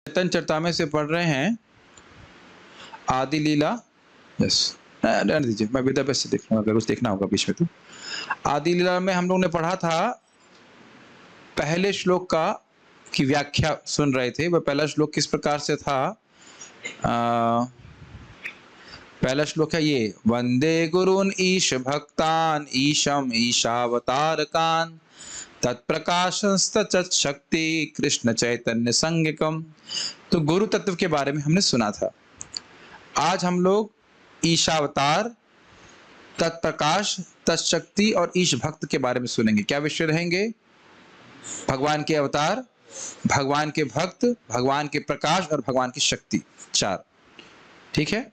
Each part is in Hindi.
चैतन्य चरितामृत से पढ़ रहे हैं आदि लीला। यस, रहने दीजिए, मैं विद्यापति से देख लूंगा, अगर कुछ देखना होगा बीच में तो। आदि लीला में हम लोग ने पढ़ा था पहले श्लोक का की व्याख्या सुन रहे थे। वह पहला श्लोक किस प्रकार से था? पहला श्लोक है ये, वंदे गुरुन ईश भक्तान ईशम ईशावतारकान तत्प्रकाशंस्तत् शक्ति कृष्ण चैतन्य संज्ञकम। तो गुरु तत्व के बारे में हमने सुना था। आज हम लोग ईशावतार, तत्प्रकाश, तत्शक्ति और ईश भक्त के बारे में सुनेंगे। क्या विषय रहेंगे? भगवान के अवतार, भगवान के भक्त, भगवान के प्रकाश और भगवान की शक्ति, चार। ठीक है।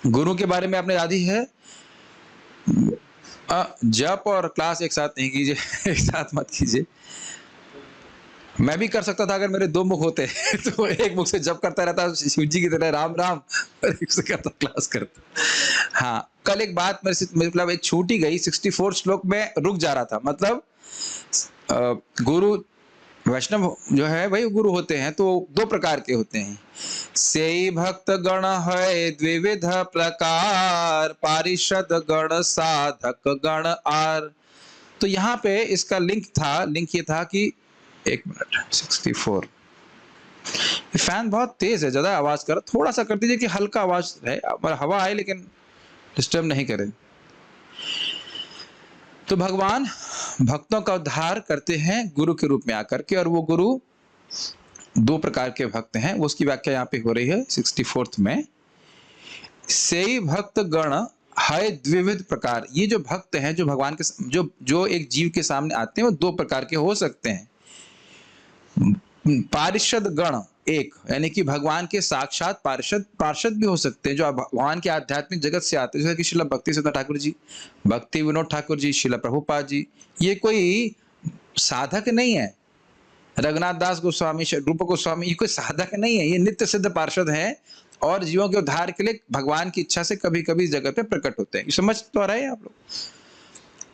गुरु के बारे में आपने याद ही है। जप और क्लास एक साथ नहीं कीजिए, एक साथ मत कीजिए। मैं भी कर सकता था अगर मेरे दो मुख होते तो एक मुख से जप करता रहता शिव जी की तरह राम राम, और एक से करता क्लास करता। हाँ, कल एक बात मेरे से मतलब एक छूटी गई, 64 श्लोक में रुक जा रहा था। मतलब गुरु वैष्णव जो है वही गुरु होते हैं, तो दो प्रकार के होते हैं। से भक्त गण है द्विविध प्रकार, पारिषद गण साधक गण आर। तो यहाँ पे इसका लिंक ये था कि एक मिनट, 64। फैन बहुत तेज है, ज्यादा आवाज कर, थोड़ा सा कर दीजिए कि हल्का आवाज है, हवा आए लेकिन डिस्टर्ब नहीं करे। तो भगवान भक्तों का उद्धार करते हैं गुरु के रूप में आकर के, और वो गुरु दो प्रकार के भक्त हैं, वो उसकी व्याख्या यहाँ पे हो रही है 64 में। से भक्त गण है द्विविध प्रकार। ये जो भक्त हैं, जो भगवान के जो एक जीव के सामने आते हैं, वो दो प्रकार के हो सकते हैं। पारिषद गण एक, यानी कि भगवान के साक्षात पार्षद भी हो सकते हैं, जो भगवान के आध्यात्मिक जगत से आते हैं, जैसे कि श्रील भक्ति सिद्धार्थ ठाकुर जी, भक्ति विनोद ठाकुर जी, श्रील प्रभुपाद जी। ये कोई साधक नहीं है। रघुनाथ दास गोस्वामी, रूप गोस्वामी, ये कोई साधक नहीं है, ये नित्य सिद्ध पार्षद हैं और जीवों के उद्धार के लिए भगवान की इच्छा से कभी कभी जगत पे प्रकट होते हैं। समझ तो आ रहा है आप लोग?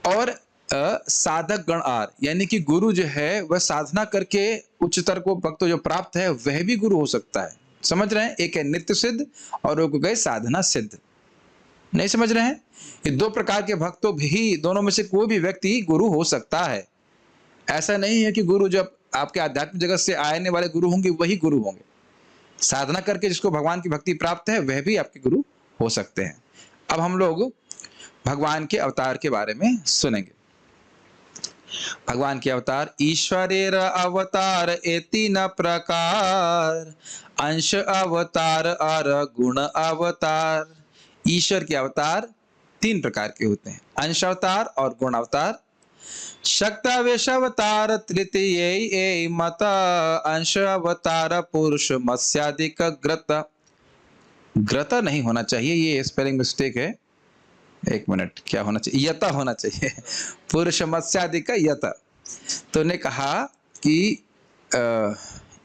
और साधक गण आर, यानी कि गुरु जो है वह साधना करके उच्चतर को भक्त जो प्राप्त है वह भी गुरु हो सकता है। समझ रहे हैं? एक है नित्य सिद्ध और एक है साधना सिद्ध। नहीं समझ रहे हैं? ये दो प्रकार के भक्तों भी, दोनों में से कोई भी व्यक्ति गुरु हो सकता है। ऐसा नहीं है कि गुरु जब आपके आध्यात्मिक जगत से आने वाले गुरु होंगे वही गुरु होंगे। साधना करके जिसको भगवान की भक्ति प्राप्त है वह भी आपके गुरु हो सकते हैं। अब हम लोग भगवान के अवतार के बारे में सुनेंगे। भगवान के अवतार, ईश्वरेर अवतार एति न प्रकार, अंश अवतार और गुण अवतार। ईश्वर के अवतार तीन प्रकार के होते हैं, अंश अवतार और गुण अवतार। शक्तावेश अवतार तृतीय मत, अंश अवतार पुरुष मत्स्यादिक ग्रत। ग्रत नहीं होना चाहिए, ये स्पेलिंग मिस्टेक है। एक मिनट, क्या होना चाहिए? यत होना चाहिए, पुरुष मत्स्यादिक यत। तो ने कहा कि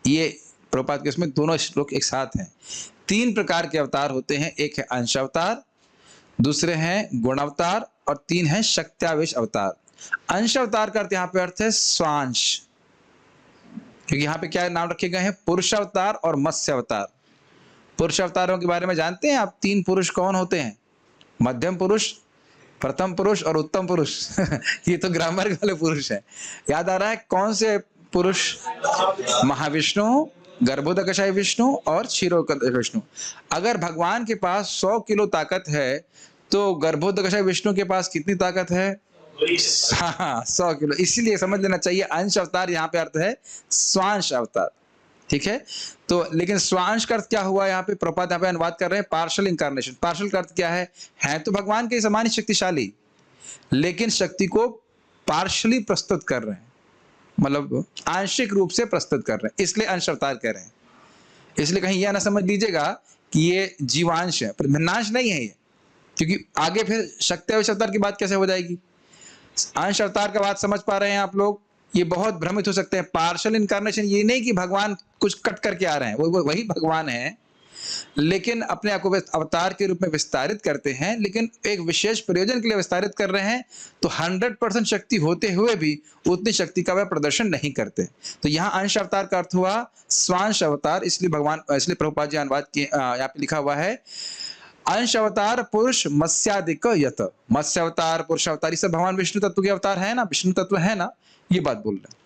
ये प्रभुपाद के इसमें दोनों श्लोक एक साथ हैं। तीन प्रकार के अवतार होते हैं, एक है अंश अवतार, दूसरे हैं गुण अवतार और तीन है शक्त्यावेश अवतार। अंश अवतार का अर्थ यहाँ पे अर्थ है स्वांश, क्योंकि यहाँ पे क्या नाम रखे गए हैं? पुरुष अवतार और मत्स्य अवतार। पुरुष अवतारों के बारे में जानते हैं आप? तीन पुरुष कौन होते हैं? मध्यम पुरुष, प्रथम पुरुष और उत्तम पुरुष। ये तो ग्रामर वाले पुरुष हैं। याद आ रहा है कौन से पुरुष? महाविष्णु, गर्भोदकशाही विष्णु और क्षीरोदक विष्णु। अगर भगवान के पास 100 किलो ताकत है तो गर्भोदकशाही विष्णु के पास कितनी ताकत है? हाँ, 100 किलो। इसीलिए समझ लेना चाहिए अंश अवतार यहाँ पे अर्थ है स्वांश अवतार। ठीक है। तो लेकिन स्वांश का अर्थ क्या हुआ? यहाँ पे प्रभुपाद यहाँ पे अनुवाद कर रहे हैं पार्शल इंकारनेशन। पार्शल का अर्थ क्या है तो भगवान के समान ही शक्तिशाली, लेकिन शक्ति को पार्शली प्रस्तुत कर रहे हैं, मतलब आंशिक रूप से प्रस्तुत कर रहे हैं, इसलिए अंश अवतार कह रहे हैं। इसलिए कहीं यह ना समझ लीजिएगा कि ये जीवांश है, पर भिन्नांश नहीं है ये, क्योंकि आगे फिर शक्त्यावेश अवतार की बात कैसे हो जाएगी? अंश अवतार का बात समझ पा रहे हैं आप लोग? ये बहुत भ्रमित हो सकते हैं। पार्शल इनकारनेशन ये नहीं कि भगवान कुछ कट करके आ रहे हैं, वो वही भगवान है, लेकिन अपने आप को अवतार के रूप में विस्तारित करते हैं, लेकिन एक विशेष प्रयोजन के लिए विस्तारित कर रहे हैं, तो 100% शक्ति होते हुए भी उतनी शक्ति का वह प्रदर्शन नहीं करते। तो यहाँ अंश अवतार का अर्थ हुआ स्वांश अवतार, इसलिए प्रभुपाद जी अनुवाद किए, यहाँ पे लिखा हुआ है अंश अवतार पुरुष मत्स्यादिक यत। मत्स्य अवतार, पुरुष अवतार, ये सब भगवान विष्णु तत्व के अवतार है ना, विष्णु तत्व है ना, ये बात बोल रहे हैं।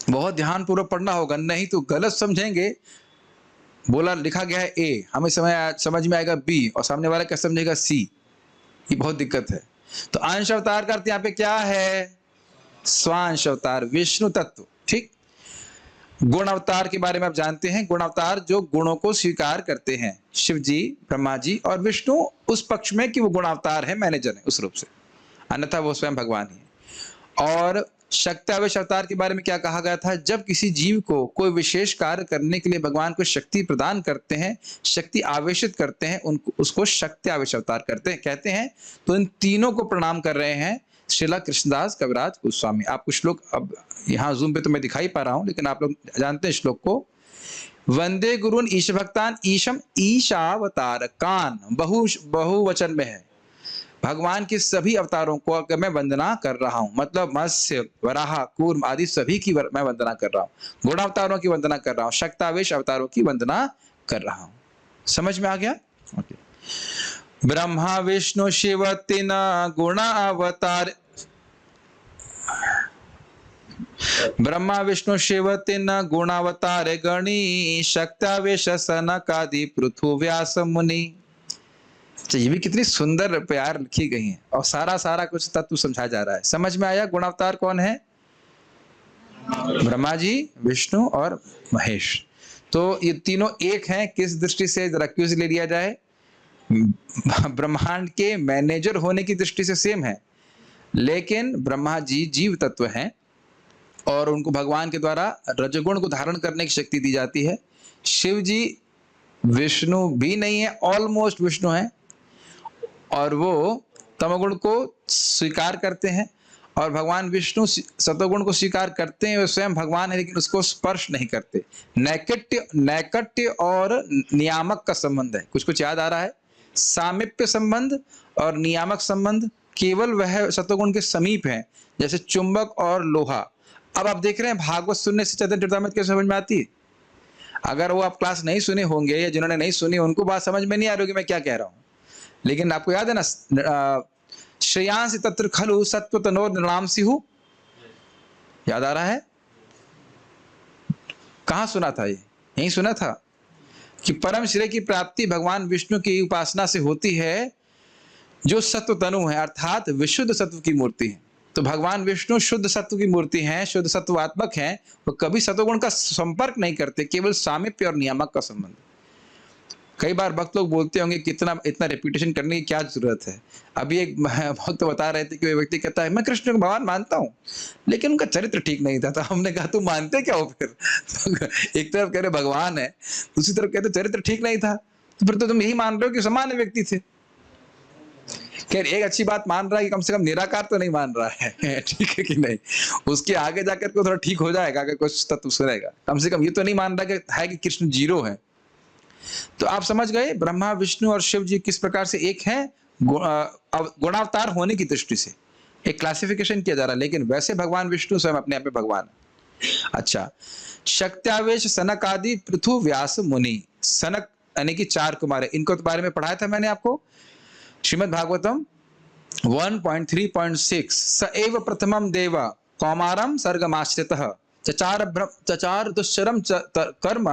बहुत ध्यान पूर्वक पढ़ना होगा, नहीं तो गलत समझेंगे। बोला लिखा गया है ए, हमें समझ में आएगा बी, और सामने वाला क्या समझेगा सी, ये बहुत दिक्कत है। तो अंश अवतार का अर्थ यहाँ पे क्या है? स्वांश अवतार, विष्णु तत्व। ठीक। गुण अवतार के बारे में आप जानते हैं, गुण अवतार जो गुणों को स्वीकार करते हैं, शिव जी, ब्रह्मा जी और विष्णु उस पक्ष में कि वो गुण अवतार है, मैनेजर है उस रूप से, अन्यथा वो स्वयं भगवान ही है। और शक्त्यावेश अवतार के बारे में क्या कहा गया था? जब किसी जीव को कोई विशेष कार्य करने के लिए भगवान को शक्ति प्रदान करते हैं, शक्ति आवेशित करते हैं, उनको उसको शक्त्यावेश अवतार कहते हैं। तो इन तीनों को प्रणाम कर रहे हैं श्रीला कृष्णदास कविराज गोस्वामी। आप कुछ श्लोक, अब यहाँ जूम पे तो मैं दिखाई पा रहा हूं, लेकिन आप लोग जानते हैं श्लोक को। वंदे गुरुन ईश भक्तान ईशम ईशावतार कान, बहुवचन में है। भगवान के सभी अवतारों को अगर मैं वंदना कर रहा हूं, मतलब मत्स्य, वराह, कूर्म आदि सभी की मैं वंदना कर रहा हूं, गुण अवतारों की वंदना कर रहा हूं, शक्तावेश अवतारों की वंदना कर रहा हूं। समझ में आ गया? ओके। ब्रह्मा विष्णु शिव तीन गुण अवतार, ब्रह्मा विष्णु शिव तीन गुणावतार गणी, शक्तावेश सनकादि पृथु व्यास मुनि। ये भी कितनी सुंदर प्यार लिखी गई है, और सारा कुछ तत्व समझाया जा रहा है। समझ में आया? गुणावतार कौन है? ब्रह्मा जी, विष्णु और महेश। तो ये तीनों एक हैं किस दृष्टि से? जरा क्यूज ले लिया जाए। ब्रह्मांड के मैनेजर होने की दृष्टि से सेम है, लेकिन ब्रह्मा जी जीव तत्व हैं और उनको भगवान के द्वारा रजगुण को धारण करने की शक्ति दी जाती है। शिव जी विष्णु भी नहीं है, ऑलमोस्ट विष्णु है, और वो तमोगुण को स्वीकार करते हैं, और भगवान विष्णु सतोगुण को स्वीकार करते हैं, वे स्वयं भगवान है लेकिन उसको स्पर्श नहीं करते। नैकट्य और नियामक का संबंध है, कुछ याद आ रहा है? सामीप्य संबंध और नियामक संबंध केवल वह सतोगुण के समीप है, जैसे चुंबक और लोहा। अब आप देख रहे हैं भागवत सुनने से चैतन्य चरितामृत कैसे समझ में आती है? अगर वो आप क्लास नहीं सुने होंगे या जिन्होंने नहीं सुनी उनको बात समझ में नहीं आ रही होगी मैं क्या कह रहा हूं, लेकिन आपको याद है ना, श्रेयांसी तत्र खलु सत्व तनो नृणाम सिहु, याद आ रहा है? कहां सुना था? ये यहीं सुना था कि परम श्रेय की प्राप्ति भगवान विष्णु की उपासना से होती है, जो सत्व तनु है, अर्थात विशुद्ध सत्व की मूर्ति है। तो भगवान विष्णु शुद्ध सत्व की मूर्ति हैं, शुद्ध सत्वात्मक हैं, वो कभी सत्वगुण का संपर्क नहीं करते, केवल सामीप्य और नियामक का संबंध। कई बार भक्त लोग बोलते होंगे कितना इतना रेपुटेशन करने की क्या जरूरत है। अभी एक भक्त बता रहे थे कि वो व्यक्ति कहता है मैं कृष्ण को भगवान मानता हूँ, लेकिन उनका चरित्र ठीक नहीं था। तो हमने कहा तुम मानते क्या हो फिर? एक तरफ कह रहे भगवान है, दूसरी तरफ कहते चरित्र ठीक नहीं था, तो फिर तो तुम यही मान रहे हो कि सामान्य व्यक्ति थे। खैर एक अच्छी बात मान रहा है कि कम से कम निराकार तो नहीं मान रहा है, ठीक है कि नहीं? उसके आगे जाकर को थोड़ा ठीक हो जाएगा अगर कुछ तत्व सुनेगा। कम से कम ये तो नहीं मान रहा है कि कृष्ण जीरो है। तो आप समझ गए ब्रह्मा विष्णु और शिव जी किस प्रकार से एक हैं गुणावतार होने की दृष्टि से। एक क्लासिफिकेशन किया जा रहा है, लेकिन वैसे भगवान विष्णु स्वयं अपने आप में भगवान है। अच्छा, शक्त्यावेश सनक आदि पृथु व्यास मुनि। सनक यानी कि 4 कुमार है, इनको तो बारे में पढ़ाया था मैंने आपको श्रीमद् भागवतम 1.3.6। स एव प्रथमम देव कौमारम सर्गमाश्रितः चचार दुश्चरम कर्म।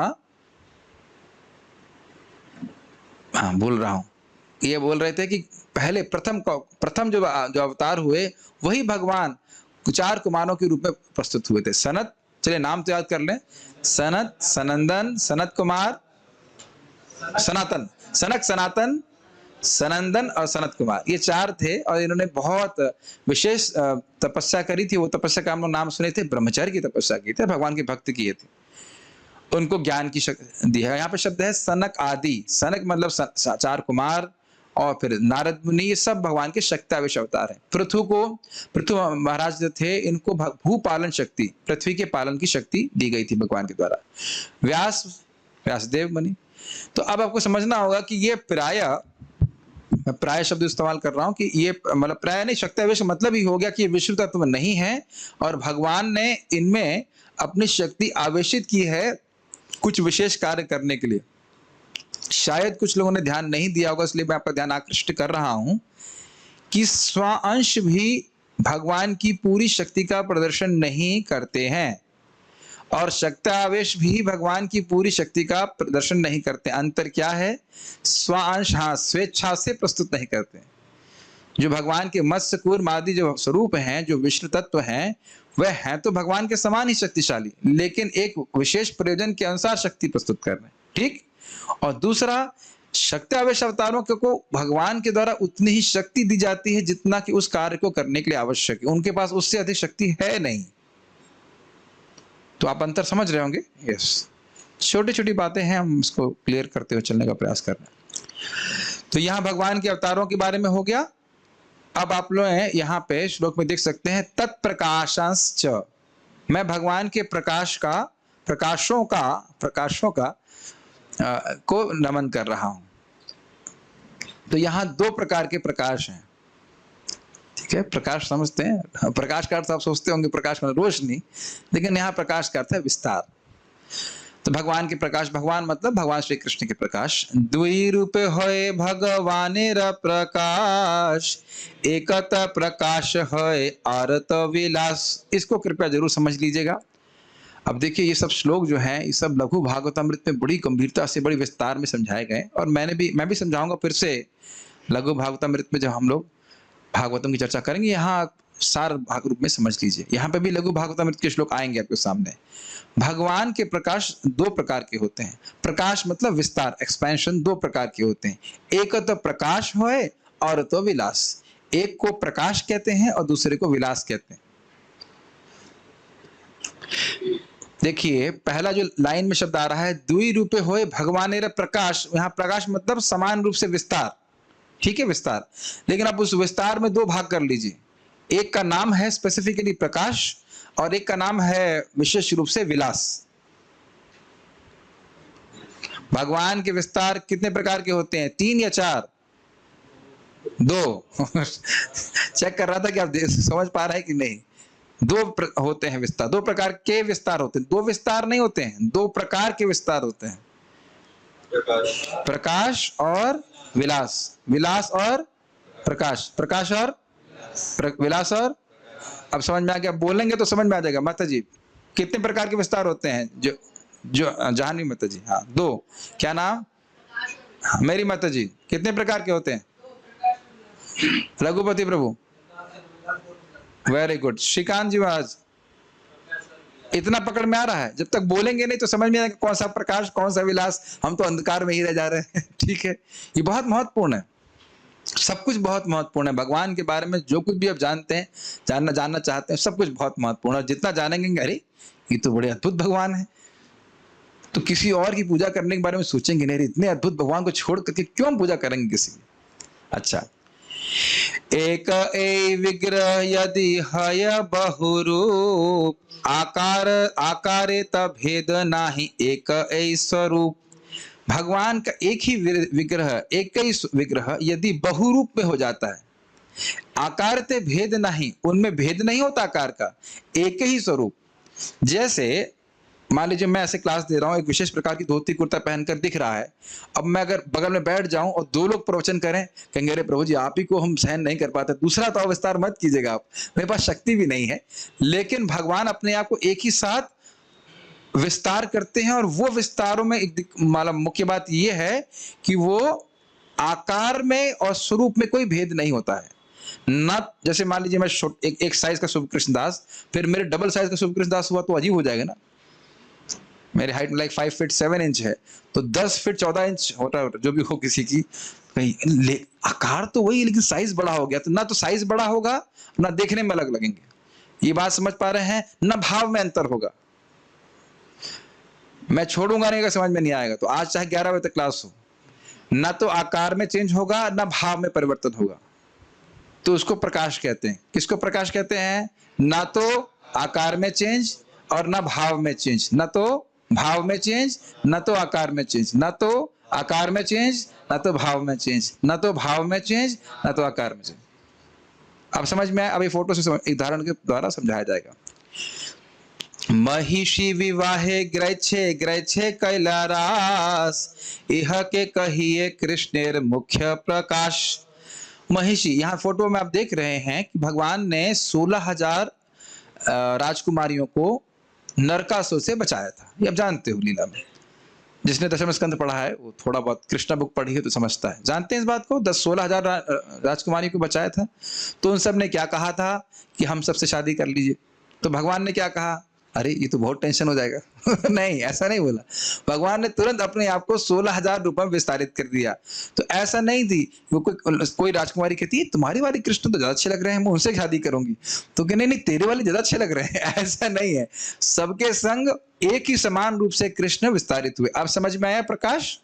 हाँ बोल रहा हूं, ये बोल रहे थे कि पहले प्रथम जो अवतार हुए वही भगवान 4 कुमारों के रूप में प्रस्तुत हुए थे। सनत, चलिए नाम तो याद कर लें, सनत, सनंदन, सनत कुमार, सनातन, सनक, सनातन, सनंदन और सनत कुमार, ये 4 थे। और इन्होंने बहुत विशेष तपस्या करी थी। वो तपस्या का हम लोग नाम सुने थे, ब्रह्मचर्य की तपस्या की थी, भगवान के भक्त किए थे, उनको ज्ञान की शक्ति दी है। यहाँ पे शब्द है सनक आदि। सनक मतलब 4 कुमार, और फिर नारद मुनि, ये सब भगवान के शक्त्यावेश अवतार है। पृथु महाराज जो थे, इनको भूपालन शक्ति, पृथ्वी के पालन की शक्ति दी गई थी भगवान के द्वारा। व्यास व्यासदेव मुनि। तो अब आपको समझना होगा कि ये प्राय, मैं प्राय शब्द इस्तेमाल कर रहा हूं कि ये मतलब प्राय नहीं, शक्त्यावेश मतलब ही हो गया कि ये विश्व तत्व नहीं है और भगवान ने इनमें अपनी शक्ति आवेशित की है कुछ विशेष कार्य करने के लिए। शायद कुछ लोगों ने ध्यान नहीं दिया होगा, इसलिए मैं आपका ध्यान आकृष्ट कर रहा हूं कि स्वांश भी भगवान की पूरी शक्ति का प्रदर्शन नहीं करते हैं और शक्त्यावेश भी भगवान की पूरी शक्ति का प्रदर्शन नहीं करते। अंतर क्या है? स्वांश हाँ स्वेच्छा से प्रस्तुत नहीं करते। जो भगवान के मत्स्य कूर्म आदि जो स्वरूप हैं, जो विष्णु तत्व हैं, वह हैं तो भगवान के समान ही शक्तिशाली, लेकिन एक विशेष प्रयोजन के अनुसार शक्ति प्रस्तुत कर रहे हैं। ठीक। और दूसरा, शक्त्यावेश अवतारों को भगवान के द्वारा उतनी ही शक्ति दी जाती है जितना कि उस कार्य को करने के लिए आवश्यक है। उनके पास उससे अधिक शक्ति है नहीं। तो आप अंतर समझ रहे होंगे। यस, छोटी छोटी बातें हैं, हम इसको क्लियर करते हुए चलने का प्रयास कर रहे हैं। तो यहां भगवान के अवतारों के बारे में हो गया। अब आप लोग यहाँ पे श्लोक में देख सकते हैं तत्प्रकाशांश्च, मैं भगवान के प्रकाशों का को नमन कर रहा हूं। तो यहाँ दो प्रकार के प्रकाश हैं। ठीक है, प्रकाश समझते हैं, प्रकाश का अर्थ आप सोचते होंगे प्रकाश मतलब रोशनी, लेकिन यहाँ प्रकाश का अर्थ है विस्तार। तो भगवान के प्रकाश, भगवान मतलब भगवान श्री कृष्ण के प्रकाश। द्विरूप होय भगवानेर प्रकाश, एकत प्रकाश होय आरत विलास। इसको कृपया जरूर समझ लीजिएगा। अब देखिए, ये सब श्लोक जो हैं, ये सब लघु भागवतामृत में बड़ी गंभीरता से, बड़ी विस्तार में समझाए गए और मैं भी समझाऊंगा फिर से लघु भागवतामृत में जब हम लोग भागवतम की चर्चा करेंगे। यहाँ सार भाग रूप में समझ लीजिए, यहाँ पे भी लघु भागवतामृत के श्लोक आएंगे आपके सामने। भगवान के प्रकाश दो प्रकार के होते हैं। प्रकाश मतलब विस्तार, एक्सपेंशन, दो प्रकार के होते हैं। एक तो प्रकाश होए और तो विलास। एक को प्रकाश कहते हैं और दूसरे को विलास कहते हैं। देखिए, पहला जो लाइन में शब्द आ रहा है द्विरूपे होए भगवानेर प्रकाश, यहाँ प्रकाश मतलब समान रूप से विस्तार। ठीक है, विस्तार। लेकिन आप उस विस्तार में दो भाग कर लीजिए। एक का नाम है स्पेसिफिकली प्रकाश और एक का नाम है विशेष रूप से विलास। भगवान के विस्तार कितने प्रकार के होते हैं? 3 या 4? 2। चेक कर रहा था कि आप समझ पा रहे हैं कि नहीं। 2 होते हैं विस्तार, 2 प्रकार के विस्तार होते हैं। 2 विस्तार नहीं होते हैं, 2 प्रकार के विस्तार होते हैं। प्रकाश और विलास, विलास और प्रकाश, प्रकाश और विलास। और अब समझ में आ गया, बोलेंगे तो समझ में आ जाएगा। माता जी, कितने प्रकार के विस्तार होते हैं? जो जाहनवी माता जी, हाँ 2। क्या नाम? मेरी माता जी, कितने प्रकार के होते हैं? रघुपति प्रभु, वेरी गुड। श्रीकांत जी महाराज, इतना पकड़ में आ रहा है? जब तक बोलेंगे नहीं तो समझ में आएगा कौन सा प्रकाश कौन सा विलास। हम तो अंधकार में ही रह जा रहे हैं। ठीक है, ये बहुत महत्वपूर्ण है, सब कुछ बहुत महत्वपूर्ण है। भगवान के बारे में जो कुछ भी आप जानते हैं, जानना चाहते हैं, सब कुछ बहुत महत्वपूर्ण है। जितना जानेंगे, अरे ये तो बड़े अद्भुत भगवान है, तो किसी और की पूजा करने के बारे में सोचेंगे नहीं, इतने अद्भुत भगवान को छोड़ करके क्यों पूजा करेंगे किसी की। अच्छा, एक विग्रह यदि हय बहुरूप, आकारे भेद नाही एक स्वरूप। भगवान का एक ही विग्रह यदि बहुरूप में हो जाता है, आकार ते भेद नहीं, उनमें भेद नहीं होता आकार का, एक ही स्वरूप। जैसे मान लीजिए मैं ऐसे क्लास दे रहा हूँ, एक विशेष प्रकार की धोती कुर्ता पहनकर दिख रहा है। अब मैं अगर बगल में बैठ जाऊं और 2 लोग प्रवचन करें, कहेंगे अरे प्रभु जी आप ही को हम सहन नहीं कर पाते, दूसरा तो विस्तार मत कीजिएगा आप, मेरे पास शक्ति भी नहीं है। लेकिन भगवान अपने आप को एक ही साथ विस्तार करते हैं और वो विस्तारों में मतलब मुख्य बात यह है कि वो आकार में और स्वरूप में कोई भेद नहीं होता है ना। जैसे मान लीजिए मैं एक साइज का शुभ कृष्णदास, फिर मेरे डबल साइज का शुभ कृष्णदास हुआ तो अजीब हो जाएगा ना। मेरी हाइट लाइक 5 फीट 7 इंच है, तो 10 फीट 14 इंच होता है जो भी हो किसी की, कहीं आकार तो वही लेकिन साइज बड़ा हो गया, तो ना तो साइज बड़ा होगा ना देखने में अलग लगेंगे। ये बात समझ पा रहे हैं ना? भाव में अंतर होगा। मैं छोड़ूंगा नहीं, समझ में नहीं आएगा तो आज चाहे 11 बजे तक क्लास हो, ना तो आकार में चेंज होगा ना भाव में परिवर्तन होगा। तो उसको प्रकाश कहते हैं। किसको प्रकाश कहते हैं? ना तो आकार में चेंज और ना भाव में चेंज, ना तो भाव में चेंज, न तो आकार में चेंज, न तो आकार में चेंज, न तो भाव में चेंज, न तो भाव में चेंज, न तो आकार में चेंज। अब समझ में आया? अब ये फोटो से एक उदाहरण के द्वारा समझाया जाएगा। महिषी विवाहे ग्रैछे ग्रैछे कैलारास, इह के कहिए कृष्णेर मुख्य प्रकाश। महिषी, यहाँ फोटो में आप देख रहे हैं कि भगवान ने 16,000 राजकुमारियों को नरकासुर से बचाया था। ये आप जानते हो लीला में, जिसने दशम स्कंद पढ़ा है वो थोड़ा बहुत कृष्णा बुक पढ़ी है तो समझता है। जानते हैं इस बात को? 16,000 राजकुमारी को बचाया था। तो उन सब ने क्या कहा था कि हम सबसे शादी कर लीजिए। तो भगवान ने क्या कहा? अरे ये तो बहुत टेंशन हो जाएगा। नहीं, ऐसा नहीं बोला। भगवान ने तुरंत अपने आप को 16,000 रूप में विस्तारित कर दिया। तो ऐसा नहीं थी वो कोई राजकुमारी कहती है तुम्हारी वाली कृष्ण तो ज्यादा अच्छे लग रहे हैं, मैं उनसे शादी करूंगी। तो कहने नहीं, तेरे वाले ज्यादा अच्छे लग रहे हैं। ऐसा नहीं है, सबके संग एक ही समान रूप से कृष्ण विस्तारित हुए। अब समझ में आया प्रकाश?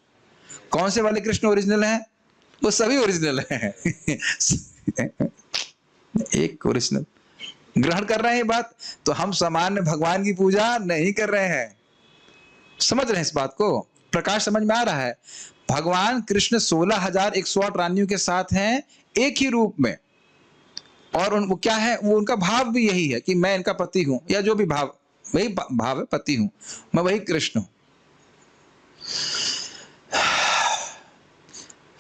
कौन से वाले कृष्ण ओरिजिनल हैं? वो सभी ओरिजिनल हैं। एक ओरिजिनल ग्रहण कर रहे हैं बात। तो हम सामान्य भगवान की पूजा नहीं कर रहे हैं। समझ रहे हैं इस बात को? प्रकाश समझ में आ रहा है? भगवान कृष्ण 16,108 रानियों के साथ हैं एक ही रूप में। और वो क्या है? वो उनका भाव भी यही है कि मैं इनका पति हूं, या जो भी भाव, वही भाव है, पति हूं मैं, वही कृष्ण हूं।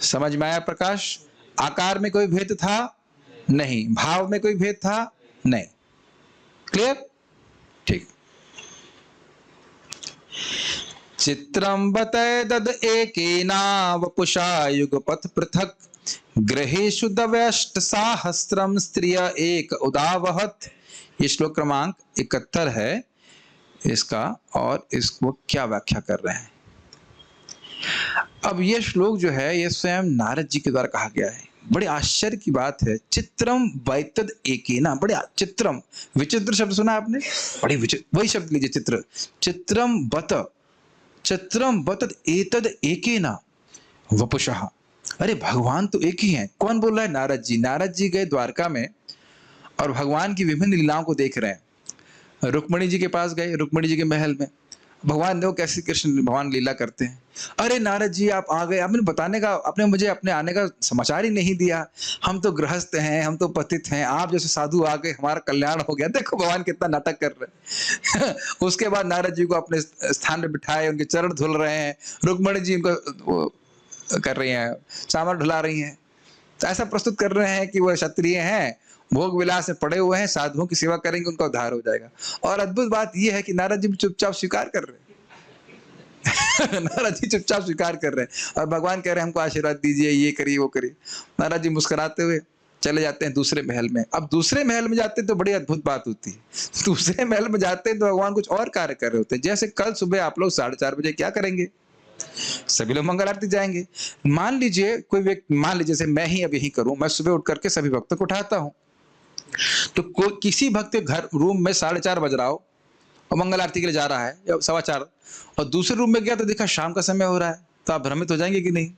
समझ में आया प्रकाश? आकार में कोई भेद था नहीं, भाव में कोई भेद था नहीं। क्लियर? ठीक। चित्रम बतय दद एकेना वपुषा युगपथ पृथक, ग्रहेषु दव्यष्ट साहस्रम स्त्रिय एक उदावहत। ये श्लोक क्रमांक 71 है इसका, और इसको क्या व्याख्या कर रहे हैं। अब ये श्लोक जो है ये स्वयं नारद जी के द्वारा कहा गया है। बड़े आश्चर्य की बात है। चित्रम वैतद एकेना, बड़े चित्रम, विचित्र शब्द सुना आपने? बड़ी विचित्र, वही शब्द लीजिए चित्र। चित्रम बत एतद एकेना वपुषः। अरे भगवान तो एक ही हैं। कौन बोल रहा है? नारद जी। नारद जी गए द्वारका में और भगवान की विभिन्न लीलाओं को देख रहे हैं। रुक्मिणी जी के पास गए, रुक्मिणी जी के महल में। भगवान देखो कैसे कृष्ण भगवान लीला करते हैं। अरे नारद जी आप आ गए, आपने बताने का, आपने मुझे अपने आने का समाचार ही नहीं दिया। हम तो गृहस्थ हैं, हम तो पतित हैं, आप जैसे साधु आ गए, हमारा कल्याण हो गया। देखो भगवान कितना नाटक कर रहे हैं। उसके बाद नारद जी को अपने स्थान पे बिठाए, उनके चरण धुल रहे हैं। रुक्मिणी जी उनको कर रही हैं, चावल ढुला रही हैं। तो ऐसा प्रस्तुत कर रहे हैं कि वो क्षत्रिय हैं, भोग विलास में पड़े हुए हैं, साधुओं की सेवा करेंगे उनका उद्धार हो जाएगा। और अद्भुत बात यह है कि नारद जी चुपचाप स्वीकार कर रहे हैं। नारद जी चुपचाप स्वीकार कर रहे हैं और भगवान कह रहे हैं हमको आशीर्वाद दीजिए, ये करिए वो करिए। नारद जी मुस्कुराते हुए चले जाते हैं दूसरे महल में। अब दूसरे महल में जाते हैं तो बड़ी अद्भुत बात होती है। दूसरे महल में जाते हैं तो भगवान कुछ और कार्य कर रहे होते हैं। जैसे कल सुबह आप लोग 4:30 बजे क्या करेंगे? सभी लोग मंगल आरती जाएंगे। मान लीजिए कोई व्यक्ति, मान लीजिए जैसे मैं ही अब यही करूं, मैं सुबह उठ करके सभी भक्तों को उठाता हूं। तो किसी भक्त के घर रूम में 4:30 बज रहा हो और मंगल आरती के लिए जा रहा है, या 4:15, और दूसरे रूम में गया तो देखा शाम का समय हो रहा है, तो आप भ्रमित हो जाएंगे कि नहीं?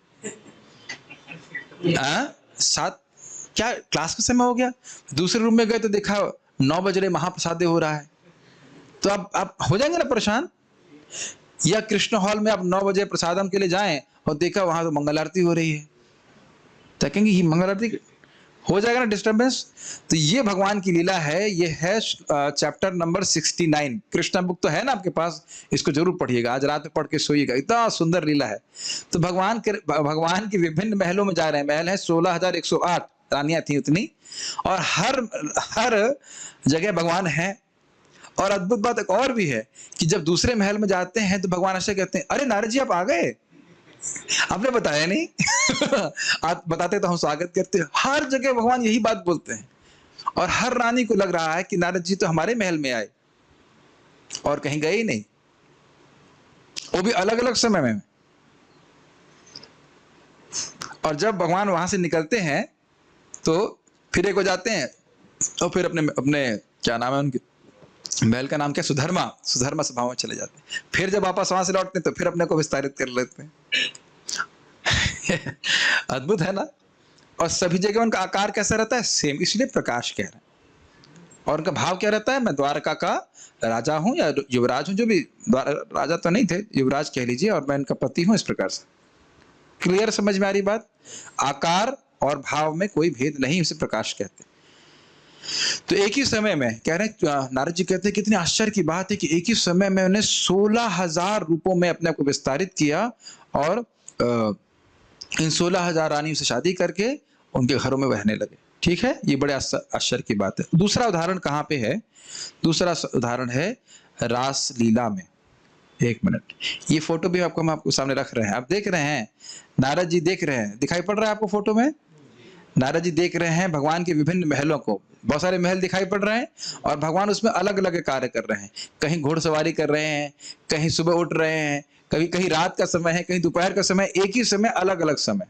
7 क्या क्लास का समय हो गया? दूसरे रूम में गए तो देखा 9 बज रहे, महाप्रसाद हो रहा है, तो आप हो जाएंगे ना परेशान। या कृष्ण हॉल में आप 9 बजे प्रसादम के लिए जाएं और देखा वहां तो मंगल आरती हो रही है, तो कहेंगे ये मंगल आरती हो जाएगा ना डिस्टर्बेंस। तो ये भगवान की लीला है। ये है चैप्टर नंबर 69। कृष्णा बुक तो है ना आपके पास, इसको जरूर पढ़िएगा, आज रात में पढ़ के सोइएगा, इतना सुंदर लीला है। तो भगवान की विभिन्न महलों में जा रहे हैं। महल है 16,108, रानियां थी उतनी, और हर जगह भगवान है। और अद्भुत बात एक और भी है कि जब दूसरे महल में जाते हैं तो भगवान ऐसे कहते हैं, अरे नारद जी आप आ गए, आपने बताया नहीं। आप बताते तो हम स्वागत करते। हर जगह भगवान यही बात बोलते हैं, और हर रानी को लग रहा है कि नारद जी तो हमारे महल में आए और कहीं गए ही नहीं, वो भी अलग अलग समय में। और जब भगवान वहां से निकलते हैं तो फिर एक हो जाते हैं, और फिर अपने क्या नाम है उनके महल का नाम क्या, सुधर्मा सभा में चले जाते हैं। फिर जब वापस वहां से लौटते हैं तो फिर अपने को विस्तारित कर लेते हैं। अद्भुत है ना। और सभी जगह उनका आकार कैसा रहता है? सेम, इसलिए प्रकाश कह रहे हैं। और उनका भाव क्या रहता है, मैं द्वारका का राजा हूं या युवराज हूं, जो भी, राजा तो नहीं थे, युवराज कह लीजिए, और मैं इनका पति हूं, इस प्रकार से। क्लियर, समझ में आ रही बात? आकार और भाव में कोई भेद नहीं, उसे प्रकाश कहते हैं। तो एक ही समय में कह रहे हैं, नारद जी कहते हैं कितनी आश्चर्य की बात है कि एक ही समय में उन्हें 16,000 रूपों में अपने आप को विस्तारित किया, और इन 16,000 रानियों से शादी करके उनके घरों में बहने लगे। ठीक है, ये बड़े आश्चर्य की बात है। दूसरा उदाहरण कहां पे है? दूसरा उदाहरण है रास लीला में। एक मिनट, ये फोटो भी हम आपको सामने रख रहे हैं, आप देख रहे हैं, नारद जी देख रहे हैं, दिखाई पड़ रहा है आपको फोटो में? नारद जी देख रहे हैं भगवान के विभिन्न महलों को, बहुत सारे महल दिखाई पड़ रहे हैं, और भगवान उसमें अलग अलग कार्य कर रहे हैं। कहीं घुड़सवारी कर रहे हैं, कहीं सुबह उठ रहे हैं, कभी कहीं रात का समय है, कहीं दोपहर का समय, एक ही समय अलग अलग समय।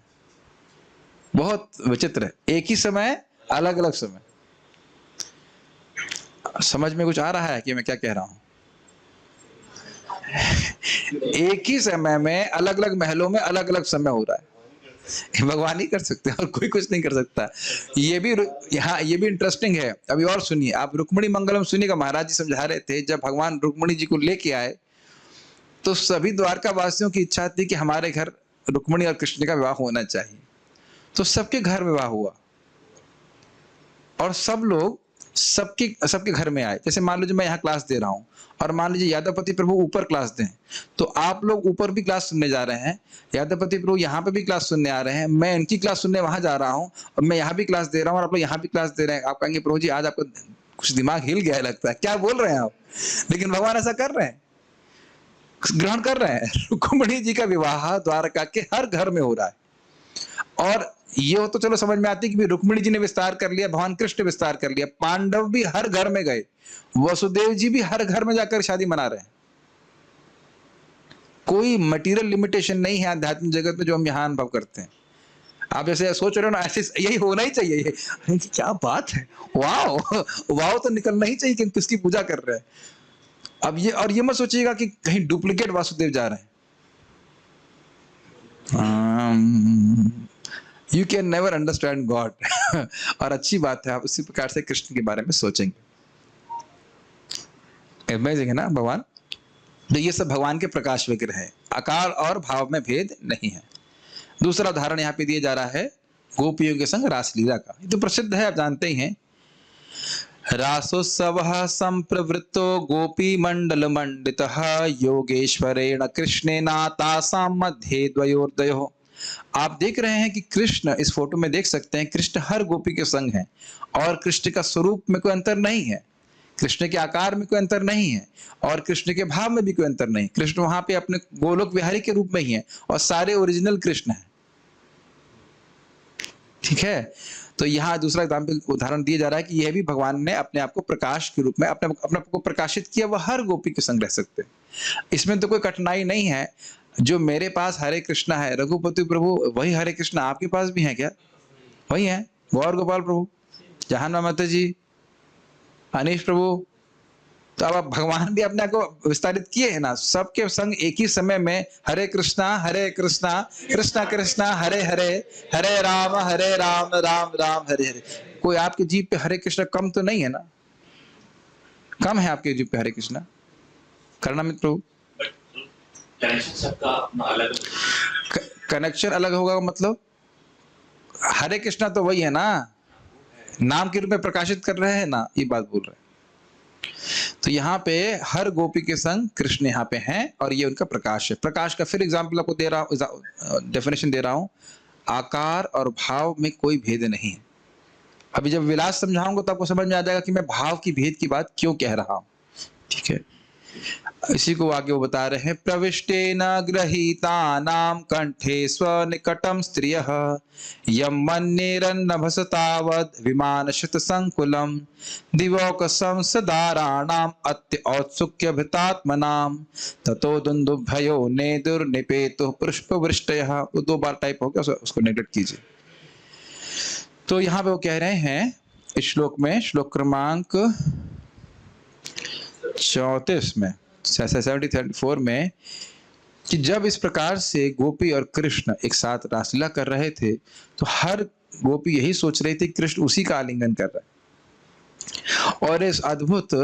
बहुत विचित्र है, एक ही समय अलग अलग समय। समझ में कुछ आ रहा है कि मैं क्या कह रहा हूं? एक ही समय में अलग अलग महलों में अलग अलग समय हो रहा है। भगवान ही कर सकते हैं और कोई कुछ नहीं कर सकता। ये भी यहाँ ये भी इंटरेस्टिंग है। अभी और सुनिए, आप रुक्मिणी मंगलम सुनिएगा, महाराज जी समझा रहे थे, जब भगवान रुक्मिणी जी को लेके आए तो सभी द्वारका वासियों की इच्छा थी कि हमारे घर रुक्मिणी और कृष्ण का विवाह होना चाहिए। तो सबके घर विवाह हुआ और सब लोग सबके घर में आए। जैसे मान लीजिए मैं यहाँ क्लास दे रहा हूँ और मान लीजिए यादवपति प्रभु ऊपर क्लास दें, तो आप लोग ऊपर भी क्लास सुनने जा रहे हैं, यादवपति प्रभु यहाँ पे भी क्लास सुनने आ रहे हैं, मैं इनकी क्लास सुनने वहां जा रहा हूँ, और मैं यहाँ भी क्लास दे रहा हूँ और आप लोग यहाँ भी क्लास दे रहे हैं। आप कहेंगे प्रभु जी आज आपका कुछ दिमाग हिल गया है लगता है, क्या बोल रहे हैं आप? लेकिन भगवान ऐसा कर रहे हैं, ग्रहण कर रहे हैं। रुक्मिणी जी का विवाह द्वारका के हर घर में हो रहा है। और ये हो तो चलो समझ में आती है कि रुक्मिणी जी ने विस्तार कर लिया, भगवान कृष्ण विस्तार कर लिया, पांडव भी हर घर में गए, वसुदेव जी भी हर घर में जाकर शादी मना रहे हैं। कोई मटेरियल लिमिटेशन नहीं है आध्यात्मिक जगत में जो हम यहाँ अनुभव करते हैं। आप जैसे सोच रहे हो ना, ऐसे यही होना ही चाहिए। अरे क्या बात है, वाओ वाओ तो निकलना ही चाहिए कि हम किसकी पूजा कर रहे हैं। अब ये, और ये मत सोचिएगा कि कहीं डुप्लीकेट वासुदेव जा रहे हैं। You can never understand God. और अच्छी बात है, आप उसी प्रकार से कृष्ण के बारे में सोचेंगे। अमेजिंग है ना भगवान। तो ये सब भगवान के प्रकाश विग्रह है, आकार और भाव में भेद नहीं है। दूसरा उदाहरण यहाँ पे दिया जा रहा है गोपियों के संग रासलीला का। ये तो प्रसिद्ध है, आप जानते ही हैं। रासोत्सव संप्रवृत्तो गोपी मंडल मंडित योगेश्वरेण कृष्णेना तासाम मध्ये द्वयोर्दयो। आप देख रहे हैं कि कृष्ण, इस फोटो में देख सकते हैं, कृष्ण हर गोपी के संग है, और कृष्ण का स्वरूप में कोई अंतर नहीं है, कृष्ण के आकार में कोई अंतर नहीं है, और कृष्ण के भाव में भी कोई अंतर नहीं। कृष्ण वहां पे अपने गोलोक विहारी के रूप में ही है, और सारे ओरिजिनल कृष्ण हैं। ठीक है, तो यहाँ दूसरा एग्जाम्पल, उदाहरण दिया जा रहा है कि यह भी भगवान ने अपने आप को प्रकाश के रूप में अपने आप को प्रकाशित किया, वह हर गोपी के संग रह सकते हैं। इसमें तो कोई कठिनाई नहीं है। जो मेरे पास हरे कृष्णा है, रघुपति प्रभु, वही हरे कृष्णा आपके पास भी है क्या? वही है। गौर गोपाल प्रभु, जहान माता जी, अनीश प्रभु, तो अब भगवान भी अपने आप को विस्तारित किए हैं ना, सबके संग एक ही समय में हरे कृष्णा कृष्णा कृष्णा हरे हरे, हरे राम राम राम हरे हरे। कोई आपके जीप पे हरे कृष्णा कम तो नहीं है ना? कम है आपके जीप पे हरे कृष्णा? करना मित्र, कनेक्शन सबका अपना अलग, कनेक्शन अलग होगा, मतलब हरे कृष्णा तो वही है ना, नाम के रूप में प्रकाशित कर रहे हैं ना, ये बात बोल रहे हैं। तो यहाँ पे हर गोपी के संग कृष्ण यहाँ पे हैं, और ये उनका प्रकाश है। प्रकाश का फिर एग्जाम्पल आपको दे रहा हूँ, डेफिनेशन दे रहा हूँ। आकार और भाव में कोई भेद नहीं है। अभी जब विलास समझाऊंगा तो आपको समझ में आ जाएगा कि मैं भाव की भेद की बात क्यों कह रहा हूँ। ठीक है, इसी को आगे वो बता रहे हैं। प्रविष्टेन गृहीतानां कंठे स्वनिकटं स्त्रियः यं मन्येरन्नभस तावद् विमानशत संकुलं दिवौकसं सदाराणाम् अत्य औत्सुक्यभितात्मनां ततो दुन्दुभयो नेदुर्निपेतुः पुष्पवृष्टयः। वो 2 बार टाइप हो गया, उसको नेगलेक्ट कीजिए। तो यहाँ पे वो कह रहे हैं इस श्लोक में, श्लोक क्रमांक 34 में, 74 में, कि जब इस प्रकार से गोपी और कृष्ण एक साथ रासलीला कर रहे थे तो हर गोपी यही सोच रही थी कृष्ण उसी का आलिंगन कर रहा है। और इस अद्भुत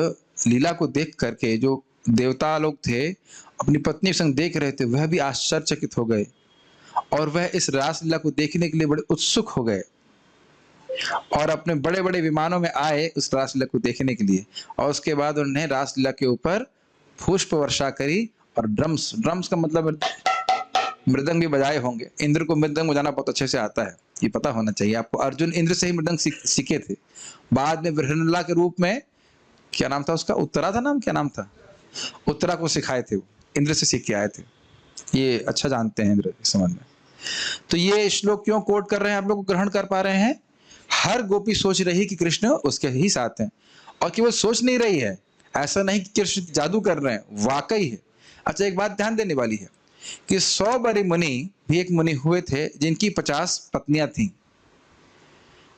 लीला को देख करके जो देवता लोग थे अपनी पत्नी के संग देख रहे थे, वह भी आश्चर्यचकित हो गए और वह इस रासलीला को देखने के लिए बड़े उत्सुक हो गए और अपने बड़े बड़े विमानों में आए उस रासलीला को देखने के लिए। और उसके बाद उन्होंने रासलीला के ऊपर पुष्प वर्षा करी और ड्रम्स, ड्रम्स का मतलब मृदंग भी बजाए होंगे। इंद्र को मृदंग बजाना बहुत अच्छे से आता है, ये पता होना चाहिए आपको। अर्जुन इंद्र से ही मृदंग सीखे थे। बाद में वृहणला के रूप में, क्या नाम था उसका, उत्तरा था नाम, क्या नाम था, उत्तरा को सिखाए थे, वो इंद्र से सीख के आए थे। ये अच्छा जानते हैं इंद्र इस संबंध में। तो ये श्लोक क्यों कोट कर रहे हैं, आप लोग ग्रहण कर पा रहे हैं? हर गोपी सोच रही कि कृष्ण उसके ही साथ हैं, और केवल सोच नहीं रही है, ऐसा नहीं कि कृष्ण जादू कर रहे हैं, वाकई है। अच्छा, एक बात ध्यान देने वाली है कि 100 बड़े मुनि भी एक मुनि हुए थे जिनकी 50 पत्नियां थीं।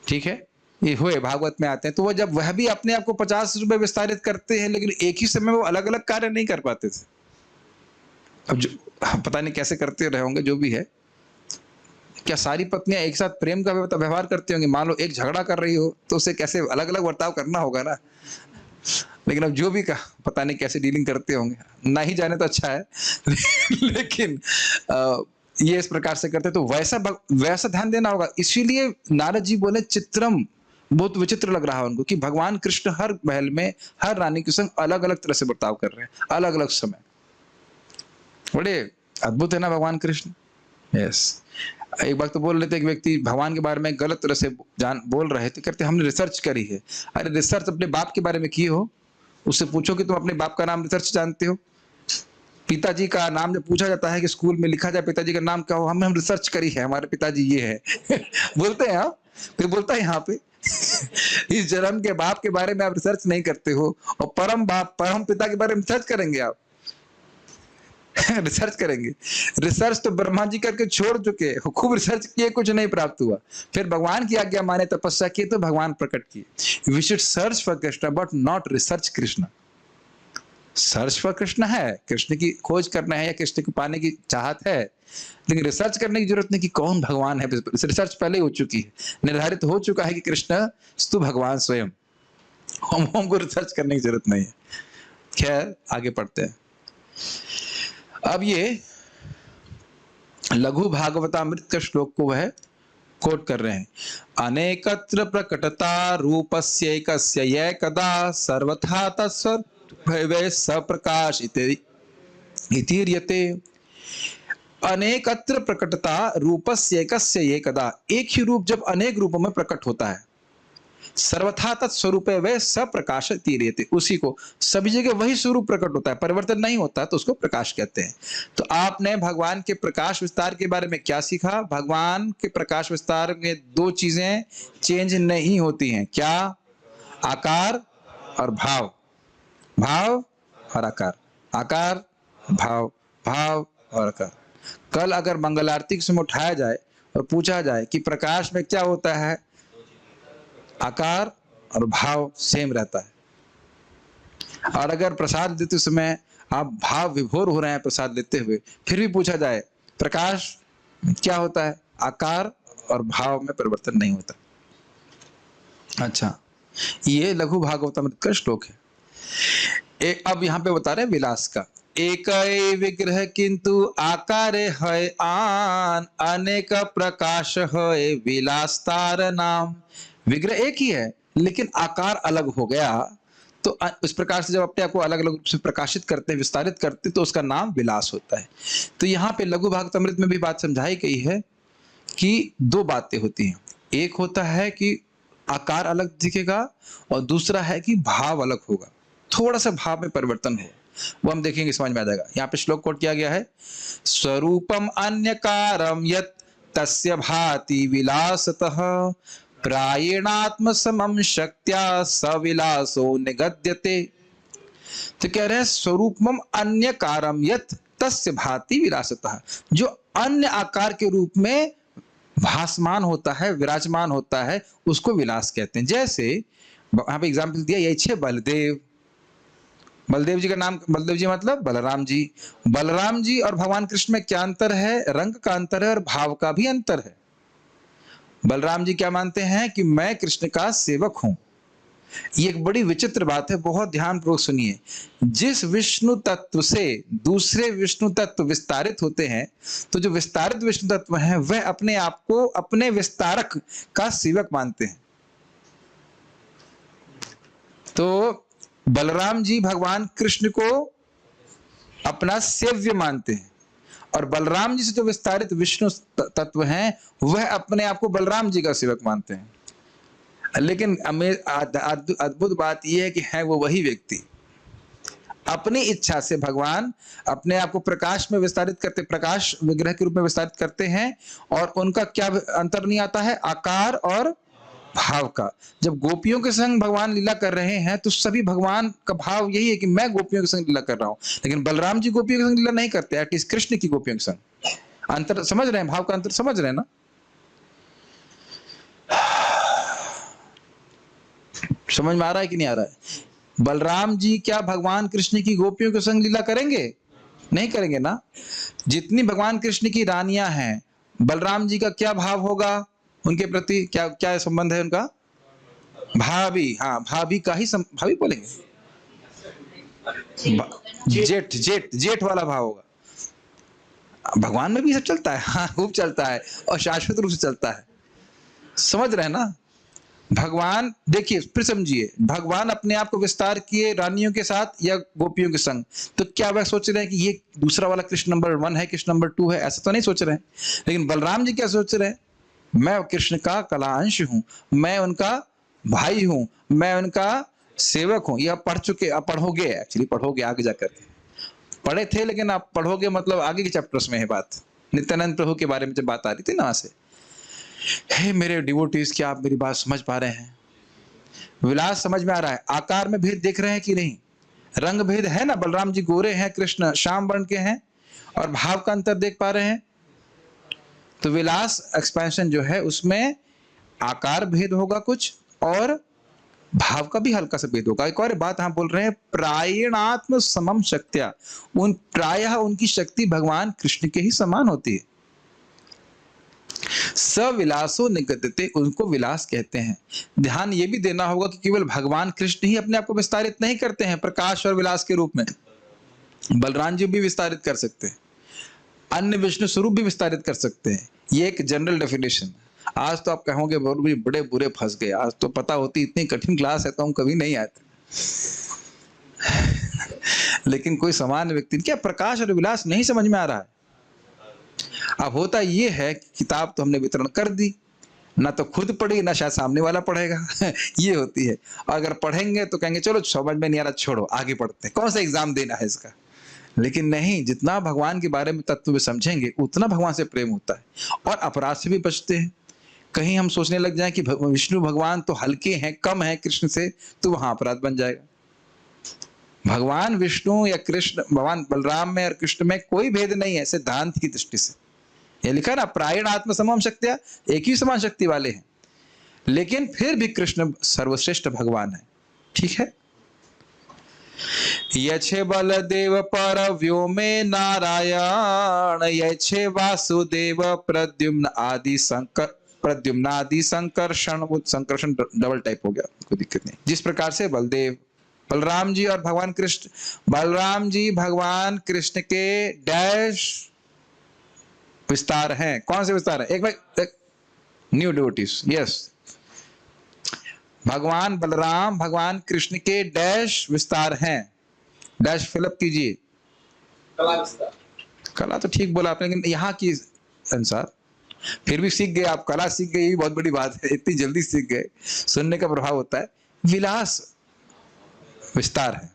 ठीक है, ये हुए, भागवत में आते हैं। तो वो जब वह भी अपने आप को 50 रुपए विस्तारित करते हैं, लेकिन एक ही समय वो अलग अलग कार्य नहीं कर पाते थे। अब जो पता नहीं कैसे करते रहे होंगे, जो भी है। क्या सारी पत्नियां एक साथ प्रेम का व्यवहार करती होंगी? मान लो एक झगड़ा कर रही हो तो उसे कैसे अलग अलग बर्ताव करना होगा ना। लेकिन अब जो भी का पता नहीं कैसे डीलिंग करते होंगे, ना ही जाने तो अच्छा है। लेकिन ये इस प्रकार से करते, तो वैसा ध्यान देना होगा। इसीलिए नारद जी बोले चित्रम, बहुत विचित्र लग रहा है उनको कि भगवान कृष्ण हर महल में हर रानी के संग अलग अलग तरह से बर्ताव कर रहे हैं, अलग अलग समय। बड़े अद्भुत है ना भगवान कृष्ण। यस, एक बार तो बोल रहे थे, एक व्यक्ति भगवान के बारे में गलत तरह से बोल रहे थे, कहते हमने रिसर्च करी है। अरे रिसर्च अपने बाप के बारे में की हो, उससे पूछो कि तुम अपने बाप का नाम रिसर्च जानते हो। पिताजी का नाम जब पूछा जाता है कि स्कूल में लिखा जाए पिताजी का नाम क्या हो, हम रिसर्च करी है, हमारे पिताजी ये है। बोलते हैं, कोई बोलता है यहाँ पे। इस जन्म के बाप के बारे में आप रिसर्च नहीं करते हो, और परम बाप परम पिता के बारे में रिसर्च करेंगे आप। रिसर्च करेंगे? रिसर्च तो ब्रह्मा जी करके छोड़ चुके, खूब रिसर्च किए, कुछ नहीं प्राप्त हुआ। फिर भगवान की आज्ञा माने, तपस्या की, तो भगवान प्रकट किए। We should search for Krishna but not research Krishna. Search for Krishna है, कृष्ण की खोज करना है या कृष्ण को पाने की चाहत है, लेकिन रिसर्च करने की जरूरत नहीं कि कौन भगवान है। रिसर्च पहले हो चुकी है, निर्धारित हो चुका है कि कृष्ण स्तु भगवान स्वयं। हमको रिसर्च करने की जरूरत नहीं है। खैर आगे पढ़ते हैं। अब ये लघु भागवतामृत का श्लोक को वह कोट कर रहे हैं। अनेकत्र प्रकटता रूपस्य एकस्य एकदा सर्वथा तत्स्वरूपे सप्रकाश इति रीयते। अनेकत्र प्रकटता रूपस्य एकस्य एकदा, एक ही रूप जब अनेक रूपों में प्रकट होता है, सर्वथा तत्स्वरूपे वे सप्रकाश तीर्यते, उसी को सभी जगह वही स्वरूप प्रकट होता है, परिवर्तन नहीं होता, तो उसको प्रकाश कहते हैं। तो आपने भगवान के प्रकाश विस्तार के बारे में क्या सीखा? भगवान के प्रकाश विस्तार में दो चीजें चेंज नहीं होती हैं। क्या? आकार और भाव, भाव और आकार, आकार भाव, भाव और आकार। कल अगर मंगल आरती के समय उठाया जाए और पूछा जाए कि प्रकाश में क्या होता है, आकार और भाव सेम रहता है। और अगर प्रसाद देते समय आप भाव विभोर हो रहे हैं प्रसाद लेते हुए, फिर भी पूछा जाए प्रकाश क्या होता है, आकार और भाव में परिवर्तन नहीं होता। अच्छा, ये लघु भागवतामृत का श्लोक है। अब यहाँ पे बता रहे हैं विलास का। एक विग्रह किंतु आकार है आन, अनेक प्रकाश है विलासतार नाम। विग्रह एक ही है लेकिन आकार अलग हो गया, तो इस प्रकार से जब अपने आप को अलग अलग रूप से प्रकाशित करते हैं, विस्तारित करते हैं, तो उसका नाम विलास होता है। तो यहाँ पे लघु भागवतामृत में भी बात समझाई गई है कि दो बातें होती हैं। एक होता है कि आकार अलग दिखेगा और दूसरा है कि भाव अलग होगा, थोड़ा सा भाव में परिवर्तन हो, वो हम देखेंगे, समझ में आ जाएगा। यहाँ पे श्लोक कोट किया गया है, स्वरूपम अन्यकारम यत् तस्य भाति विलासतः प्रायणात्म समम शक्त्या सविलासो निगद्यते। तो कह रहे हैं स्वरूपम अन्य कारम यत् तस्य भाति विलासतः, जो अन्य आकार के रूप में भासमान होता है, विराजमान होता है, उसको विलास कहते हैं। जैसे यहाँ पे एग्जाम्पल दिया, यही छे बलदेव, बलदेव जी का नाम, बलदेव जी मतलब बलराम जी। बलराम जी और भगवान कृष्ण में क्या अंतर है? रंग का अंतर है और भाव का भी अंतर है। बलराम जी क्या मानते हैं कि मैं कृष्ण का सेवक हूं, ये एक बड़ी विचित्र बात है, बहुत ध्यानपूर्वक सुनिए। जिस विष्णु तत्व से दूसरे विष्णु तत्व विस्तारित होते हैं, तो जो विस्तारित विष्णु तत्व हैं वह अपने आप को अपने विस्तारक का सेवक मानते हैं। तो बलराम जी भगवान कृष्ण को अपना सेव्य मानते हैं, और बलराम जी से जो विस्तारित विष्णु तत्व हैं वह अपने आप को बलराम जी का सेवक मानते हैं। लेकिन अद्भुत बात यह है कि है वो वही व्यक्ति, अपनी इच्छा से भगवान अपने आप को प्रकाश में विस्तारित करते, प्रकाश विग्रह के रूप में विस्तारित करते हैं, और उनका क्या अंतर नहीं आता है, आकार और भाव का। जब गोपियों के संग भगवान लीला कर रहे हैं तो सभी भगवान का भाव यही है कि मैं गोपियों के संग लीला कर रहा हूं, लेकिन बलराम जी गोपियों के संग लीला नहीं करते, एटलीस्ट कृष्ण की गोपियों के संग। अंतर समझ रहे हैं, भाव का अंतर समझ रहे हैं ना? समझ में आ रहा है कि नहीं आ रहा है? बलराम जी क्या भगवान कृष्ण की गोपियों के संग लीला करेंगे? नहीं करेंगे ना। जितनी भगवान कृष्ण की रानियां हैं, बलराम जी का क्या भाव होगा उनके प्रति? क्या क्या संबंध है उनका? भाभी, हाँ भाभी का ही भाभी बोलेंगे, जेठ जेठ जेठ वाला भाव होगा। भगवान में भी सब चलता है, हाँ खूब चलता है, और शाश्वत रूप से चलता है। समझ रहे हैं ना? भगवान देखिए, फिर समझिए, भगवान अपने आप को विस्तार किए रानियों के साथ या गोपियों के संग, तो क्या वह सोच रहे हैं कि ये दूसरा वाला कृष्ण नंबर 1 है, कृष्ण नंबर 2 है? ऐसा तो नहीं सोच रहे हैं। लेकिन बलराम जी क्या सोच रहे हैं? मैं कृष्ण का कला अंश हूं, मैं उनका भाई हूं, मैं उनका सेवक हूं। यह पढ़ चुके, आप पढ़ोगे, एक्चुअली पढ़ोगे आगे जाकर, पढ़े थे लेकिन आप पढ़ोगे मतलब आगे के चैप्टर्स में है बात। नित्यानंद प्रभु के बारे में जब बात आ रही थी ना, वहां से, हे मेरे डिवोटीज, क्या आप मेरी बात समझ पा रहे हैं? विलास समझ में आ रहा है? आकार में भेद देख रहे हैं कि नहीं? रंग भेद है ना, बलराम जी गोरे हैं, कृष्ण श्याम वर्ण के हैं, और भाव का अंतर देख पा रहे हैं। तो विलास एक्सपेंशन जो है उसमें आकार भेद होगा कुछ, और भाव का भी हल्का सा भेद होगा। एक और बात हम बोल रहे हैं, प्रायणात्म समम शक्त्या, उन प्रायः उनकी शक्ति भगवान कृष्ण के ही समान होती है। सविलासो निगद्यते, उनको विलास कहते हैं। ध्यान ये भी देना होगा कि केवल भगवान कृष्ण ही अपने आप को विस्तारित नहीं करते हैं प्रकाश और विलास के रूप में, बलराम जी भी विस्तारित कर सकते हैं, अन्य विष्णु स्वरूप भी विस्तारित कर सकते हैं। ये एक जनरल डेफिनेशन। आज तो आप कहोगे बड़े बुरे फंस गए, आज तो पता होती इतनी कठिन क्लास है तो हम कभी नहीं आते। लेकिन कोई सामान्य व्यक्ति, क्या प्रकाश और विलास नहीं समझ में आ रहा है? अब होता ये है कि किताब तो हमने वितरण कर दी, ना तो खुद पढ़ी ना शायद सामने वाला पढ़ेगा। ये होती है। अगर पढ़ेंगे तो कहेंगे चलो समझ में नहीं आ रहा, छोड़ो आगे पढ़ते हैं, कौन सा एग्जाम देना है इसका। लेकिन नहीं, जितना भगवान के बारे में तत्व में समझेंगे उतना भगवान से प्रेम होता है, और अपराध से भी बचते हैं। कहीं हम सोचने लग जाएं कि विष्णु भगवान तो हल्के हैं, कम हैं कृष्ण से, तो वहां अपराध बन जाएगा। भगवान विष्णु या कृष्ण, भगवान बलराम में और कृष्ण में कोई भेद नहीं है सिद्धांत की दृष्टि से। ये लिखा ना, प्रायण आत्म समम शक्तिया, एक ही समान शक्ति वाले हैं, लेकिन फिर भी कृष्ण सर्वश्रेष्ठ भगवान है। ठीक है। यछे बलदेव पर व्योमे नारायण, यछे वासुदेव प्रद्युम्न आदि संकर्षण, वो संकर्षण डबल टाइप हो गया, कोई दिक्कत नहीं। जिस प्रकार से बलदेव, बलराम जी और भगवान कृष्ण, बलराम जी भगवान कृष्ण के डैश विस्तार हैं। कौन से विस्तार है? एक भाई न्यू डिवोटीज, यस, भगवान बलराम भगवान कृष्ण के डैश विस्तार हैं। डैश फिलअप कीजिए। कला विस्तार, कला तो ठीक बोला आपने, लेकिन यहाँ की अनुसार फिर भी सीख गए आप, कला सीख गए, ये बहुत बड़ी बात है, इतनी जल्दी सीख गए, सुनने का प्रभाव होता है। विलास विस्तार है,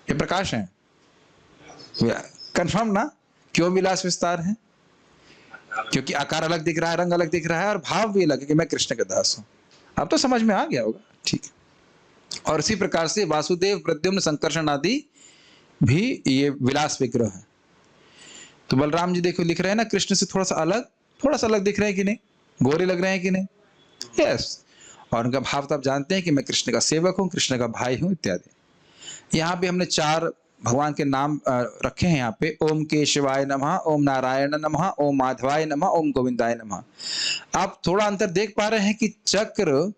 ये प्रकाश है। कंफर्म ना? क्यों विलास विस्तार है? क्योंकि आकार अलग दिख रहा है, रंग अलग दिख रहा है, और भाव भी अलग है कि मैं कृष्ण का दास हूं। अब तो समझ में आ गया होगा, ठीक। और इसी प्रकार से वासुदेव प्रद्युम्न संकर्षण आदि भी ये विलास विग्रह है। तो बलराम जी देखो लिख रहे हैं ना, कृष्ण से थोड़ा सा अलग दिख रहे हैं कि नहीं? गोरे लग रहे हैं कि नहीं? यस। और उनका भाव तो आप जानते हैं कि मैं कृष्ण का सेवक हूं, कृष्ण का भाई हूं इत्यादि। यहाँ पे हमने 4 भगवान के नाम रखे हैं यहाँ पे, ओम केशवाय नमः, ओम नारायण नमः, ओम माधवाय नमः, ओम गोविंदाय नमः। आप थोड़ा अंतर देख पा रहे हैं कि चक्र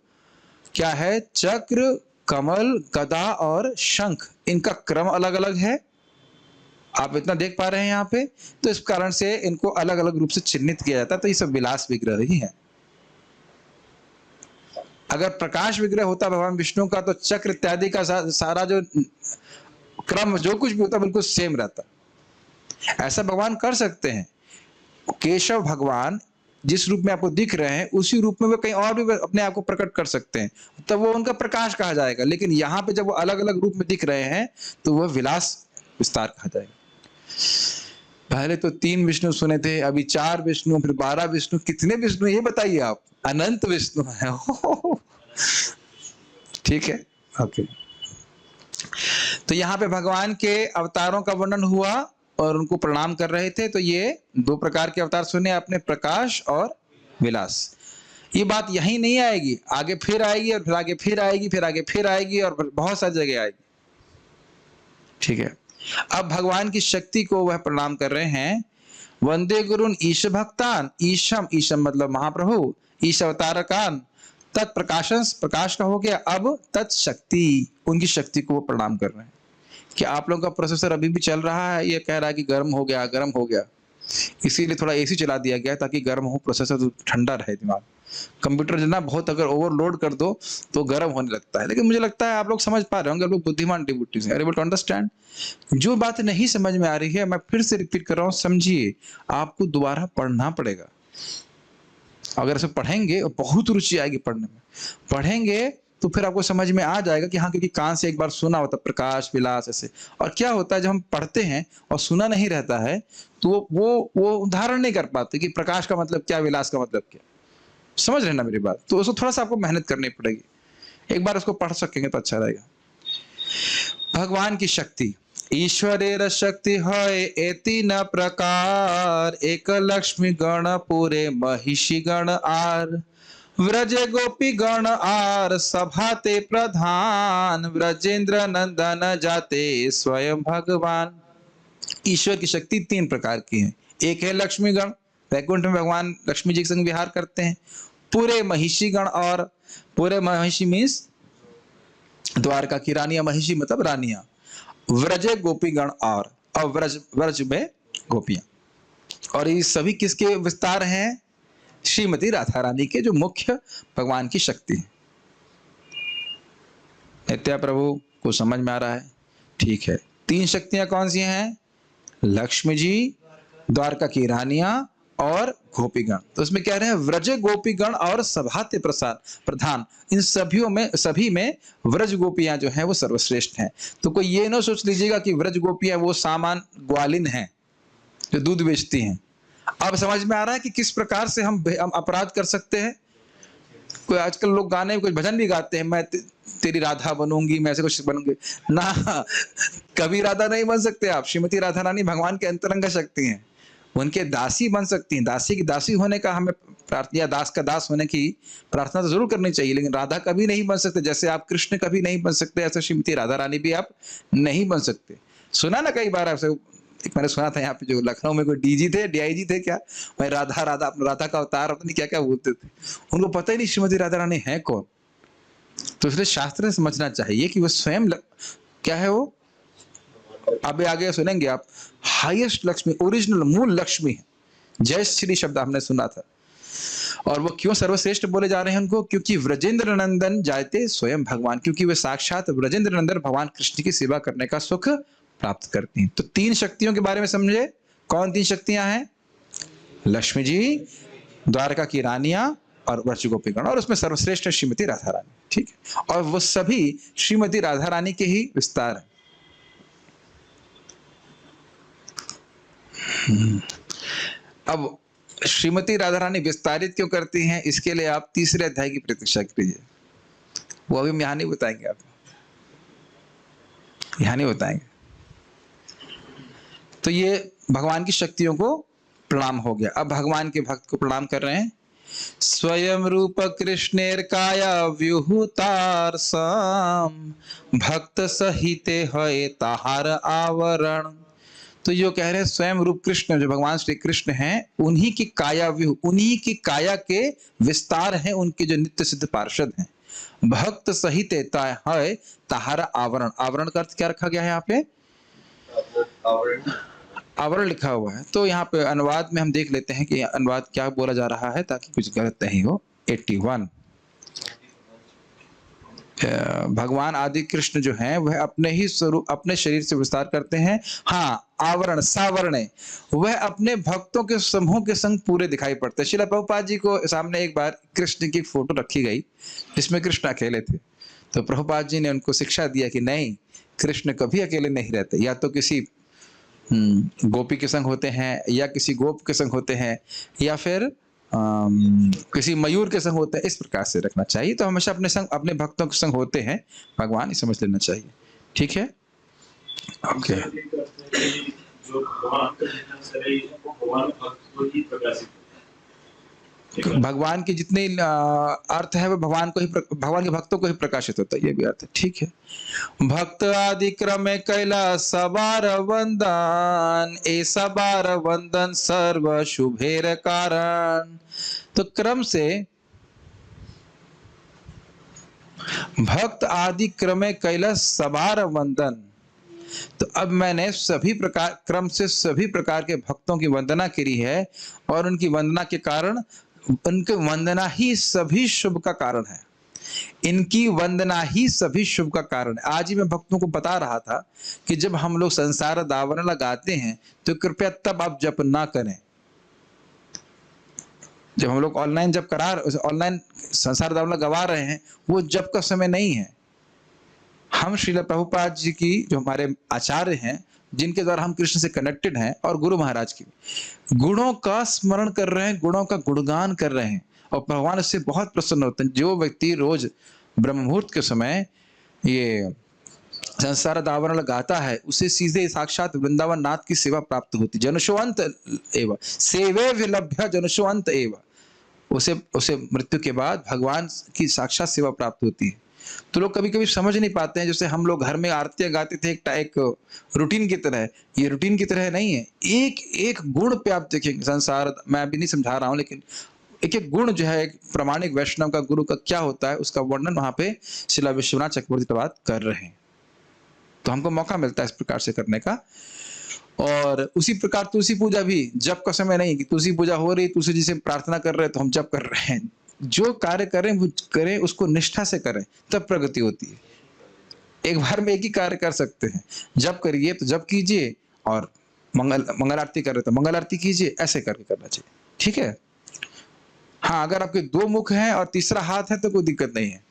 क्या है? चक्र, कमल, गदा और शंख, इनका क्रम अलग अलग है। आप इतना देख पा रहे हैं यहाँ पे, तो इस कारण से इनको अलग अलग रूप से चिन्हित किया जाता है। तो ये सब विलास विग्रह ही है। अगर प्रकाश विग्रह होता भगवान विष्णु का, तो चक्र इत्यादि का सारा जो क्रम जो कुछ भी होता बिल्कुल सेम रहता। ऐसा भगवान कर सकते हैं। केशव भगवान जिस रूप में आपको दिख रहे हैं, उसी रूप में वो कहीं और भी अपने आप को प्रकट कर सकते हैं, तब वो उनका प्रकाश कहा जाएगा। लेकिन यहाँ पे जब वो अलग अलग रूप में दिख रहे हैं, तो वह विलास विस्तार कहा जाएगा। पहले तो 3 विष्णु सुने थे, अभी 4 विष्णु, फिर 12 विष्णु। कितने विष्णु ये बताइए आप? अनंत विष्णु है। ठीक है, ओके। तो यहाँ पे भगवान के अवतारों का वर्णन हुआ और उनको प्रणाम कर रहे थे। तो ये 2 प्रकार के अवतार सुने आपने, प्रकाश और विलास। ये बात यहीं नहीं आएगी, आगे फिर आएगी, और फिर आगे फिर आएगी, फिर आगे फिर आएगी, और बहुत सारी जगह आएगी। ठीक है। अब भगवान की शक्ति को वह प्रणाम कर रहे हैं। वंदे गुरुन ईश भक्तान, ईशम, ईशम मतलब महाप्रभु, ईश अवतारकान, तत्प्रकाशन, प्रकाश का हो गया। अब तत्शक्ति, उनकी शक्ति को वो प्रणाम कर रहे हैं। कि आप लोगों का प्रोसेसर अभी भी चल रहा है, ये कह रहा है कि गर्म हो गया, गर्म हो गया, इसीलिए थोड़ा एसी चला दिया गया ताकि गर्म हो, प्रोसेसर तो ठंडा रहे दिमाग। कंप्यूटर जितना बहुत अगर ओवरलोड कर दो तो गर्म होने लगता है। लेकिन मुझे लगता है आप लोग समझ पा रहे होंगे, आप लोग बुद्धिमान डिवोटीज हैं, एबल टू अंडरस्टैंड। जो बात नहीं समझ में आ रही है, मैं फिर से रिपीट कर रहा हूँ, समझिए। आपको दोबारा पढ़ना पड़ेगा। अगर ऐसे पढ़ेंगे और बहुत रुचि आएगी पढ़ने में, पढ़ेंगे तो फिर आपको समझ में आ जाएगा कि हाँ, क्योंकि कान से एक बार सुना होता प्रकाश विलास ऐसे। और क्या होता है, जब हम पढ़ते हैं और सुना नहीं रहता है, तो वो धारण नहीं कर पाते कि प्रकाश का मतलब क्या, विलास का मतलब क्या। समझ रहे ना मेरी बात? तो उसको थोड़ा सा आपको मेहनत करनी पड़ेगी। एक बार उसको पढ़ सकेंगे तो अच्छा रहेगा। भगवान की शक्ति, ईश्वरेर शक्ति है एति न प्रकार, एक लक्ष्मी गण पूरे महिषी गण आर, व्रज गोपी गण आर सभा ते प्रधान, व्रजेंद्र नंदन जाते स्वयं भगवान। ईश्वर की शक्ति 3 प्रकार की है। एक है लक्ष्मी गण, वैकुंठ में भगवान लक्ष्मी जी के संग विहार करते हैं। पूरे महिषी गण, और पूरे महिषी मीन्स द्वारका की रानियां, महिषी मतलब रानियां। व्रजे गोपी गण, और व्रज में गोपियां। और ये सभी किसके विस्तार हैं? श्रीमती राधा रानी के, जो मुख्य भगवान की शक्ति है। नित्या प्रभु को समझ में आ रहा है? ठीक है। 3 शक्तियां कौन सी हैं? लक्ष्मी जी, द्वारका की रानियां और गोपीगण। तो इसमें कह रहे हैं व्रज गोपीगण और सभाते प्रधान। इन सभी में व्रज गोपियां जो हैं वो सर्वश्रेष्ठ हैं। तो कोई ये ना सोच लीजिएगा कि व्रज गोपियां वो सामान ग्वालिन हैं जो दूध बेचती हैं। अब समझ में आ रहा है कि किस प्रकार से हम अपराध कर सकते हैं। कोई आजकल लोग गाने कुछ भजन भी गाते हैं, मैं तेरी राधा बनूंगी, मैं ऐसे कुछ बनूंगी ना। कभी राधा नहीं बन सकते आप। श्रीमती राधा रानी भगवान के अंतरंग शक्ति हैं, उनके दासी बन सकती हैं। दासी की दासी होने का हमें प्रार्थना, या दास का दास होने की प्रार्थना तो जरूर करनी चाहिए, लेकिन राधा कभी नहीं बन सकते। जैसे आप कृष्ण कभी नहीं बन सकते, ऐसे श्रीमती राधा रानी भी आप नहीं बन सकते। सुना ना कई बार आपसे, एक मैंने सुना था यहाँ पे जो लखनऊ में कोई डीजी थे, डीआईजी थे क्या, मैं राधा राधा अपना राधा का अवतार अपनी क्या क्या बोलते थे, उनको पता ही नहीं श्रीमती राधा रानी है कौन। तो इसलिए शास्त्र में समझना चाहिए कि वो स्वयं क्या है, वो अभी आगे सुनेंगे आप, हाईएस्ट लक्ष्मी, ओरिजिनल मूल लक्ष्मी है। जय श्री शब्द हमने सुना था। और वो क्यों सर्वश्रेष्ठ बोले जा रहे हैं उनको? क्योंकि व्रजेंद्र नंदन जायते स्वयं भगवान, क्योंकि वे साक्षात व्रजेंद्र नंदन भगवान कृष्ण की सेवा करने का सुख प्राप्त करती हैं। तो 3 शक्तियों के बारे में समझे। कौन 3 शक्तियां हैं? लक्ष्मी जी, द्वारका की रानियां और व्रज गोपीगण, और उसमें सर्वश्रेष्ठ है श्रीमती राधा रानी। ठीक है। और वो सभी श्रीमती राधा रानी के ही विस्तार है। अब श्रीमती राधा रानी विस्तारित क्यों करती हैं, इसके लिए आप 3रे अध्याय की प्रतीक्षा कीजिए। वो अभी हम यहां नहीं बताएंगे, आप यहां नहीं बताएंगे। तो ये भगवान की शक्तियों को प्रणाम हो गया। अब भगवान के भक्त को प्रणाम कर रहे हैं। स्वयं रूप कृष्णेर काया व्यूहुतार सम, भक्त सहिते है ताहार आवरण। तो जो कह रहे हैं स्वयं रूप कृष्ण, जो भगवान श्री कृष्ण हैं, उन्हीं की काया व्यू, उन्हीं की काया के विस्तार हैं उनके जो नित्य सिद्ध पार्षद हैं। भक्त सहित है ताहारा आवरण। आवरण का अर्थ क्या रखा गया है यहाँ पे? आवरण लिखा हुआ है। तो यहाँ पे अनुवाद में हम देख लेते हैं कि अनुवाद क्या बोला जा रहा है ताकि कुछ गलत नहीं हो। 81 भगवान आदि कृष्ण जो हैं वह अपने ही स्वरूप अपने शरीर से विस्तार करते हैं। हाँ, आवरण सावरण वह अपने भक्तों के समूह के संग पूरे दिखाई पड़ते हैं। श्रील प्रभुपाद जी को सामने एक बार कृष्ण की फोटो रखी गई जिसमें कृष्ण अकेले थे। तो प्रभुपाद जी ने उनको शिक्षा दिया कि नहीं, कृष्ण कभी अकेले नहीं रहते, या तो किसी गोपी के संग होते हैं, या किसी गोप के संग होते हैं, या फिर किसी मयूर के संग होते हैं। इस प्रकार से रखना चाहिए। तो हमेशा अपने संग अपने भक्तों के संग होते हैं भगवान, ये समझ लेना चाहिए। ठीक है, ओके। जो भगवान का जितना शरीर है वो भगवान भक्त को ही प्रकाशित भगवान की जितनी अर्थ है वो भगवान को ही भगवान के भक्तों को ही प्रकाशित होता है, ये भी अर्थ है। ठीक है। भक्त आदि क्रमे कैला सबार वंदन, ए सबार वंदन सर्व शुभेर कारण। तो क्रम से भक्त आदि क्रमे कैला सबार वंदन। तो अब मैंने सभी प्रकार क्रम से सभी प्रकार के भक्तों की वंदना करी है, और उनकी वंदना के कारण उनकी वंदना ही सभी शुभ का कारण है। इनकी वंदना ही सभी शुभ का कारण है। आज ही मैं भक्तों को बता रहा था कि जब हम लोग संसार दावन लगाते हैं तो कृपया तब आप जप ना करें। जब हम लोग ऑनलाइन जब ऑनलाइन संसार दावन गवा रहे हैं, वो जप का समय नहीं है। हम श्रील प्रभुपाद जी की जो हमारे आचार्य हैं, जिनके द्वारा हम कृष्ण से कनेक्टेड हैं, और गुरु महाराज की गुणों का स्मरण कर रहे हैं, गुणों का गुणगान कर रहे हैं, और भगवान इससे बहुत प्रसन्न होते हैं। जो व्यक्ति रोज ब्रह्म मुहूर्त के समय ये संसार दावन गाता है, उसे सीधे साक्षात वृंदावन नाथ की सेवा प्राप्त होती। जनुष्वंत एवं सेवे विलभ्य जनुष्वंत एवं उसे मृत्यु के बाद भगवान की साक्षात सेवा प्राप्त होती है। तो लोग कभी कभी समझ नहीं पाते हैं। जैसे हम लोग घर में आरतियां गाते थे एक रूटीन की तरह, ये रूटीन की तरह नहीं है। एक एक गुण पे आप देखेंगे संसार, मैं अभी नहीं समझा रहा हूं, लेकिन एक एक गुण जो है एक प्रामाणिक वैष्णव का, गुरु का क्या होता है, उसका वर्णन वहां पे शिला विश्वनाथ चक्रवर्ती प्रभात कर रहे हैं। तो हमको मौका मिलता है इस प्रकार से करने का। और उसी प्रकार तुलसी पूजा भी जप का समय नहीं कि तुलसी पूजा हो रही, तुलसी जी से प्रार्थना कर रहे हैं तो हम जप कर रहे हैं। जो कार्य करें वो करें, उसको निष्ठा से करें, तब प्रगति होती है। एक बार में एक ही कार्य कर सकते हैं। जप करिए तो जप कीजिए, और मंगल आरती कर रहे तो मंगल आरती कीजिए, ऐसे करके करना चाहिए। ठीक है। हाँ, अगर आपके 2 मुख हैं और तीसरा हाथ है तो कोई दिक्कत नहीं है।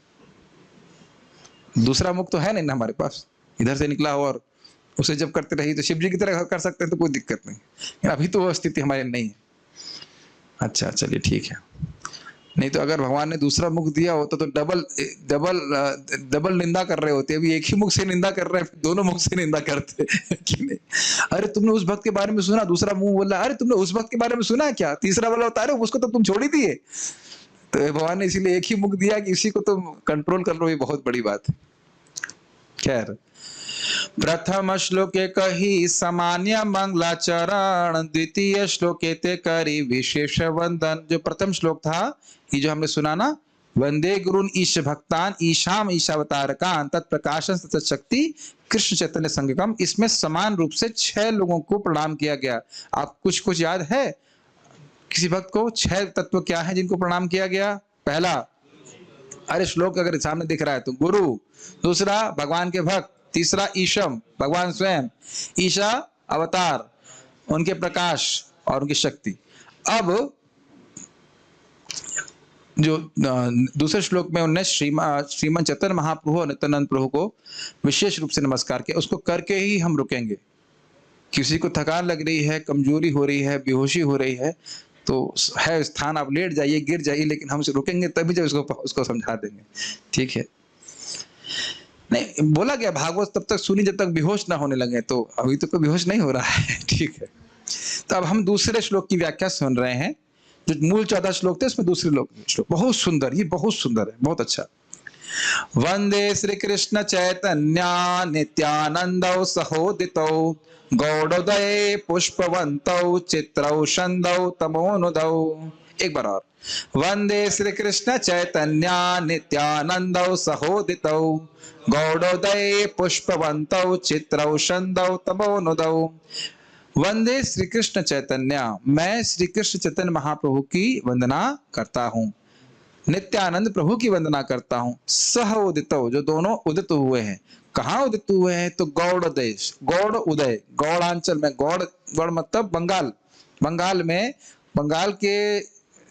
दूसरा मुख तो है नहीं ना हमारे पास, इधर से निकला हो और उसे जब करते रहिए तो शिव जी की तरह कर सकते हैं, तो कोई दिक्कत नहीं। अभी तो वो स्थिति हमारे नहीं है। अच्छा, चलिए ठीक है। नहीं तो अगर भगवान ने दूसरा मुख दिया होता तो डबल निंदा कर रहे होते। अभी एक ही मुख से निंदा कर रहे हैं, दोनों मुख से निंदा करते कि नहीं। अरे तुमने उस भक्त के बारे में सुना, दूसरा मुंह बोला अरे तुमने उस भक्त के बारे में सुना क्या, तीसरा वाला बता रहे हो उसको तो तुम छोड़ ही दिए। तो भगवान ने इसीलिए एक ही मुख दिया कि इसी को तुम कंट्रोल कर लो, ये बहुत बड़ी बात है। खैर, प्रथम श्लोके कही सामान्य मंगलाचरण, द्वितीय श्लोके ते करी विशेष वंदन। जो प्रथम श्लोक था, ये जो हमने सुना ना, वंदे गुरुन ईश भक्तान ईशाम ईशावतारकान तत्प्रकाशन तत्शक्ति कृष्ण चैतन्य संगम, इसमें समान रूप से 6 लोगों को प्रणाम किया गया। आप कुछ याद है किसी भक्त को 6 तत्व क्या है जिनको प्रणाम किया गया? पहला, अरे श्लोक अगर सामने दिख रहा है तो गुरु, दूसरा भगवान के भक्त, तीसरा ईशम भगवान स्वयं, ईशा अवतार, उनके प्रकाश और उनकी शक्ति। अब जो दूसरे श्लोक में उन्होंने श्रीमन चैतन्य महाप्रभु और नित्यानंद प्रभु को विशेष रूप से नमस्कार किया। उसको करके ही हम रुकेंगे। किसी को थकान लग रही है, कमजोरी हो रही है, बेहोशी हो रही है, तो है स्थान, आप लेट जाइए, गिर जाइए, लेकिन हम रुकेंगे तभी जब उसको समझा देंगे। ठीक है। नहीं, बोला गया भागवत तब तक सुनी जब तक बेहोश ना होने लगे, तो अभी तो कोई बेहोश नहीं हो रहा है। ठीक है। तो अब हम दूसरे श्लोक की व्याख्या सुन रहे हैं। जो मूल 14 श्लोक थे उसमें दूसरे श्लोक बहुत सुंदर, ये बहुत सुंदर है, बहुत अच्छा। वंदे श्री कृष्ण चैतन्य नित्यानंदौ सहोदितौ गौड़ोदये पुष्पवन्तौ चित्रौ छन्दौ तमोनुदौ एक बार और। वंदे श्री कृष्ण चैतन्य नित्यानंदौ सहोदितौ गौड़ोदय पुष्पवंतौ चित्रौ शंदौ तमोनुदौ। वंदे श्री कृष्ण चैतन्य, मैं श्री कृष्ण चैतन्य महाप्रभु की वंदना करता हूँ। नित्यानंद प्रभु की वंदना करता हूँ। सह उदित, जो दोनों उदित हुए हैं। कहाँ उदित हुए हैं? तो गौड़ देश, गौड़ उदय, गौड़ांचल में। गौड़, गौड़ मतलब बंगाल, बंगाल में, बंगाल के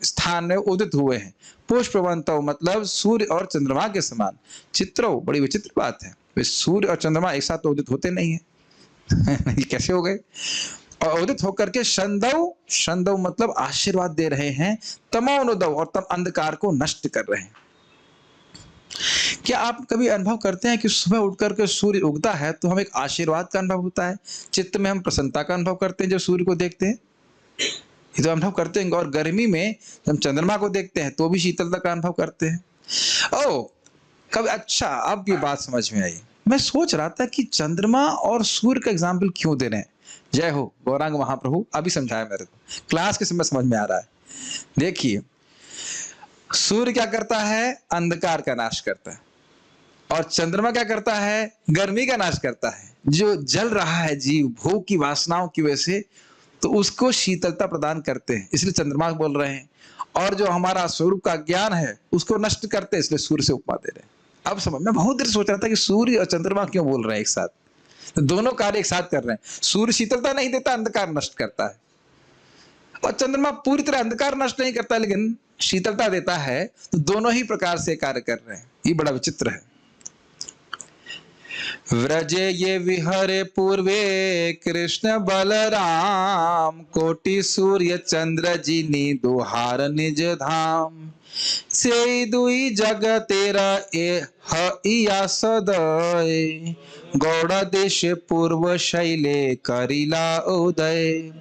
स्थान में उदित हुए हैं। पुष्पवंत मतलब सूर्य और चंद्रमा के समान। चित्रो, बड़ी विचित्र बात है, वे सूर्य और चंद्रमा एक साथ तो उदित होते नहीं है। ये कैसे हो गए? और उदित होकर के शंदव, शंदव मतलब आशीर्वाद दे रहे हैं। तमोनुदव, और तम अंधकार को नष्ट कर रहे हैं। क्या आप कभी अनुभव करते हैं कि सुबह उठ करके सूर्य उगता है तो हमें एक आशीर्वाद का अनुभव होता है, चित्त में हम प्रसन्नता का अनुभव करते हैं जब सूर्य को देखते हैं? ये तो अनुभव करते हैं। और गर्मी में हम चंद्रमा को देखते हैं तो भी शीतलता का अनुभव करते हैं। ओ कभी, अच्छा अब ये बात समझ में आई। मैं सोच रहा था कि चंद्रमा और सूर्य का एग्जाम्पल क्यों दे रहे हैं। जय हो गौरांग महाप्रभु, अभी समझाया मेरे को, क्लास के समय समझ में आ रहा है। देखिए, सूर्य क्या करता है? अंधकार का नाश करता है। और चंद्रमा क्या करता है? गर्मी का नाश करता है। जो जल रहा है जीव भोग की वासनाओं की वजह से, तो उसको शीतलता प्रदान करते हैं, इसलिए चंद्रमा बोल रहे हैं। और जो हमारा स्वरूप का ज्ञान है उसको नष्ट करते हैं, इसलिए सूर्य से उपमा दे रहे हैं। अब समझ, मैं बहुत देर सोच रहा था कि सूर्य और चंद्रमा क्यों बोल रहे हैं एक साथ, तो दोनों कार्य एक साथ कर रहे हैं। सूर्य शीतलता नहीं देता, अंधकार नष्ट करता है। और चंद्रमा पूरी तरह अंधकार नष्ट नहीं करता लेकिन शीतलता देता है। तो दोनों ही प्रकार से कार्य कर रहे हैं। ये बड़ा विचित्र है। व्रजे ये विहरे पूर्वे कृष्ण बलराम, कोटि सूर्य चंद्र जिनी दुहार निज धाम। से दुई जग तेरा ए हिया सदय, गौड़ देश पूर्व शैले करिला उदय।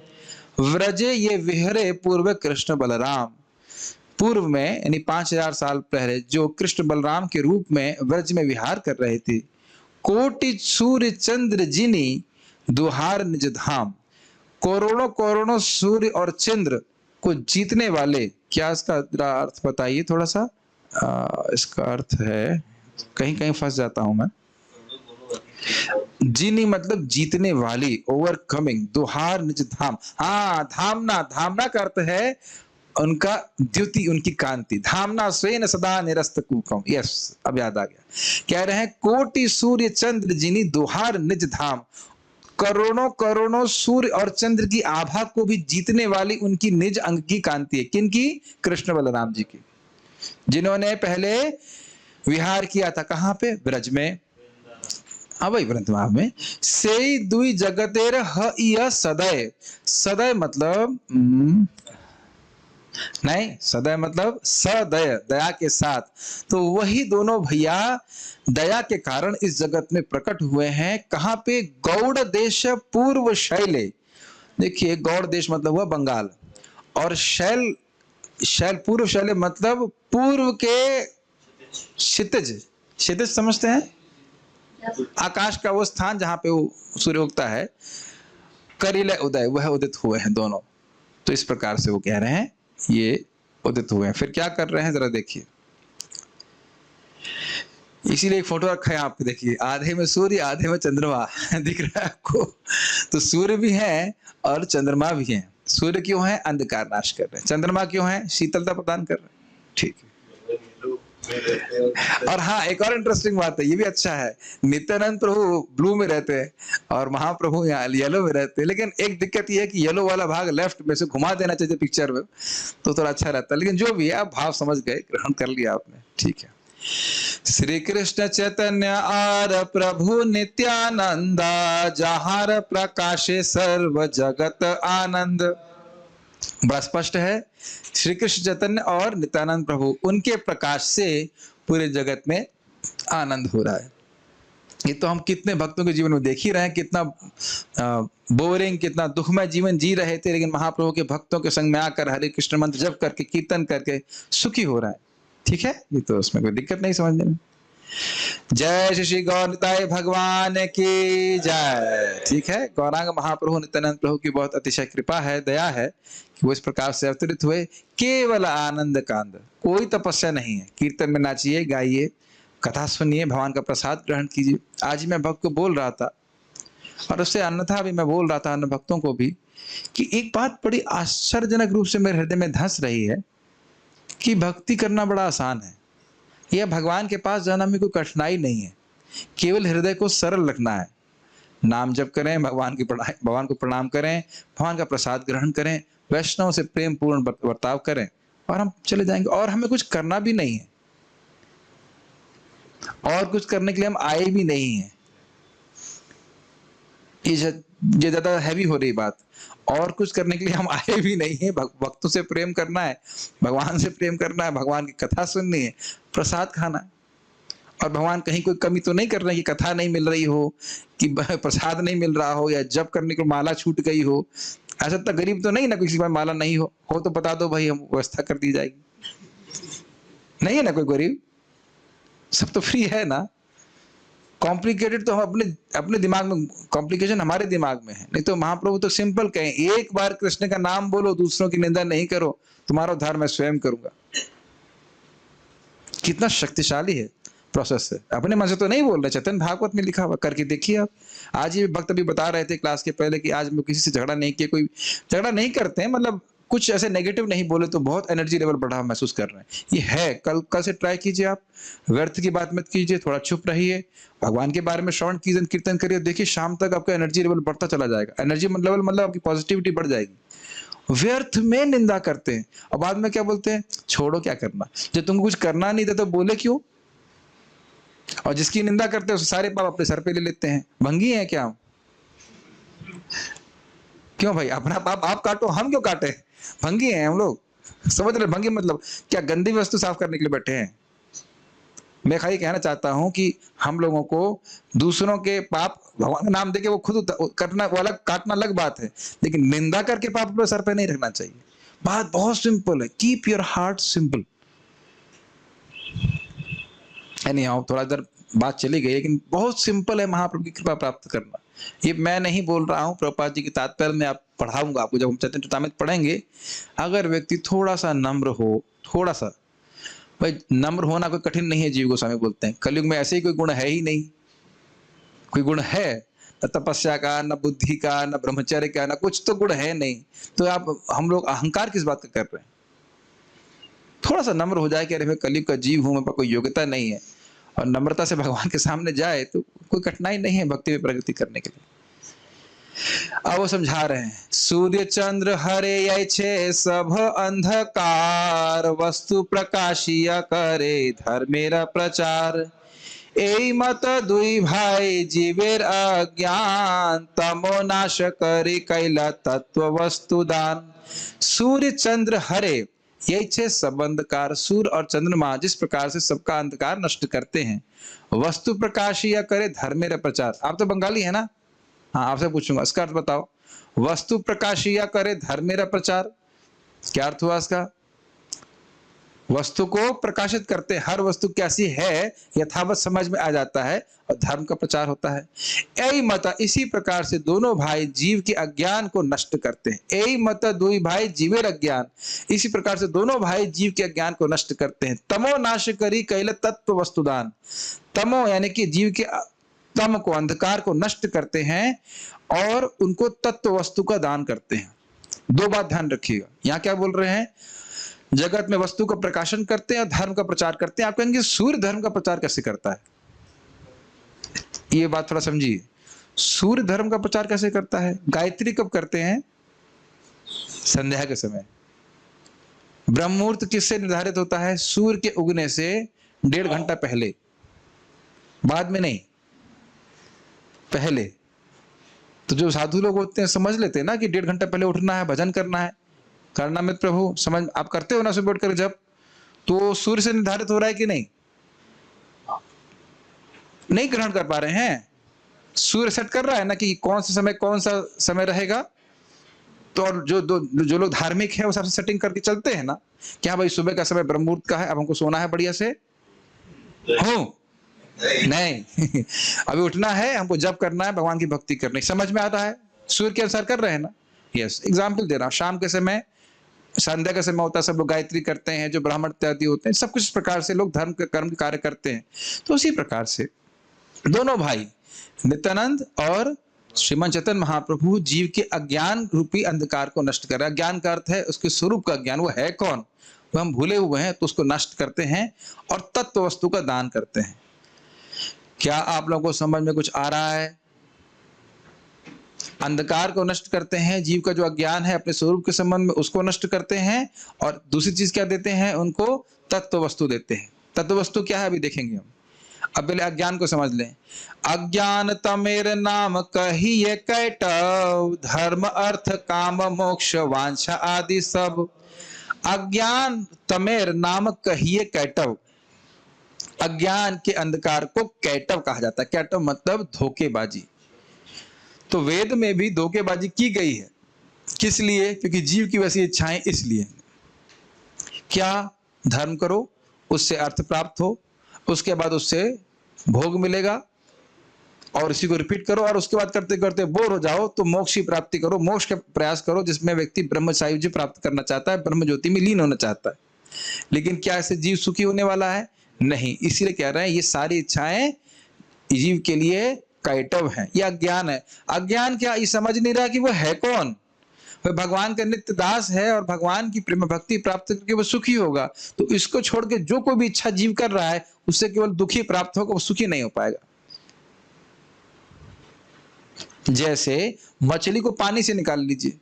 व्रजे ये विहरे पूर्व कृष्ण बलराम, पूर्व में यानी 5000 साल पहले जो कृष्ण बलराम के रूप में व्रज में विहार कर रहे थे। कोटि सूर्य चंद्र जिनी दुहार निज धाम, करोड़ों करोड़ों सूर्य और चंद्र को जीतने वाले। क्या इसका अर्थ बताइए थोड़ा सा? इसका अर्थ है, कहीं कहीं फंस जाता हूं मैं। जिनी मतलब जीतने वाली, ओवरकमिंग। दुहार निज धाम, हाँ धामना, धामना का अर्थ है उनका द्युति, उनकी कांति। धामना स्वेन सदा निरस्त कूकम। यस, अब याद आ गया। कह रहे हैं कोटि सूर्य चंद्र जिनी दुहार निज धाम, करोड़ों करोड़ों सूर्य और चंद्र की आभा को भी जीतने वाली उनकी निज अंग की कांति है। किनकी? कृष्ण बलराम जी की, जिन्होंने पहले विहार किया था। कहां पे? ब्रज में, हाँ भाई वृंदावन में। से दुई जगतेर ह सदय, सदय मतलब नहीं, सदय मतलब सदय, दया के साथ। तो वही दोनों भैया दया के कारण इस जगत में प्रकट हुए हैं। कहां पे? गौड़ देश पूर्व शैले। देखिए, गौड़ देश मतलब हुआ बंगाल, और शैल, शैल पूर्व शैले मतलब पूर्व के क्षितिज। क्षितिज समझते हैं? आकाश का वो स्थान जहां पे वो सूर्य उगता है। करिले उदय, वह उदित हुए हैं दोनों। तो इस प्रकार से वो कह रहे हैं ये उदित हुए हैं। फिर क्या कर रहे हैं जरा देखिए। इसीलिए एक फोटो रखा है आपको, देखिए, आधे में सूर्य आधे में चंद्रमा दिख रहा है आपको। तो सूर्य भी है और चंद्रमा भी है। सूर्य क्यों है? अंधकार नाश कर रहे हैं। चंद्रमा क्यों है? शीतलता प्रदान कर रहे हैं। ठीक है। और हाँ, एक और इंटरेस्टिंग बात है, ये भी अच्छा है। नित्यानंद प्रभु ब्लू में रहते हैं और महाप्रभु यहाँ येलो में रहते हैं। लेकिन एक दिक्कत ये है कि येलो वाला भाग लेफ्ट में से घुमा देना चाहिए पिक्चर में, तो थोड़ा अच्छा रहता है। लेकिन जो भी है, आप भाव समझ गए, ग्रहण कर लिया आपने, ठीक है। श्री कृष्ण चैतन्य आर प्रभु नित्यानंदा, जहार प्रकाशे सर्व जगत आनंद। बड़ा स्पष्ट है, श्री कृष्ण चैतन्य और नित्यानंद प्रभु, उनके प्रकाश से पूरे जगत में आनंद हो रहा है। ये तो हम कितने भक्तों के जीवन में देख ही रहे हैं, कितना बोरिंग, कितना दुखमय जीवन जी रहे थे, लेकिन महाप्रभु के भक्तों के संग में आकर हरे कृष्ण मंत्र जप करके, कीर्तन करके सुखी हो रहा है। ठीक है, ये तो उसमें कोई दिक्कत नहीं समझने में। जय श्री श्री गौरताय भगवान की जय। ठीक है, गौरांग महाप्रभु नित्यानंद प्रभु की बहुत अतिशय कृपा है, दया है कि वो इस प्रकार से अवतरित हुए। केवल आनंद कांद, कोई तपस्या नहीं है। कीर्तन में नाचिए, गाइए, कथा सुनिए, भगवान का प्रसाद ग्रहण कीजिए। आज ही मैं भक्त को बोल रहा था, और उससे अन्यथा भी मैं बोल रहा था अन्य भक्तों को भी, कि एक बात बड़ी आश्चर्यजनक रूप से मेरे हृदय में धंस रही है कि भक्ति करना बड़ा आसान है। यह भगवान के पास जाना में कोई कठिनाई नहीं है, केवल हृदय को सरल रखना है। नाम जप करें, भगवान को प्रणाम करें, भगवान का प्रसाद ग्रहण करें, वैष्णव से प्रेम पूर्ण बर्ताव करें, और हम चले जाएंगे। और हमें कुछ करना भी नहीं है, और कुछ करने के लिए हम आए भी नहीं है। ये ज्यादा हैवी हो रही बात। और कुछ करने के लिए हम आए भी नहीं है। भक्तों से प्रेम करना है, भगवान से प्रेम करना है, भगवान की कथा सुननी है, प्रसाद खाना है। और भगवान कहीं कोई कमी तो नहीं कर रहे कि कथा नहीं मिल रही हो, कि प्रसाद नहीं मिल रहा हो, या जप करने को माला छूट गई हो। ऐसा तो गरीब तो नहीं ना, किसी पास माला नहीं हो तो बता दो भाई, हम व्यवस्था कर दी जाएगी। नहीं है ना कोई गरीब, सब तो फ्री है ना। कॉम्प्लिकेटेड तो हम अपने दिमाग में, कॉम्प्लिकेशन हमारे दिमाग में है। नहीं तो महाप्रभु तो सिंपल कहें, एक बार कृष्ण का नाम बोलो, दूसरों की निंदा नहीं करो, तुम्हारा उद्धार मैं स्वयं करूंगा। कितना शक्तिशाली है प्रोसेस है। अपने मन से तो नहीं बोल रहे, चैतन्य भागवत में लिखा हुआ, करके देखिए आप। आज ये भक्त अभी बता रहे थे क्लास के पहले कि आज मैं किसी से झगड़ा नहीं किया। कोई झगड़ा नहीं करते हैं, मतलब कुछ ऐसे नेगेटिव नहीं बोले तो बहुत एनर्जी लेवल बढ़ा महसूस कर रहे हैं। ये है, कल से ट्राई कीजिए आप। व्यर्थ की बात मत कीजिए, थोड़ा चुप रहिए, भगवान के बारे में श्रवण कीर्तन करिए। देखिए शाम तक आपका एनर्जी लेवल बढ़ता चला जाएगा। एनर्जी लेवल मतलब आपकी पॉजिटिविटी बढ़ जाएगी। व्यर्थ में निंदा करते हैं और बाद में क्या बोलते हैं, छोड़ो क्या करना, जब तुमको कुछ करना नहीं था तो बोले क्यों। और जिसकी निंदा करते हैं सारे पाप अपने सर पे ले लेते हैं। भंगी हैं क्या हम? क्यों भाई, अपना पाप आप काटो, हम क्यों काटे? भंगी हैं हम लोग, समझ रहे? भंगी मतलब क्या, गंदी वस्तु साफ करने के लिए बैठे हैं? मैं खाली कहना चाहता हूं कि हम लोगों को दूसरों के पाप भगवान का नाम देके वो खुद करना वाला काटना अलग बात है, लेकिन निंदा करके पाप अपने सर पे नहीं रखना चाहिए। बात बहुत सिंपल है, keep your heart simple. Anyhow, थोड़ा इधर बात चली गई, लेकिन बहुत सिंपल है महाप्रभु की कृपा प्राप्त करना। ये मैं नहीं बोल रहा हूँ, प्रभुपाद जी की तात्पर्य में आप पढ़ाऊंगा आपको जब हम चैतन्य चरितामृत पढ़ेंगे। अगर व्यक्ति थोड़ा सा नम्र हो, थोड़ा सा, भाई नम्र होना कोई कठिन नहीं है। जीव गोस्वामी बोलते हैं कलयुग में ऐसे ही कोई गुण है ही नहीं। कोई गुण है न तपस्या का, न बुद्धि का, न ब्रह्मचर्य का, न कुछ तो गुण है नहीं। तो आप हम लोग अहंकार किस बात का कर रहे हैं? थोड़ा सा नम्र हो जाए कि अरे मैं कलयुग का जीव हूं, मेरे पास कोई योग्यता नहीं है, और नम्रता से भगवान के सामने जाए तो कोई कठिनाई नहीं है भक्ति में प्रगति करने के लिए। अब वो समझा रहे हैं, सूर्य चंद्र हरे यछे सब अंधकार, वस्तु प्रकाशिया करे धर्मेरा प्रचार। এই মত দুই ভাই জীবের अज्ञान, तमो नाश करे कैला तत्व वस्तु दान। सूर्य चंद्र हरे यही छे सब अंधकार। सूर्य और चंद्रमा जिस प्रकार से सबका अंधकार नष्ट करते हैं, वस्तु प्रकाशिया करे धर्मेरा प्रचार। आप तो बंगाली है ना? हाँ, आपसे पूछूंगा इसका अर्थ बताओ। वस्तु प्रकाशिया करे धर्मेरा प्रचार, क्या अर्थ हुआ इसका? वस्तु को प्रकाशित करते, हर वस्तु कैसी है यथावत समझ में आ जाता है, और धर्म का प्रचार होता है। यही मत, इसी प्रकार से दोनों भाई जीव के अज्ञान को नष्ट करते हैं। यही मत दुई भाई जीवेर अज्ञान, इसी प्रकार से दोनों भाई जीव के अज्ञान को नष्ट करते हैं। तमो नाश करी कैल तत्व वस्तुदान। तमो यानी कि जीव के तम को, अंधकार को नष्ट करते हैं और उनको तत्व वस्तु का दान करते हैं। दो बात ध्यान रखिएगा, यहाँ क्या बोल रहे हैं, जगत में वस्तु का प्रकाशन करते हैं और धर्म का प्रचार करते हैं। आप कहेंगे सूर्य धर्म का प्रचार कैसे करता है? ये बात थोड़ा समझिए। सूर्य धर्म का प्रचार कैसे करता है? गायत्री कब करते हैं? संध्या के समय। ब्रह्म मुहूर्त किससे निर्धारित होता है? सूर्य के उगने से 1.5 घंटा पहले, बाद में नहीं, पहले। तो जो साधु लोग होते हैं समझ लेते हैं ना कि 1.5 घंटा पहले उठना है, भजन करना है, करना मत प्रभु। समझ आप करते हो ना सुबह उठकर जब, तो सूर्य से निर्धारित हो रहा है कि नहीं? नहीं ग्रहण कर पा रहे हैं। सूर्य सेट कर रहा है ना कि कौन सा समय रहेगा। तो और जो लोग धार्मिक है वो सबसे सेटिंग करके चलते हैं ना, क्या भाई सुबह का समय ब्रह्म मुहूर्त का है, अब हमको सोना है बढ़िया से। हो नहीं अभी उठना है, हमको जप करना है, भगवान की भक्ति करनी, समझ में आता है? सूर्य के अनुसार कर रहे हैं ना? यस, एग्जाम्पल दे रहा हूं। शाम के समय, संध्या का समय होता है, सब लोग गायत्री करते हैं, जो ब्राह्मण इत्यादि होते हैं, सब कुछ इस प्रकार से लोग धर्म के कर्म के कार्य करते हैं। तो उसी प्रकार से दोनों भाई नित्यानंद और श्रीमान चैतन्य महाप्रभु जीव के अज्ञान रूपी अंधकार को नष्ट कर रहे हैं। अज्ञान का अर्थ है उसके स्वरूप का ज्ञान, वो है कौन, वो हम भूले हुए हैं, तो उसको नष्ट करते हैं और तत्व वस्तु का दान करते हैं। क्या आप लोगों को समझ में कुछ आ रहा है? अंधकार को नष्ट करते हैं, जीव का जो अज्ञान है अपने स्वरूप के संबंध में उसको नष्ट करते हैं, और दूसरी चीज क्या देते हैं उनको? तत्व वस्तु देते हैं। तत्व वस्तु क्या है अभी देखेंगे हम। अब पहले अज्ञान को समझ लें। अज्ञान तमेर नाम कहिए कैटव, धर्म अर्थ काम मोक्ष वांछा आदि सब। अज्ञान तमेर नाम कहिए कैटव, अज्ञान के अंधकार को कैटव कहा जाता है। कैटव मतलब धोखेबाजी। तो वेद में भी धोखेबाजी की गई है। किस लिए? क्योंकि जीव की वैसी इच्छाएं इसलिए। क्या? धर्म करो, उससे अर्थ प्राप्त हो, उसके बाद उससे भोग मिलेगा, और इसी को रिपीट करो, और उसके बाद करते करते बोर हो जाओ तो मोक्ष की प्राप्ति करो, मोक्ष का प्रयास करो, जिसमें व्यक्ति ब्रह्म सायुज्य प्राप्त करना चाहता है, ब्रह्म ज्योति में लीन होना चाहता है। लेकिन क्या ऐसे जीव सुखी होने वाला है? नहीं। इसीलिए कह रहे हैं ये सारी इच्छाएं जीव के लिए कैटव है, यह अज्ञान है। अज्ञान क्या? ये समझ नहीं रहा कि वो है कौन। वह भगवान का नित्य दास है और भगवान की प्रेम भक्ति प्राप्त करके वो सुखी होगा। तो इसको छोड़ के जो कोई भी इच्छा जीव कर रहा है उससे केवल दुखी प्राप्त होगा, वो सुखी नहीं हो पाएगा। जैसे मछली को पानी से निकाल लीजिए,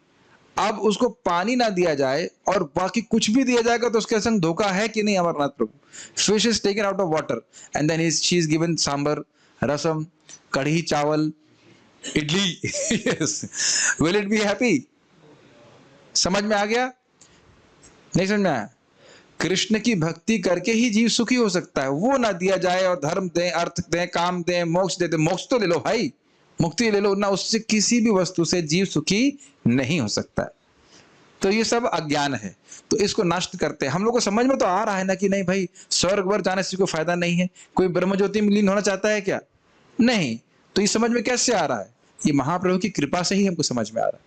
अब उसको पानी ना दिया जाए और बाकी कुछ भी दिया जाएगा तो उसके संग धोखा है कि नहीं अमरनाथ प्रभु? Fish is taken out of water and then she is given sambar, rasam, kadhi chawal, idli. Yes, will it be happy? समझ में आ गया? नहीं समझ में आया? कृष्ण की भक्ति करके ही जीव सुखी हो सकता है। वो ना दिया जाए और धर्म दे, अर्थ दे, काम दे, मोक्ष दे, मोक्ष तो ले लो भाई, मुक्ति ले लो ना, उससे किसी भी वस्तु से जीव सुखी नहीं हो सकता है। तो ये सब अज्ञान है, तो इसको नष्ट करते हैं। हम लोग को समझ में तो आ रहा है ना कि नहीं भाई, स्वर्ग वर जाने से कोई फायदा नहीं है। कोई ब्रह्म ज्योति में लीन होना चाहता है क्या? नहीं। तो ये समझ में कैसे आ रहा है? ये महाप्रभु की कृपा से ही हमको समझ में आ रहा है।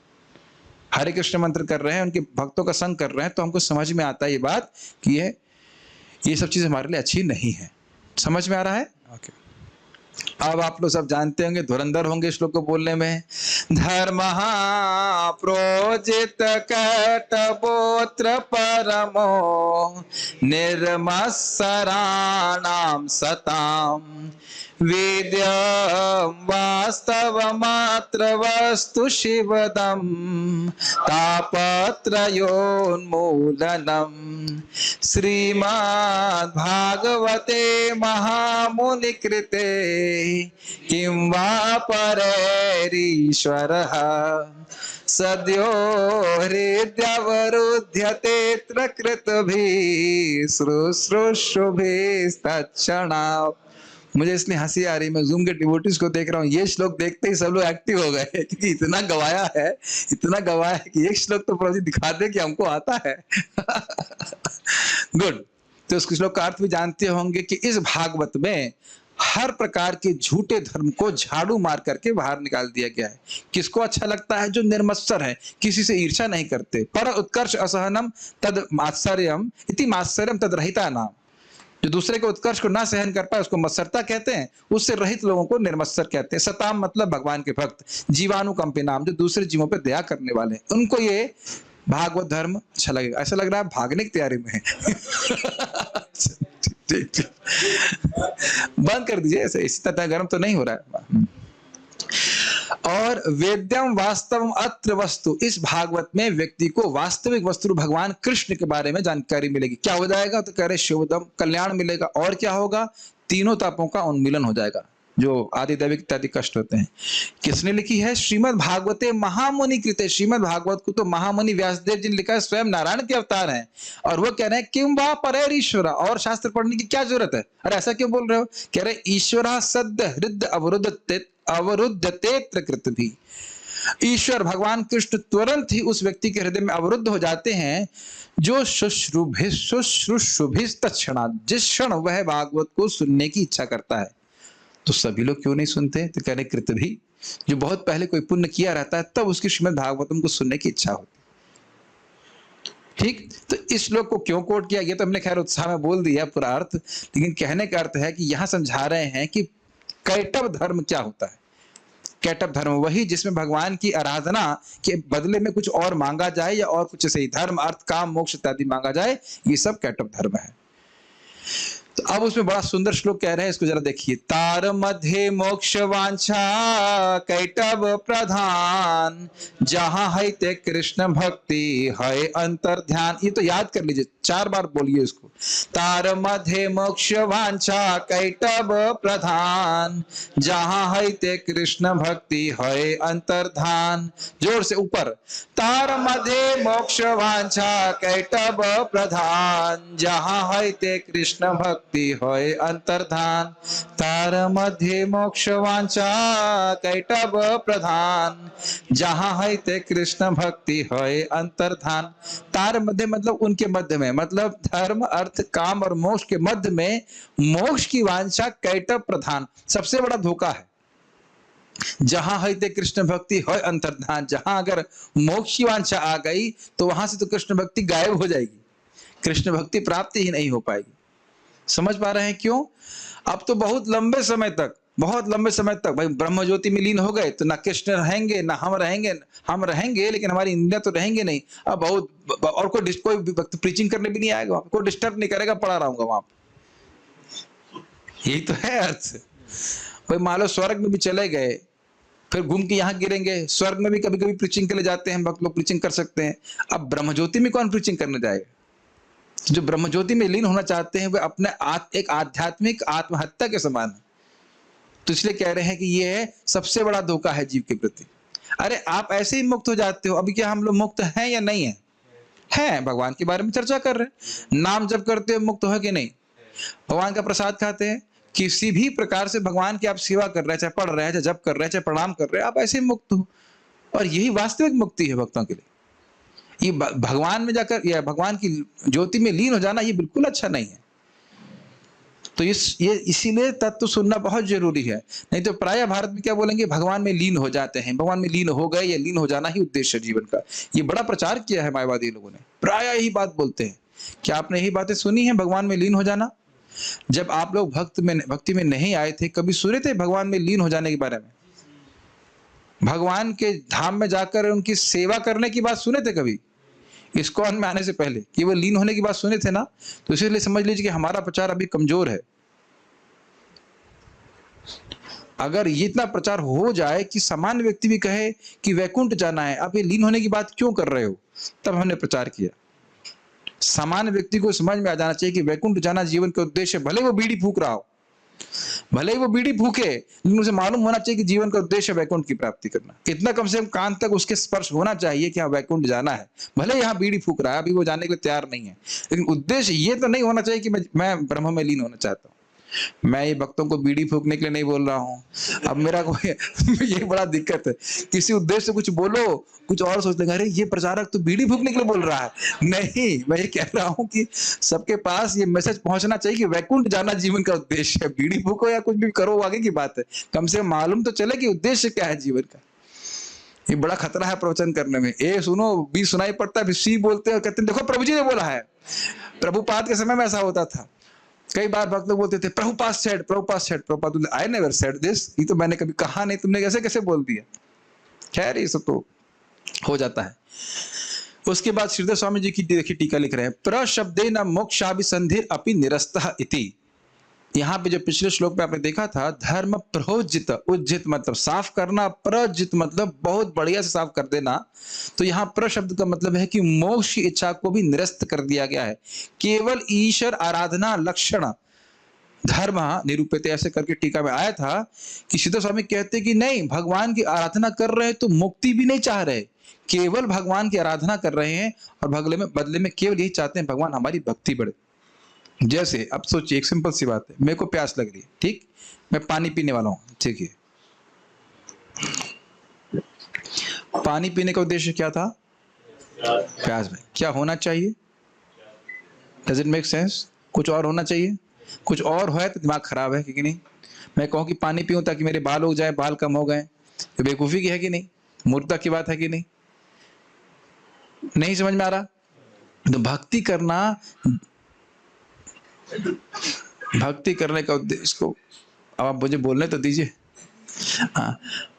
हरे कृष्ण मंत्र कर रहे हैं, उनके भक्तों का संग कर रहे हैं, तो हमको समझ में आता है ये बात कि ये सब चीज हमारे लिए अच्छी नहीं है। समझ में आ रहा है? ओके। अब आप लोग सब जानते होंगे, धुरंधर होंगे श्लोक को बोलने में। धर्म प्रोजित कटबोत्र परमो निर्मत्सराणां सताम वेद्यं वास्तवमात्र वस्तु शिवदं तापत्रयोन्मूलनम् श्रीमद्भागवते महामुनिकृते किं वा परैरीश्वरः सद्यो हृद्यवरुध्यतेऽत्र कृतभिः शुश्रूषुभिस्तत्क्षणात्। मुझे इसलिए हंसी आ रही, मैं जूम के डिवोटीज को देख रहा हूँ, ये श्लोक देखते ही सब लोग एक्टिव हो गए, क्योंकि इतना गवाया है, इतना गवाया है कि एक श्लोक तो प्रभु जी दिखा दे कि हमको आता है। गुड। तो उस श्लोक का अर्थ भी जानते होंगे कि इस भागवत में हर प्रकार के झूठे धर्म को झाड़ू मार करके बाहर निकाल दिया गया है। किसको अच्छा लगता है? जो निर्मत्सर है, किसी से ईर्ष्या नहीं करते। पर उत्कर्ष असहनम तद मात्सर्यम इति मात्सर्यम तद रहिता नाम। जो दूसरे के उत्कर्ष को ना सहन कर पाए उसको मत्सरता कहते हैं, उससे रहित लोगों को निर्मत्सर कहते हैं। सताम मतलब भगवान के भक्त। जीवानुकंपी नाम, जो दूसरे जीवों पर दया करने वाले हैं, उनको ये भागवत धर्म अच्छा लगेगा। ऐसा लग रहा है भागने की तैयारी में है। बंद कर दीजिए, ऐसे इसी तरह गर्म तो नहीं हो रहा है। और वेद्यम वास्तवम अत्र वस्तु, इस भागवत में व्यक्ति को वास्तविक वस्तु भगवान कृष्ण के बारे में जानकारी मिलेगी। क्या हो जाएगा? तो कह रहे शिवदम, कल्याण मिलेगा। और क्या होगा? तीनों तापों का उन्मूलन हो जाएगा, जो आदि दैविक इत्यादि कष्ट होते हैं। किसने लिखी है? श्रीमद् भागवते महामुनि कृते। श्रीमद् भागवत को तो महामुनि व्यासदेव जी ने लिखा है, स्वयं नारायण के अवतार हैं। और वो कह रहे हैं किम वा परैरीश्वर, और शास्त्र पढ़ने की क्या जरूरत है? अरे ऐसा क्यों बोल रहे हो? कह रहे ईश्वर सद्य हृदय अवरुद्धतेत्र कृत भी। ईश्वर भगवान कृष्ण तुरंत ही उस व्यक्ति के हृदय में अवरुद्ध हो जाते हैं जो शुश्रूषुभिस्तत्क्षणात्, जिस क्षण वह भागवत को सुनने की इच्छा करता है। तो सभी लोग क्यों नहीं सुनते? तो कह रहे कृत भी, जो बहुत पहले कोई पुण्य किया रहता है तब उसकी श्रीमद् भागवतम को सुनने की इच्छा होती। ठीक, तो इस श्लोक को क्यों कोट किया, ये तो हमने खैर उत्साह में बोल दिया पूरा अर्थ, लेकिन कहने का अर्थ है कि यहां समझा रहे हैं कि कैटव धर्म क्या होता है। कैटव धर्म वही जिसमें भगवान की आराधना के बदले में कुछ और मांगा जाए, या और कुछ ऐसे ही धर्म, अर्थ, काम, मोक्ष इत्यादि मांगा जाए, ये सब कैटव धर्म है। तो अब उसमें बड़ा सुंदर श्लोक कह रहे हैं, इसको जरा देखिए। तार मध्य मोक्ष वांछा कैटव प्रधान, जहां है ते कृष्ण भक्ति है अंतर ध्यान। ये तो याद कर लीजिए, 4 बार बोलिए इसको। तार मध्य मोक्ष वांछा कैटव प्रधान, जहां है ते कृष्ण भक्ति है अंतर्धान। जोर से ऊपर। तार मध्य मोक्ष वांछा कैटव प्रधान, जहां है ते कृष्ण भक्ति है अंतर्धान। तार मध्य मोक्ष वांछा कैटव प्रधान, जहां है ते कृष्ण भक्ति है अंतर्धान। तार मध्य मतलब उनके मध्य में, मतलब धर्म, अर्थ, काम और मोक्ष के मध्य में मोक्ष की वांछा कैटव प्रधान सबसे बड़ा धोखा है। जहां है ते कृष्ण भक्ति है अंतर्धान, जहां अगर मोक्ष की वांछा आ गई तो वहां से तो कृष्ण भक्ति गायब हो जाएगी, कृष्ण भक्ति प्राप्ति ही नहीं हो पाएगी। समझ पा रहे हैं क्यों? अब तो बहुत लंबे समय तक भाई ब्रह्म ज्योति में लीन हो गए तो ना कृष्ण रहेंगे ना हम रहेंगे, हम रहेंगे लेकिन हमारी इंद्रियां तो रहेंगे नहीं। अब बहुत और कोई वक्त प्रीचिंग करने भी नहीं आएगा, कोई डिस्टर्ब नहीं करेगा, पड़ा रहूंगा वहां पर। यही तो है अर्थ। भाई मान लो स्वर्ग में भी चले गए, फिर घूम के यहाँ गिरेंगे। स्वर्ग में भी कभी कभी प्रीचिंग के लिए जाते हैं भक्त लोग, प्रीचिंग कर सकते हैं। अब ब्रह्म ज्योति में कौन प्रीचिंग करने जाएगा? जो ब्रह्म ज्योति में लीन होना चाहते हैं वे अपने एक आध्यात्मिक आत्महत्या के समान है। तो इसलिए कह रहे हैं कि ये सबसे बड़ा धोखा है जीव के प्रति। अरे आप ऐसे ही मुक्त हो जाते हो, अभी क्या हम लोग मुक्त हैं या नहीं है? हैं, भगवान के बारे में चर्चा कर रहे हैं। नाम जप करते हो मुक्त हो कि नहीं? भगवान का प्रसाद खाते हैं, किसी भी प्रकार से भगवान की आप सेवा कर रहे हैं, चाहे पढ़ रहे हैं, चाहे जप कर रहे हैं, चाहे प्रणाम कर रहे हैं, आप ऐसे ही मुक्त हो। और यही वास्तविक मुक्ति है भक्तों के लिए। ये भगवान में जाकर या भगवान की ज्योति में लीन हो जाना ये बिल्कुल अच्छा नहीं है। तो ये इसीलिए तत्व सुनना बहुत जरूरी है। नहीं तो प्राय भारत में क्या बोलेंगे, भगवान में लीन हो जाते हैं, भगवान में लीन हो गए, या लीन हो जाना ही उद्देश्य है जीवन का। ये बड़ा प्रचार किया है मायावादी लोगों ने, प्राय यही बात बोलते हैं। क्या आपने यही बातें सुनी है, भगवान में लीन हो जाना? जब आप लोग भक्ति में नहीं आए थे, कभी सुने थे भगवान में लीन हो जाने के बारे में? भगवान के धाम में जाकर उनकी सेवा करने की बात सुने थे कभी? इस्कॉन में आने से पहले कि वो लीन होने की बात सुने थे ना? तो इसलिए समझ लीजिए कि हमारा प्रचार अभी कमजोर है। अगर ये इतना प्रचार हो जाए कि सामान्य व्यक्ति भी कहे कि वैकुंठ जाना है, आप ये लीन होने की बात क्यों कर रहे हो, तब हमने प्रचार किया। सामान्य व्यक्ति को समझ में आ जाना चाहिए कि वैकुंठ जाना जीवन का उद्देश्य। भले वो बीड़ी फूक रहा हो, भले ही वो बीड़ी फूके, लेकिन उसे मालूम होना चाहिए कि जीवन का उद्देश्य वैकुंठ की प्राप्ति करना। इतना कम से कम कान तक उसके स्पर्श होना चाहिए कि हाँ वैकुंठ जाना है। भले यहाँ बीड़ी फूक रहा है, अभी वो जाने के लिए तैयार नहीं है, लेकिन उद्देश्य ये तो नहीं होना चाहिए कि मैं ब्रह्म में लीन होना चाहता हूँ। मैं ये भक्तों को बीड़ी फूकने के लिए नहीं बोल रहा हूँ। अब मेरा कोई ये बड़ा दिक्कत है, किसी उद्देश्य से कुछ बोलो, कुछ और सोच लेंगे, अरे ये प्रचारक तो बीड़ी फूकने के लिए बोल रहा है। नहीं, मैं ये कह रहा हूँ कि सबके पास ये मैसेज पहुंचना चाहिए कि वैकुंठ जाना जीवन का उद्देश्य है। बीड़ी फूको या कुछ भी करो, आगे की बात है, कम से कम मालूम तो चले कि उद्देश्य क्या है जीवन का। ये बड़ा खतरा है प्रवचन करने में। ए सुनो, बी सुनाई पड़ता है, फिर सी बोलते हैं, कहते हैं देखो प्रभु जी ने बोला है। प्रभुपाद के समय में ऐसा होता था। कई बार भक्त लोग बोलते थे Prabhupada said, Prabhupada said, Prabhupada, I never said this, ये तो मैंने कभी कहा नहीं, तुमने कैसे कैसे बोल दिया। खैर ये सब तो हो जाता है। उसके बाद श्रीधर स्वामी जी की देखिए टीका लिख रहे हैं, प्रशब्देन मोक्षाभिसंधिर अपि निरस्तः इति। यहाँ पे जो पिछले श्लोक में आपने देखा था, धर्म प्रोज्जित, उज्जित मतलब साफ करना, प्रज्जित मतलब बहुत बढ़िया से साफ कर देना। तो यहाँ प्र शब्द का मतलब है कि मोक्ष की इच्छा को भी निरस्त कर दिया गया है। केवल ईश्वर आराधना लक्षण धर्म निरूपित, ऐसे करके टीका में आया था कि श्रीधर स्वामी कहते कि नहीं, भगवान की आराधना कर रहे हैं तो मुक्ति भी नहीं चाह रहे, केवल भगवान की आराधना कर रहे हैं और बदले में केवल यही चाहते हैं भगवान हमारी भक्ति बढ़े। जैसे अब सोचिए, एक सिंपल सी बात है, मेरे को प्यास लग रही है, ठीक, मैं पानी पीने वाला हूं, ठीक है। पानी पीने का उद्देश्य क्या था? प्यास में क्या होना चाहिए? Does it make sense? कुछ और होना चाहिए, कुछ और है तो दिमाग खराब है कि नहीं? मैं कहूँ कि पानी पीऊं ताकि मेरे बाल हो जाए, बाल कम हो गए, तो बेवकूफी की है कि नहीं, मूर्खता की बात है कि नहीं? नहीं समझ में आ रहा? तो भक्ति करने का उद्देश्य को, अब आप मुझे बोलने तो दीजिए। हाँ,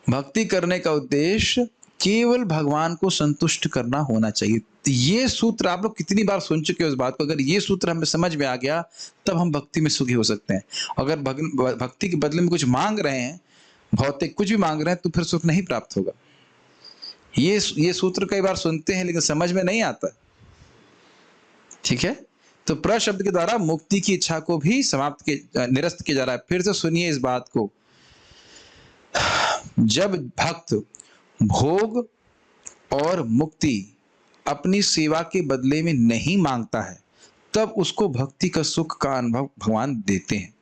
भक्ति करने का उद्देश्य केवल भगवान को संतुष्ट करना होना चाहिए। तो ये सूत्र आप लोग कितनी बार सुन चुके हो इस बात को, अगर ये सूत्र हमें समझ में आ गया तब हम भक्ति में सुखी हो सकते हैं। अगर भक्ति के बदले में कुछ मांग रहे हैं, भौतिक कुछ भी मांग रहे हैं, तो फिर सुख नहीं प्राप्त होगा। ये सूत्र कई बार सुनते हैं लेकिन समझ में नहीं आता। ठीक है, तो प्र शब्द के द्वारा मुक्ति की इच्छा को भी निरस्त किया जा रहा है। फिर से सुनिए इस बात को, जब भक्त भोग और मुक्ति अपनी सेवा के बदले में नहीं मांगता है, तब उसको भक्ति का सुख का अनुभव भगवान देते हैं।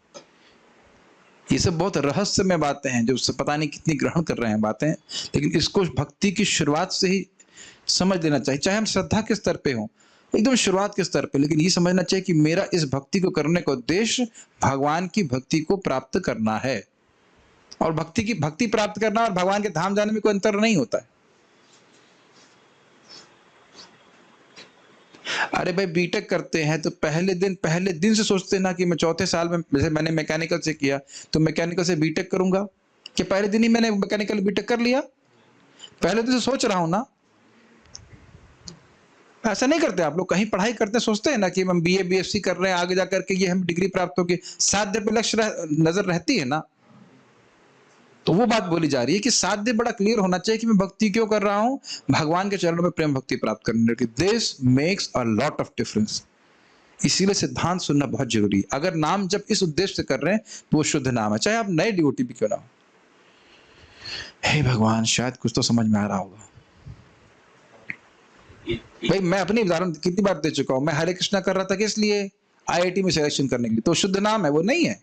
ये सब बहुत रहस्यमय बातें हैं, जो पता नहीं कितनी ग्रहण कर रहे हैं बातें, लेकिन इसको भक्ति की शुरुआत से ही समझ लेना चाहिए। चाहे हम श्रद्धा के स्तर पे हों, एकदम शुरुआत के स्तर पे, लेकिन ये समझना चाहिए कि मेरा इस भक्ति को करने का उद्देश्य भगवान की भक्ति को प्राप्त करना है। और भक्ति प्राप्त करना और भगवान के धाम जाने में कोई अंतर नहीं होता है। अरे भाई, बीटेक करते हैं तो पहले दिन से सोचते हैं ना कि मैं चौथे साल में, जैसे मैंने मैकेनिकल से किया तो मैकेनिकल से बीटेक करूंगा, कि पहले दिन ही मैंने मैकेनिकल बीटेक कर लिया? पहले दिन से सोच रहा हूं ना। ऐसा नहीं करते आप लोग, कहीं पढ़ाई करते हैं सोचते हैं ना कि हम बीए बीएससी कर रहे हैं, आगे जाकर के ये हम डिग्री प्राप्त होगी, साध्य पे लक्ष्य नजर रहती है ना। तो वो बात बोली जा रही है कि साध्य बड़ा क्लियर होना चाहिए कि मैं भक्ति क्यों कर रहा हूं, भगवान के चरणों में प्रेम भक्ति प्राप्त करने की। This makes a lot of difference. इसीलिए सिद्धांत सुनना बहुत जरूरी है। अगर नाम जब इस उद्देश्य से कर रहे हैं तो वो शुद्ध नाम है, चाहे आप नए डिवोटी भी क्यों ना हो। हे भगवान, शायद कुछ तो समझ में आ रहा होगा। भाई, मैं अपनी उदाहरण कितनी बार दे चुका हूं। मैं हरे कृष्णा कर रहा था किस लिए? आईआईटी में सिलेक्शन करने के लिए। तो शुद्ध नाम है, वो नहीं है।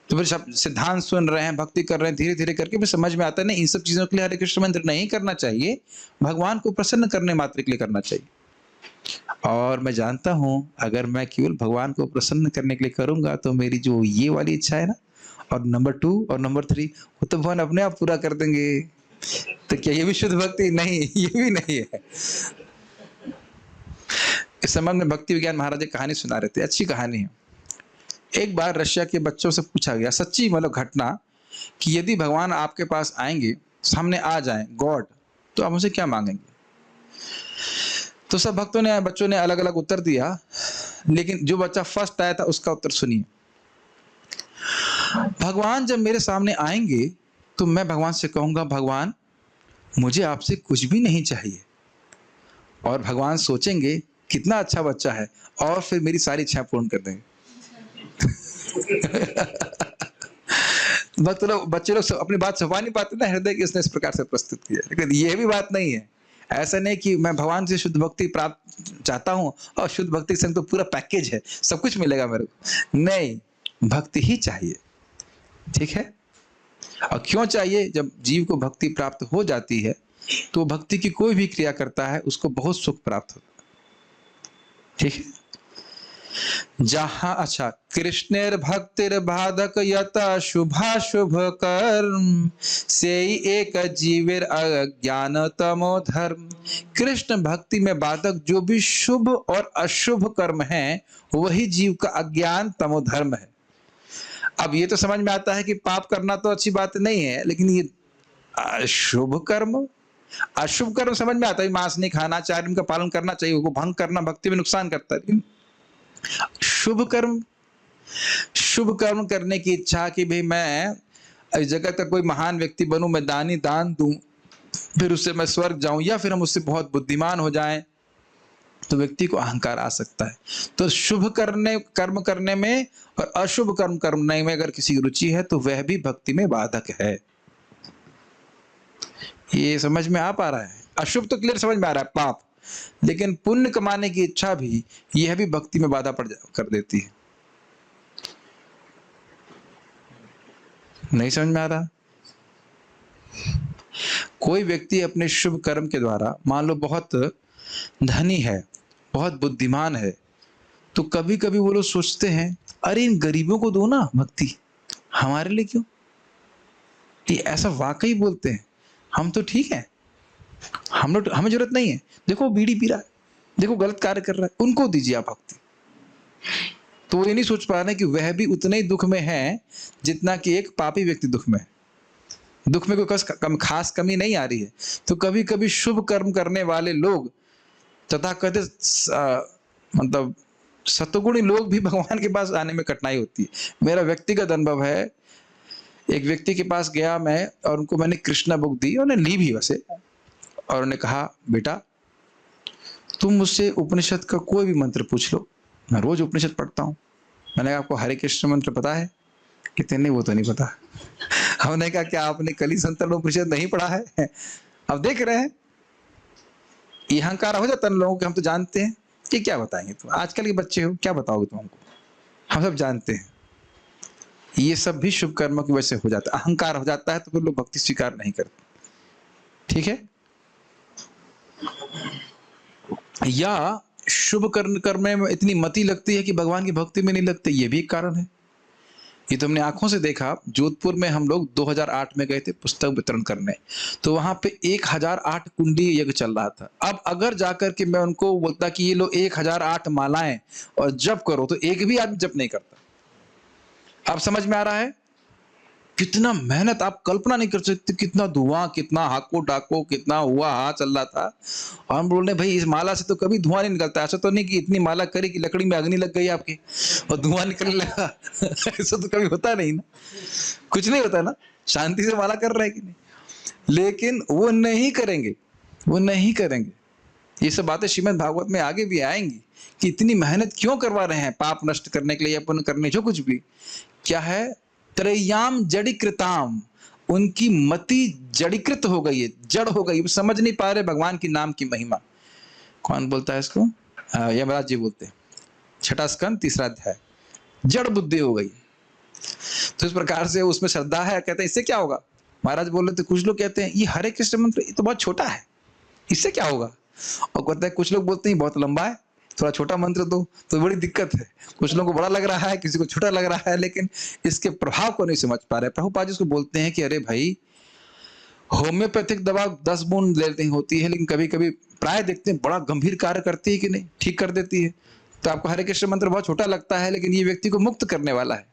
तो फिर सब सिद्धांत सुन रहे हैं, भक्ति कर रहे हैं, धीरे धीरे करके फिर समझ में आता है नहीं, इन सब चीजों के लिए हरे कृष्ण मंत्र नहीं करना चाहिए, भगवान को प्रसन्न करने मात्र के लिए करना चाहिए। और मैं जानता हूं अगर मैं केवल भगवान को प्रसन्न करने के लिए करूंगा तो मेरी जो ये वाली इच्छा है ना, और नंबर 2 और नंबर 3, वो तो भगवान अपने आप पूरा कर देंगे। तो क्या ये भी शुद्ध भक्ति? नहीं, ये भी नहीं है। इस संबंध में भक्ति विज्ञान महाराज एक कहानी सुना रहे थे, अच्छी कहानी है। एक बार रशिया के बच्चों से पूछा गया, सच्ची मतलब घटना, कि यदि भगवान आपके पास आएंगे, सामने आ जाएं, गॉड, तो आप उनसे क्या मांगेंगे? तो सब बच्चों ने अलग अलग उत्तर दिया, लेकिन जो बच्चा फर्स्ट आया था उसका उत्तर सुनिए। भगवान जब मेरे सामने आएंगे तो मैं भगवान से कहूंगा, भगवान मुझे आपसे कुछ भी नहीं चाहिए। और भगवान सोचेंगे कितना अच्छा बच्चा है, और फिर मेरी सारी इच्छा पूर्ण कर देंगे। बच्चे लोग अपनी बात छुपा नहीं पाते ना, हृदय किसने इस प्रकार से प्रस्तुत किया। लेकिन ये भी बात नहीं है। ऐसा नहीं कि मैं भगवान से शुद्ध भक्ति प्राप्त चाहता हूं और शुद्ध भक्ति के संग तो पूरा पैकेज है, सब कुछ मिलेगा मेरे को। नहीं, भक्ति ही चाहिए। ठीक है? और क्यों चाहिए? जब जीव को भक्ति प्राप्त हो जाती है तो भक्ति की कोई भी क्रिया करता है उसको बहुत सुख प्राप्त होता है। ठीक है? जहां, अच्छा, कृष्णेर भक्तिर बाधक यथा शुभाशुभ कर्म से एक जीवेर अज्ञान तमो धर्म। कृष्ण भक्ति में बाधक जो भी शुभ और अशुभ कर्म है वही जीव का अज्ञान तमो धर्म है। अब ये तो समझ में आता है कि पाप करना तो अच्छी बात नहीं है, लेकिन ये अशुभ कर्म समझ में आता है। मांस नहीं खाना, आचार्य का पालन करना चाहिए, वो भंग करना भक्ति में नुकसान करता है। लेकिन शुभ कर्म करने की इच्छा कि भाई मैं इस जगत का कोई महान व्यक्ति बनूं, मैं दान दूं, फिर उससे मैं स्वर्ग जाऊं, या फिर हम उससे बहुत बुद्धिमान हो जाएं, तो व्यक्ति को अहंकार आ सकता है। तो शुभ कर्म करने में और अशुभ कर्म करने में अगर किसी की रुचि है तो वह भी भक्ति में बाधक है। ये समझ में आ पा रहा है? अशुभ तो क्लियर समझ में आ रहा है, पाप। लेकिन पुण्य कमाने की इच्छा भी, यह भी भक्ति में बाधा कर देती है। नहीं समझ में आ रहा? कोई व्यक्ति अपने शुभ कर्म के द्वारा, मान लो बहुत धनी है, बहुत बुद्धिमान है, तो कभी कभी वो लोग सोचते हैं, अरे इन गरीबों को दो ना भक्ति, हमारे लिए क्यों? ये ऐसा वाकई बोलते हैं, हम तो ठीक है, हम लोग, हमें जरूरत नहीं है। देखो बीड़ी पी रहा है, देखो गलत कार्य कर रहा है, उनको दीजिए आप भक्ति। तो वो ये नहीं सोच पा रहे कि वह भी उतने ही दुख में है जितना कि एक पापी व्यक्ति दुख में है। दुख में कोई खास कमी नहीं आ रही है। तो कभी कभी शुभ कर्म करने वाले लोग तथाकथित मतलब सतगुणी लोग भी भगवान के पास आने में कठिनाई होती है। मेरा व्यक्तिगत अनुभव है, एक व्यक्ति के पास गया मैं और उनको मैंने कृष्णा बुक दी, उन्होंने ली भी वैसे, और उन्होंने कहा बेटा तुम मुझसे उपनिषद का कोई भी मंत्र पूछ लो, मैं रोज उपनिषद पढ़ता हूँ। मैंने कहा आपको हरे कृष्ण मंत्र पता है? कहते नहीं वो तो नहीं पता। हमने कहा क्या आपने कली संतरण उपनिषद नहीं पढ़ा है? अब देख रहे हैं ये अहंकार हो जाता है लोगों के, हम तो जानते हैं कि क्या बताएंगे, तो आजकल के बच्चे हो क्या बताओगे तुम हमको, हम सब जानते हैं। ये सब भी शुभ कर्मों की वजह से हो जाता है, अहंकार हो जाता है तो फिर लोग भक्ति स्वीकार नहीं करते। ठीक है, या शुभ कर्म में इतनी मति लगती है कि भगवान की भक्ति में नहीं लगते, ये भी एक कारण है। ये तो हमने आंखों से देखा। जोधपुर में हम लोग 2008 में गए थे पुस्तक वितरण करने, तो वहां पे 1008 कुंडी यज्ञ चल रहा था। अब अगर जाकर के मैं उनको बोलता कि ये लो 1008 मालाएं और जप करो, तो एक भी आदमी जप नहीं करता। अब समझ में आ रहा है कितना मेहनत, आप कल्पना नहीं कर सकते, कितना धुआं, कितना हाको डाको, कितना हुआ हा चल रहा था। और हम बोल रहे भाई इस माला से तो कभी धुआं नहीं निकलता, ऐसा तो नहीं कि इतनी माला करी कि लकड़ी में अग्नि लग गई आपकी और धुआं निकलने लगा। ऐसा तो कभी होता नहीं ना, कुछ नहीं होता ना, शांति से माला कर रहे हैं कि नहीं। लेकिन वो नहीं करेंगे, वो नहीं करेंगे। ये सब बातें श्रीमद् भागवत में आगे भी आएंगी कि इतनी मेहनत क्यों करवा रहे हैं, पाप नष्ट करने के लिए, पुण्य करने, जो कुछ भी। क्या है, त्रय्याम जड़ीकृताम, उनकी मति जड़ीकृत हो गई है, जड़ हो गई, समझ नहीं पा रहे भगवान की नाम की महिमा। कौन बोलता है इसको? यमराज जी बोलते हैं, 6वां स्कंद 3रा अध्याय, जड़ बुद्धि हो गई। तो इस प्रकार से उसमें श्रद्धा है, कहते हैं इससे क्या होगा। महाराज बोल रहे थे, कुछ लोग कहते हैं ये हरे कृष्ण मंत्र ये तो बहुत छोटा है, इससे क्या होगा। और कहते हैं, कुछ लोग बोलते हैं बहुत लंबा है, थोड़ा छोटा मंत्र दो, तो बड़ी दिक्कत है। कुछ लोगों को बड़ा लग रहा है, किसी को छोटा लग रहा है, लेकिन इसके प्रभाव को नहीं समझ पा रहे। प्रभुपाद जी उसको बोलते हैं कि अरे भाई होम्योपैथिक दवा 10 बूंद लेते ही होती है, लेकिन कभी कभी प्राय देखते हैं बड़ा गंभीर कार्य करती है कि नहीं, ठीक कर देती है। तो आपको हरे कृष्ण मंत्र बहुत छोटा लगता है, लेकिन ये व्यक्ति को मुक्त करने वाला है।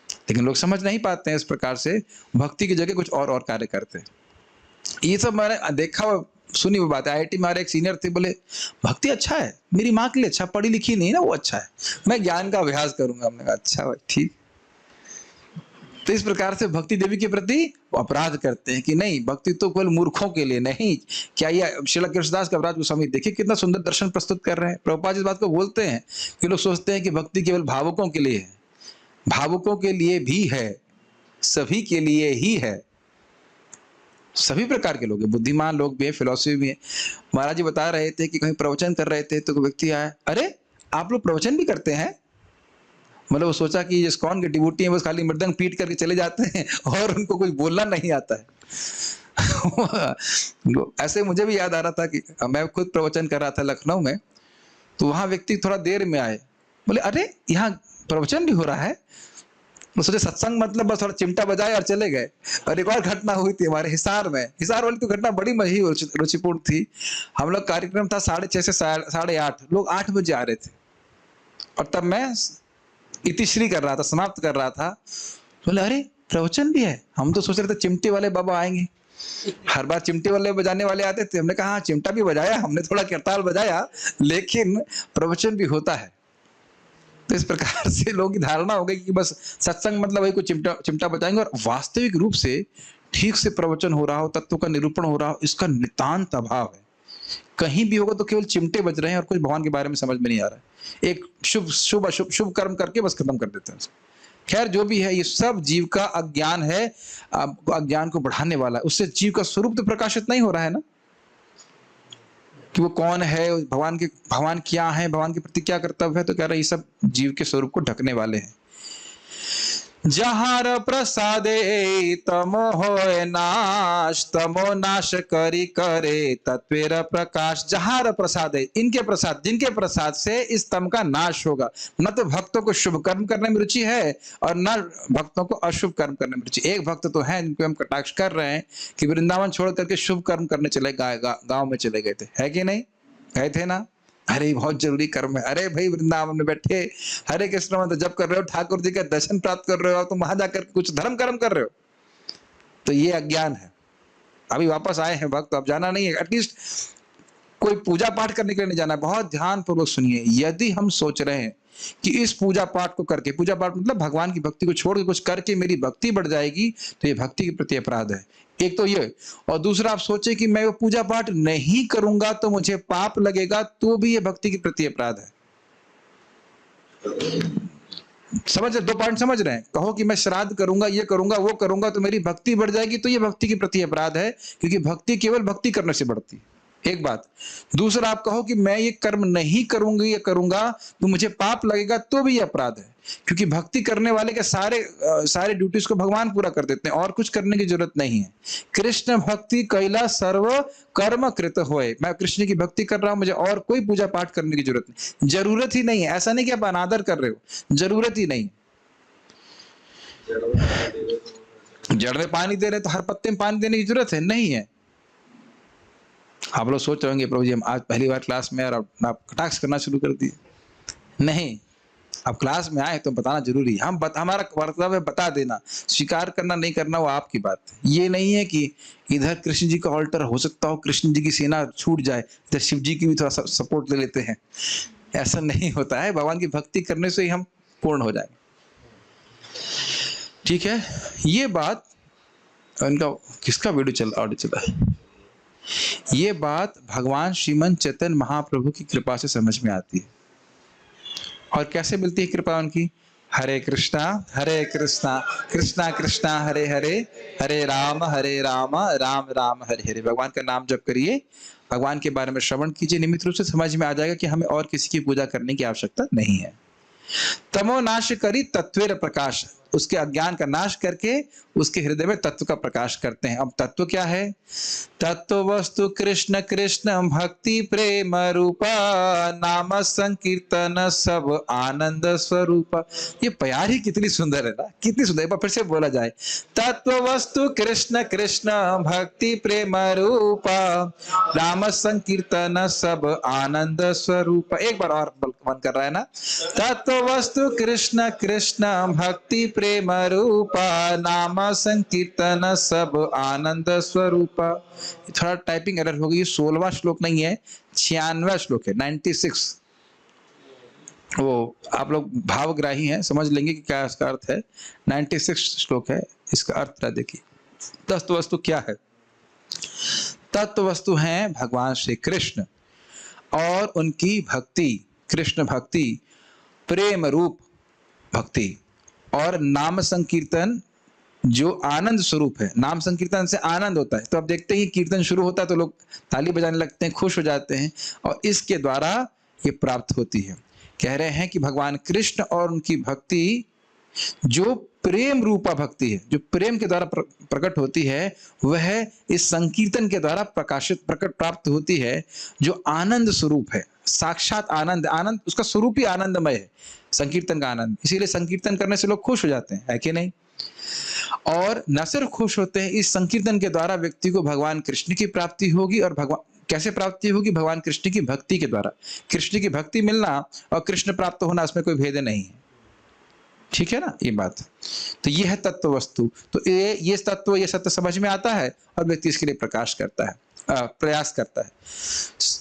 लेकिन लोग समझ नहीं पाते हैं, इस प्रकार से भक्ति की जगह कुछ और कार्य करते हैं। ये सब मैंने देखा, सुनी हुई बात है। IIT में हमारे एक सीनियर थे, बोले भक्ति अच्छा है, मेरी माँ के लिए अच्छा, पढ़ी लिखी नहीं ना वो, अच्छा है, मैं ज्ञान का अभ्यास करूंगा। हमने कहा अच्छा भाई ठीक। तो इस प्रकार से भक्ति देवी के प्रति अपराध करते हैं कि नहीं, भक्ति तो केवल मूर्खों के लिए नहीं। क्या ये श्रील कृष्णदास कविराज गोस्वामी देखिए कितना सुंदर दर्शन प्रस्तुत कर रहे हैं। प्रभुपाद इस बात को बोलते हैं कि लोग सोचते हैं कि भक्ति केवल भावुकों के लिए है, भावुकों के लिए भी है, सभी के लिए ही है, सभी प्रकार के लोग हैं, बुद्धिमान लोग भी हैं, फिलोसफी भी है। महाराज जी बता रहे थे कि कहीं प्रवचन कर रहे थे, तो कोई व्यक्ति आया, अरे आप लोग प्रवचन भी करते हैं। मतलब वो सोचा कि इस्कॉन के डिवोटी हैं, बस खाली मृदंग पीट करके चले जाते हैं और उनको कुछ बोलना नहीं आता है। ऐसे मुझे भी याद आ रहा था कि मैं खुद प्रवचन कर रहा था लखनऊ में, तो वहां व्यक्ति थोड़ा देर में आए, बोले अरे यहाँ प्रवचन भी हो रहा है। तो सोचे सत्संग मतलब बस थोड़ा चिमटा बजाए और चले गए। और एक और घटना हुई थी हमारे हिसार में, हिसार वाली तो घटना बड़ी मही रुचिपूर्ण थी। हम लोग कार्यक्रम था 6:30 से 8:30, लोग 8 बजे आ रहे थे और तब मैं इतिश्री कर रहा था, समाप्त कर रहा था। बोले अरे प्रवचन भी है, हम तो सोच रहे थे चिमटे वाले बाबा आएंगे, हर बार चिमटे वाले बजाने वाले आते थे। हमने कहा हाँ चिमटा भी बजाया हमने, थोड़ा करताल बजाया, लेकिन प्रवचन भी होता है। तो इस प्रकार से लोगों की धारणा हो गई कि बस सत्संग मतलब वही कुछ चिमटा बजाएंगे, और वास्तविक रूप से ठीक से प्रवचन हो रहा हो, तत्वों का निरूपण हो रहा हो, इसका नितांत अभाव है। कहीं भी होगा तो केवल चिमटे बज रहे हैं और कुछ भगवान के बारे में समझ में नहीं आ रहा है। एक शुभ अशुभ शुभ कर्म करके बस खत्म कर देते हैं। खैर जो भी है, ये सब जीव का अज्ञान है, अज्ञान को बढ़ाने वाला है। उससे जीव का स्वरूप तो प्रकाशित नहीं हो रहा है ना, कि वो कौन है, भगवान क्या है, भगवान के प्रति क्या कर्तव्य है। तो कह रहे ये सब जीव के स्वरूप को ढकने वाले हैं। जहार प्रसादे तमो होय नाश, तमो नाश करी करे तत्वेर प्रकाश। जहार प्रसादे, इनके प्रसाद, जिनके प्रसाद से इस तम का नाश होगा। न तो भक्तों को शुभ कर्म करने में रुचि है और न भक्तों को अशुभ कर्म करने में रुचि। एक भक्त तो है जिनको हम कटाक्ष कर रहे हैं कि वृंदावन छोड़ करके शुभ कर्म करने चले गांव में चले गए थे, है कि नहीं? गए थे ना? अरे बहुत जरूरी कर्म है। अरे भाई वृंदावन में बैठे हरे कृष्ण मंत्र जप कर रहे हो, ठाकुर जी का दर्शन प्राप्त कर रहे हो, तुम वहां जाकर कुछ धर्म कर्म कर रहे हो, तो ये अज्ञान है। अभी वापस आए हैं भक्त, अब जाना नहीं है, एटलीस्ट कोई पूजा पाठ करने के लिए नहीं जाना है। बहुत ध्यान पूर्वक सुनिए, यदि हम सोच रहे हैं कि इस पूजा पाठ को करके, पूजा पाठ मतलब भगवान की भक्ति को छोड़ के कुछ करके मेरी भक्ति बढ़ जाएगी, तो ये भक्ति के प्रति अपराध है। एक तो ये, और दूसरा आप सोचे कि मैं वो पूजा पाठ नहीं करूंगा तो मुझे पाप लगेगा, तो भी ये भक्ति के प्रति अपराध है। समझ, दो पॉइंट समझ रहे हैं? कहो कि मैं श्राद्ध करूंगा, ये करूंगा, वो करूंगा तो मेरी भक्ति बढ़ जाएगी, तो ये भक्ति के प्रति अपराध है, क्योंकि भक्ति केवल भक्ति करने से बढ़ती है, एक बात। दूसरा, आप कहो कि मैं ये कर्म नहीं करूंगी, ये करूंगा तो मुझे पाप लगेगा, तो भी ये अपराध है, क्योंकि भक्ति करने वाले के सारे ड्यूटीज को भगवान पूरा कर देते हैं और कुछ करने की जरूरत नहीं है। कृष्ण भक्ति कैला सर्व कर्म कृत होए। मैं कृष्ण की भक्ति कर रहा हूं, मुझे और कोई पूजा पाठ करने की जरूरत नहीं, जरूरत ही नहीं है। ऐसा नहीं कि आप अनादर कर रहे हो, जरूरत ही नहीं। जड़ में पानी दे रहे तो हर पत्ते में पानी देने की जरूरत है? नहीं है। आप लोग सोच रहे होंगे प्रभु जी हम आज पहली बार क्लास में और आप कटाक्ष करना शुरू कर दिए। नहीं, अब क्लास में आए तो बताना जरूरी है। हमारा कर्तव्य है बता देना, स्वीकार करना नहीं करना वो आपकी बात है। ये नहीं है कि इधर कृष्ण जी का ऑल्टर हो सकता हो कृष्ण जी की सेना छूट जाए, इधर शिव जी की भी थोड़ा सपोर्ट ले लेते हैं, ऐसा नहीं होता है। भगवान की भक्ति करने से ही हम पूर्ण हो जाएंगे। ठीक है, ये बात इनका किसका वीडियो ऑडियो चला है, ये बात भगवान श्रीमन चैतन्य महाप्रभु की कृपा से समझ में आती है। और कैसे मिलती है कृपा उनकी? हरे कृष्णा कृष्णा कृष्णा हरे हरे, हरे राम राम राम हरे हरे। भगवान का नाम जप करिए, भगवान के बारे में श्रवण कीजिए, नियमित रूप से समझ में आ जाएगा कि हमें और किसी की पूजा करने की आवश्यकता नहीं है। तमो नाश करी तत्वेर प्रकाश, उसके अज्ञान का नाश करके उसके हृदय में तत्व का प्रकाश करते हैं। अब तत्व क्या है? तत्व वस्तु कृष्ण कृष्ण भक्ति प्रेम रूपा, नाम संकीर्तन सब आनंद स्वरूपा। ये प्यार ही कितनी सुंदर है ना, कितनी सुंदर। एक बार फिर से बोला जाए, तत्व वस्तु कृष्ण कृष्ण भक्ति प्रेम रूपा, नाम संकीर्तन सब आनंद स्वरूपा। एक बार और मन कर रहा है ना, तत्व वस्तु कृष्ण कृष्ण भक्ति प्रेम रूपा, नाम संकीर्तन सब आनंद स्वरूपा। थोड़ा टाइपिंग एरर हो गई, 16वां श्लोक नहीं है, 96वां श्लोक है, 96। वो आप लोग भावग्राही हैं, समझ लेंगे कि क्या इसका अर्थ है। 96 श्लोक है, इसका अर्थ देखिए। तत्व वस्तु क्या है? तत्व वस्तु हैं भगवान श्री कृष्ण और उनकी भक्ति, कृष्ण भक्ति, प्रेम रूप भक्ति, और नाम संकीर्तन जो आनंद स्वरूप है। नाम संकीर्तन से आनंद होता है, तो आप देखते हैं कीर्तन शुरू होता है तो लोग ताली बजाने लगते हैं, खुश हो जाते हैं, और इसके द्वारा ये प्राप्त होती है। कह रहे हैं कि भगवान कृष्ण और उनकी भक्ति जो प्रेम रूपा भक्ति है, जो प्रेम के द्वारा प्रकट होती है, वह इस संकीर्तन के द्वारा प्रकट प्राप्त होती है, जो आनंद स्वरूप है, साक्षात आनंद। आनंद उसका स्वरूप ही आनंदमय है, संकीर्तन का आनंद। इसीलिए संकीर्तन करने से लोग खुश हो जाते हैं, है कि नहीं? और न सिर्फ खुश होते हैं, इस संकीर्तन के द्वारा व्यक्ति को भगवान कृष्ण की प्राप्ति होगी। और भगवान कैसे प्राप्ति होगी? भगवान कृष्ण की भक्ति के द्वारा। कृष्ण की भक्ति मिलना और कृष्ण प्राप्त होना, इसमें कोई भेद नहीं है। ठीक है ना ये बात? तो ये है तत्व वस्तु। तो ये तत्व, ये सत्य समझ में आता है और व्यक्ति इसके लिए प्रकाश करता है, प्रयास करता है।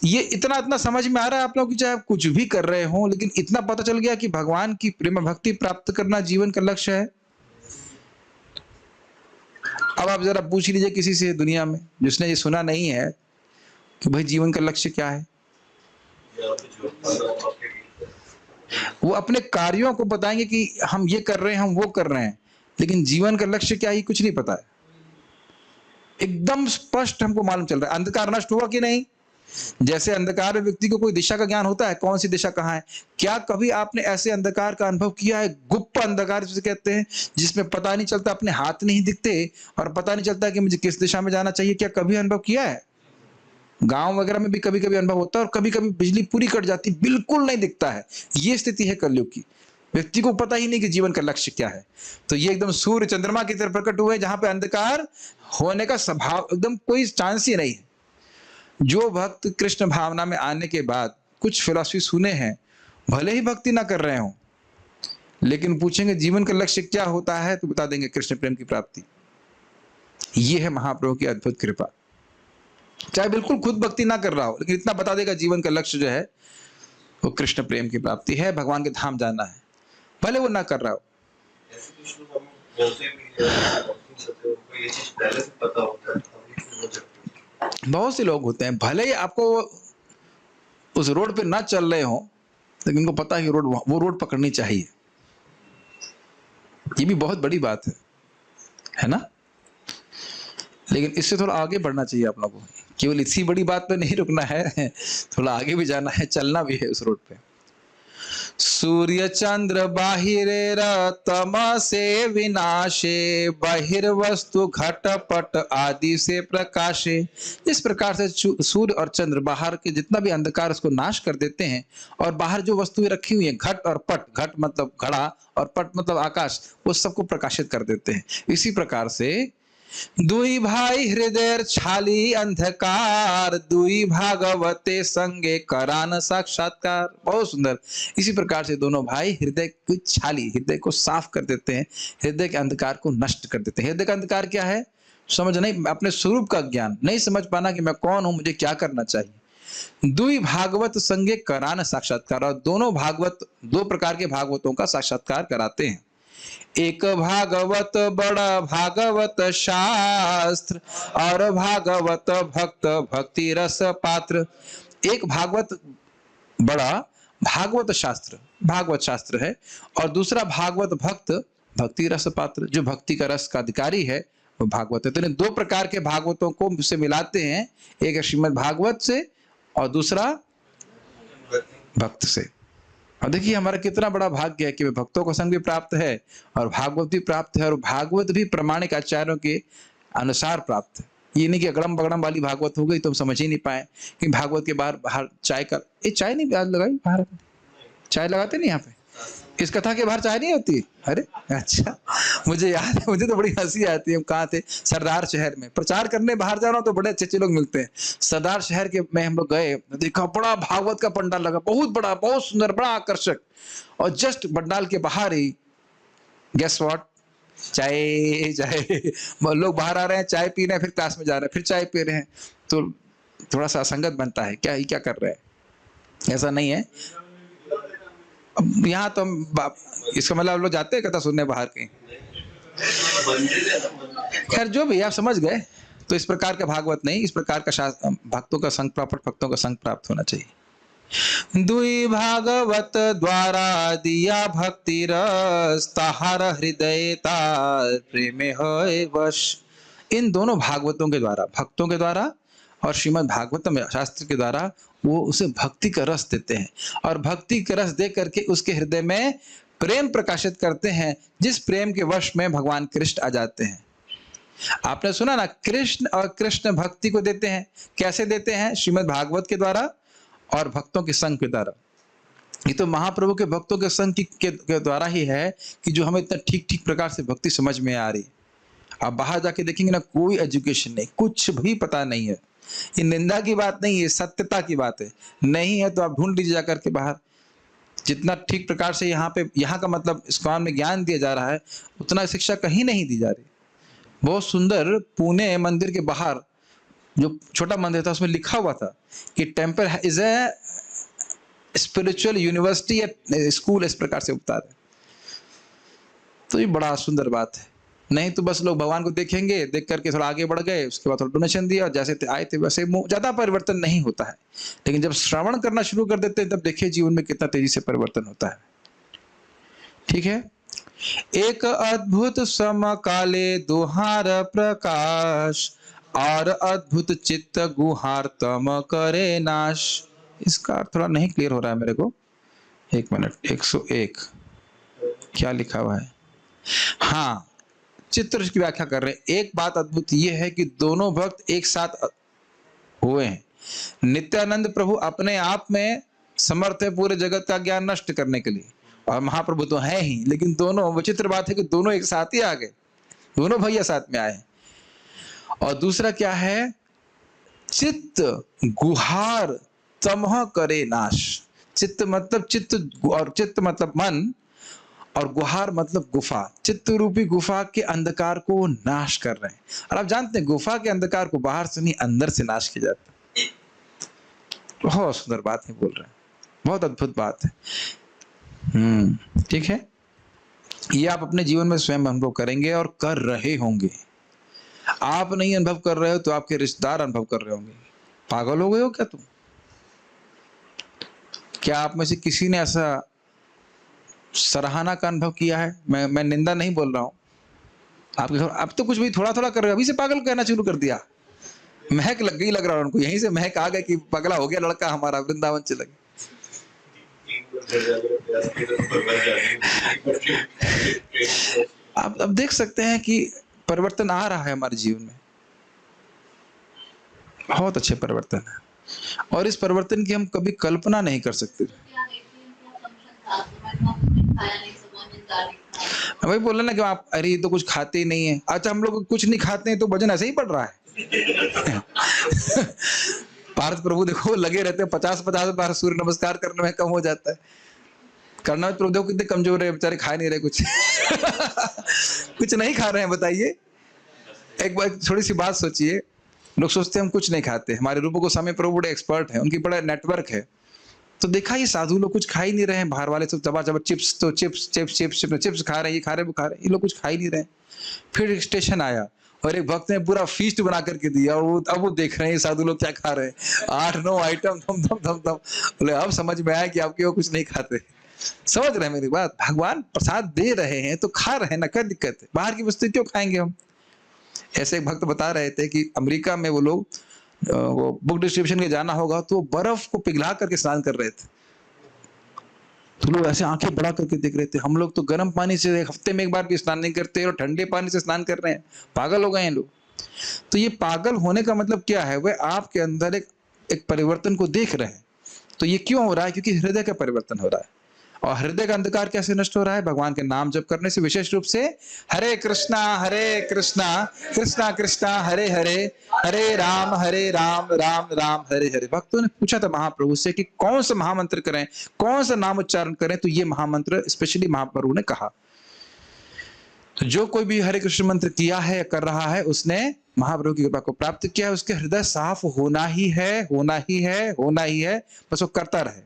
ये इतना समझ में आ रहा है आप लोग कि चाहे आप कुछ भी कर रहे हो, लेकिन इतना पता चल गया कि भगवान की प्रेम भक्ति प्राप्त करना जीवन का लक्ष्य है। अब आप जरा पूछ लीजिए किसी से दुनिया में जिसने ये सुना नहीं है कि भाई जीवन का लक्ष्य क्या है, वो अपने कार्यों को बताएंगे कि हम ये कर रहे हैं, हम वो कर रहे हैं, लेकिन जीवन का लक्ष्य क्या है कुछ नहीं पता है। एकदम स्पष्ट हमको मालूम चल रहा है अंधकार नष्ट हुआ कि नहीं। जैसे अंधकार में व्यक्ति को कोई दिशा का ज्ञान होता है, कौन सी दिशा कहाँ है। क्या कभी आपने ऐसे अंधकार का अनुभव किया है, गुप्त गुप्त अंधकार जिसे कहते हैं, जिसमें पता नहीं चलता, अपने हाथ नहीं दिखते और पता नहीं चलता कि मुझे किस दिशा में जाना चाहिए। क्या कभी अनुभव किया है? गांव वगैरह में भी कभी कभी अनुभव होता है, और कभी कभी बिजली पूरी कट जाती, बिल्कुल नहीं दिखता है। ये स्थिति है कलयुग की। व्यक्ति को पता ही नहीं कि जीवन का लक्ष्य क्या है। तो ये एकदम सूर्य चंद्रमा की तरह प्रकट हुए, जहां पे अंधकार होने का स्वभाव एकदम कोई चांस ही नहीं है। जो भक्त कृष्ण भावना में आने के बाद कुछ फिलॉसफी सुने हैं, भले ही भक्ति ना कर रहे हो, लेकिन पूछेंगे जीवन का लक्ष्य क्या होता है, तो बता देंगे कृष्ण प्रेम की प्राप्ति। ये है महाप्रभु की अद्भुत कृपा। चाहे बिल्कुल खुद भक्ति ना कर रहा हो, लेकिन इतना बता देगा जीवन का लक्ष्य जो है वो कृष्ण प्रेम की प्राप्ति है, भगवान के धाम जाना है, भले वो ना कर रहा हो। ऐसे कुछ लोग हम बोलते भी हैं, उनको ये चीज पहले से पता होता है, अभी भी हो जाती है। बहुत से लोग होते हैं, भले ही आपको उस रोड पे ना चल रहे हो, लेकिन उनको पता है कि वो रोड पकड़नी चाहिए। ये भी बहुत बड़ी बात है ना? लेकिन इससे थोड़ा आगे बढ़ना चाहिए आप लोगों को। केवल इसी बड़ी बात पे नहीं रुकना है, थोड़ा आगे भी जाना है, चलना भी है उस रोड पे। सूर्य चंद्र बाहिरे तमसे विनाशे, बहिर्वस्तु घटपट आदि से प्रकाशे। इस प्रकार से सूर्य और चंद्र बाहर के जितना भी अंधकार उसको नाश कर देते हैं, और बाहर जो वस्तुएं रखी हुई हैं, घट और पट, घट मतलब घड़ा और पट मतलब आकाश, वो सबको प्रकाशित कर देते हैं। इसी प्रकार से दुई भाई हृदय छाली अंधकार, दुई भागवते संगे करान साक्षात्कार। बहुत सुंदर। इसी प्रकार से दोनों भाई हृदय की छाली, हृदय को साफ कर देते हैं, हृदय के अंधकार को नष्ट कर देते हैं। हृदय का अंधकार क्या है? समझ नहीं, अपने स्वरूप का ज्ञान नहीं समझ पाना कि मैं कौन हूं, मुझे क्या करना चाहिए। दुई भागवत संगे करान साक्षात्कार, और दोनों भागवत, दो प्रकार के भागवतों का साक्षात्कार कराते हैं। एक भागवत बड़ा भागवत शास्त्र, और भागवत भक्त भक्ति रस पात्र। एक भागवत बड़ा भागवत शास्त्र, भागवत शास्त्र है, और दूसरा भागवत भक्त भक्ति रस पात्र, जो भक्ति का रस का अधिकारी है वो भागवत है। तो इन दो प्रकार के भागवतों को से मिलाते हैं, एक है श्रीमद् भागवत से और दूसरा भक्त से। और देखिए हमारा कितना बड़ा भाग्य है कि भक्तों का संग भी प्राप्त है और भागवत भी प्राप्त है, और भागवत भी प्रमाणिक आचार्यों के अनुसार प्राप्त है। ये नहीं कि अगड़म बगड़म वाली भागवत हो गई तो हम समझ ही नहीं पाए कि भागवत के बाहर चाय का, ये चाय नहीं लगाई बाहर, चाय लगाते नहीं यहाँ पे, इस कथा के बाहर चाय नहीं होती? अरे अच्छा, मुझे याद है, मुझे तो बड़ी हंसी आती है। हम कहाँ थे? सरदार शहर में प्रचार करने बाहर जा रहा हूँ तो बड़े अच्छे अच्छे लोग मिलते हैं। सरदार शहर के में हम लोग गए, देखा बड़ा भागवत का पंडाल लगा, बहुत बड़ा, बहुत सुंदर, बड़ा आकर्षक। और जस्ट पंडाल के बाहर ही गेस व्हाट, चाय चाय, लोग बाहर आ रहे हैं, चाय पी रहे हैं, फिर क्लास में जा रहे हैं, फिर चाय पी रहे हैं। तो थोड़ा सा असंगत बनता है, क्या ही क्या कर रहे हैं, ऐसा नहीं है। अब यहाँ तो इसका मतलब आप लोग जाते हैं कथा सुनने बाहर कहीं? खैर जो भी आप समझ गए। तो इस प्रकार का भागवत नहीं, इस प्रकार का भक्तों का संग प्राप्त, भक्तों का संग प्राप्त होना चाहिए। दुई भागवत द्वारा दिया भक्ति रस, ताहार हृदय तार प्रेमे होए वश। इन दोनों भागवतों के द्वारा, भक्तों के द्वारा और श्रीमद् भागवतम शास्त्र के द्वारा, वो उसे भक्ति का रस देते हैं, और भक्ति का रस दे करके उसके हृदय में प्रेम प्रकाशित करते हैं, जिस प्रेम के वश में भगवान कृष्ण आ जाते हैं। आपने सुना ना, कृष्ण और कृष्ण भक्ति को देते हैं। कैसे देते हैं? श्रीमद् भागवत के द्वारा और भक्तों के संग के द्वारा। ये तो महाप्रभु के भक्तों के संग के द्वारा ही है कि जो हमें इतना ठीक ठीक प्रकार से भक्ति समझ में आ रही। आप बाहर जाके देखेंगे ना, कोई एजुकेशन नहीं, कुछ भी पता नहीं है। ये निंदा की बात नहीं है, सत्यता की बात है। नहीं है तो आप ढूंढ लीजिए जाकर के बाहर। जितना ठीक प्रकार से यहाँ का मतलब इस्कॉन में ज्ञान दिया जा रहा है, उतना शिक्षा कहीं नहीं दी जा रही। बहुत सुंदर पुणे मंदिर के बाहर जो छोटा मंदिर था, उसमें लिखा हुआ था कि temple is a spiritual university या स्कूल, इस प्रकार से बता रहे। तो ये बड़ा सुंदर बात है। नहीं तो बस लोग भगवान को देखेंगे, देख करके थोड़ा आगे बढ़ गए, उसके बाद थोड़ा डोनेशन दिया और जैसे आए थे वैसे, ज्यादा परिवर्तन नहीं होता है। लेकिन जब श्रवण करना शुरू कर देते हैं, तब देखिए जीवन में कितना तेजी से परिवर्तन होता है। ठीक है। एक अद्भुत समकाले दुहार प्रकाश, और अद्भुत चित्त गुहार तम करे नाश। इसका थोड़ा नहीं क्लियर हो रहा है मेरे को। एक मिनट, 101 क्या लिखा हुआ है? हाँ, चित्र की व्याख्या कर रहे हैं। एक बात अद्भुत ये है कि दोनों भक्त एक साथ हुए हैं। नित्यानंद प्रभु अपने आप में समर्थ है पूरे जगत का ज्ञान नष्ट करने के लिए, और महाप्रभु तो है ही, लेकिन दोनों, विचित्र बात है कि दोनों एक साथ ही आ गए, दोनों भैया साथ में आए। और दूसरा क्या है? चित्त गुहार तमह करे नाश। चित्त मतलब चित्त, और चित्त मतलब मन, और गुहार मतलब गुफा। चित्त रूपी गुफा के अंधकार को नाश कर रहे हैं। और आप जानते हैं गुफा के अंधकार को बाहर से नहीं अंदर से नाश किया जाता है। बहुत सुंदर बात है बोल रहे हैं, बहुत अद्भुत बात है। ठीक है, ये आप अपने जीवन में स्वयं अनुभव करेंगे और कर रहे होंगे। आप नहीं अनुभव कर रहे हो तो आपके रिश्तेदार अनुभव कर रहे होंगे। पागल हो गए हो क्या तुम? क्या आप में से किसी ने ऐसा सराहना का अनुभव किया है? मैं निंदा नहीं बोल रहा हूं आपके घर। अब तो कुछ भी थोड़ा थोड़ा कर रहे हो, अभी से पागल कहना शुरू कर दिया। महक लग गई, लग रहा है उनको, यहीं से महक आ गई कि पगला हो गया लड़का हमारा, वृंदावन चला गया। आप अब देख सकते हैं कि परिवर्तन आ रहा है हमारे जीवन में, बहुत अच्छे परिवर्तन है, और इस परिवर्तन की हम कभी कल्पना नहीं कर सकते। वही बोल रहे ना कि आप, अरे ये तो कुछ खाते ही नहीं है। अच्छा, हम लोग कुछ नहीं खाते हैं तो वजन ऐसे ही बढ़ रहा है। भारत प्रभु देखो लगे रहते हैं, 50-50 बार सूर्य नमस्कार करने में कम हो जाता है। करना प्रभु देखो कितने कमजोर है बेचारे, खा नहीं रहे कुछ। कुछ नहीं खा रहे हैं, बताइए। एक बार थोड़ी सी बात सोचिए, लोग सोचते हैं हम कुछ नहीं खाते। हमारे रूप गोस्वामी प्रभु बड़े एक्सपर्ट हैं, उनकी बड़ा नेटवर्क है। तो देखा ये साधु लोग कुछ खा ही नहीं रहे हैं, बाहर वाले सब चबा चबा चिप्स, तो चिप्स चिप्स चिप्स चिप्स खा रहे हैं, ये खा रहे हैं, वो खा रहे हैं, ये लोग कुछ खा ही नहीं रहे। फिर एक स्टेशन आया और एक भक्त ने पूरा फीस्ट बना करके दिया, और अब वो देख रहे हैं साधु लोग क्या खा रहे हैं, 8-9 आइटम, धम धम धम धम। बोले अब समझ में आया कि आपके वो कुछ नहीं खाते। समझ रहे हैं मेरी बात? भगवान प्रसाद दे रहे हैं तो खा रहे हैं ना, क्या दिक्कत है? बाहर की वस्तु क्यों खाएंगे हम? ऐसे एक भक्त बता रहे थे कि अमेरिका में वो लोग, वो बुक डिस्ट्रीब्यूशन के जाना होगा, तो बर्फ को पिघला करके स्नान कर रहे थे। तो लोग ऐसे आंखें बड़ा करके देख रहे थे। हम लोग तो गर्म पानी से एक हफ्ते में एक बार भी स्नान नहीं करते और ठंडे पानी से स्नान कर रहे हैं। पागल हो गए हैं लोग। तो ये पागल होने का मतलब क्या है? वह आपके अंदर एक परिवर्तन को देख रहे हैं। तो ये क्यों हो रहा है? क्योंकि हृदय का परिवर्तन हो रहा है। और हृदय का अंधकार कैसे नष्ट हो रहा है? भगवान के नाम जप करने से, विशेष रूप से हरे कृष्णा कृष्णा कृष्णा हरे हरे, हरे राम राम राम हरे हरे। भक्तों ने पूछा था महाप्रभु से कि कौन सा महामंत्र करें, कौन सा नाम उच्चारण करें, तो ये महामंत्र स्पेशली महाप्रभु ने कहा। तो जो कोई भी हरे कृष्ण मंत्र किया है, कर रहा है, उसने महाप्रभु की कृपा को प्राप्त किया है। उसके हृदय साफ होना ही है, होना ही है, होना ही है, बस वो करता रहे।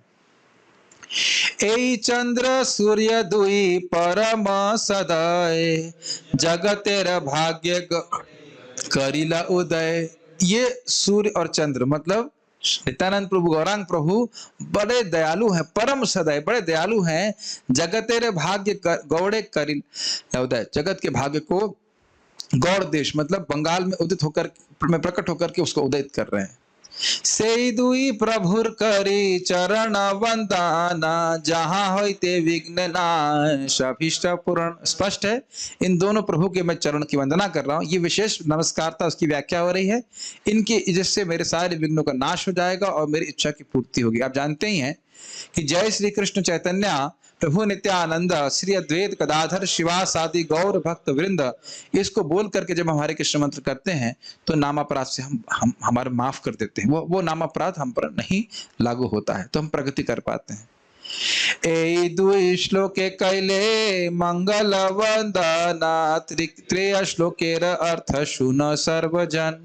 ए चंद्र सूर्य दुई परम सदय, जगतेर भाग्य करिला उदय। ये सूर्य और चंद्र मतलब नित्यानंद प्रभु, गौरांग प्रभु बड़े दयालु हैं, परम सदय, बड़े दयालु हैं। जगतेर भाग्य गौड़े करिला उदय, जगत के भाग्य को गौड़ देश मतलब बंगाल में उदित होकर, में प्रकट होकर के उसको उदित कर रहे हैं। से दुई प्रभुर करी चरण वंदना, जहां होते विघ्न नाश अभीष्ट पूर्ण। स्पष्ट है, इन दोनों प्रभु के मैं चरण की वंदना कर रहा हूं। ये विशेष नमस्कार था, उसकी व्याख्या हो रही है। इनके जिससे मेरे सारे विघ्नों का नाश हो जाएगा और मेरी इच्छा की पूर्ति होगी। आप जानते ही हैं कि जय श्री कृष्ण चैतन्य प्रभु नित्यानंद श्री अद्वैत गदाधर शिवास आदि गौर भक्त वृंद, इसको बोल करके जब हम हरे कृष्ण मंत्र करते हैं तो नामापराध से हम हमारे माफ कर देते हैं। वो नामापराध हम पर नहीं लागू होता है, तो हम प्रगति कर पाते हैं। ए दुई श्लोके कैले मंगल वंदना, तृतीय श्लोकेर अर्थ सुन सर्वजन।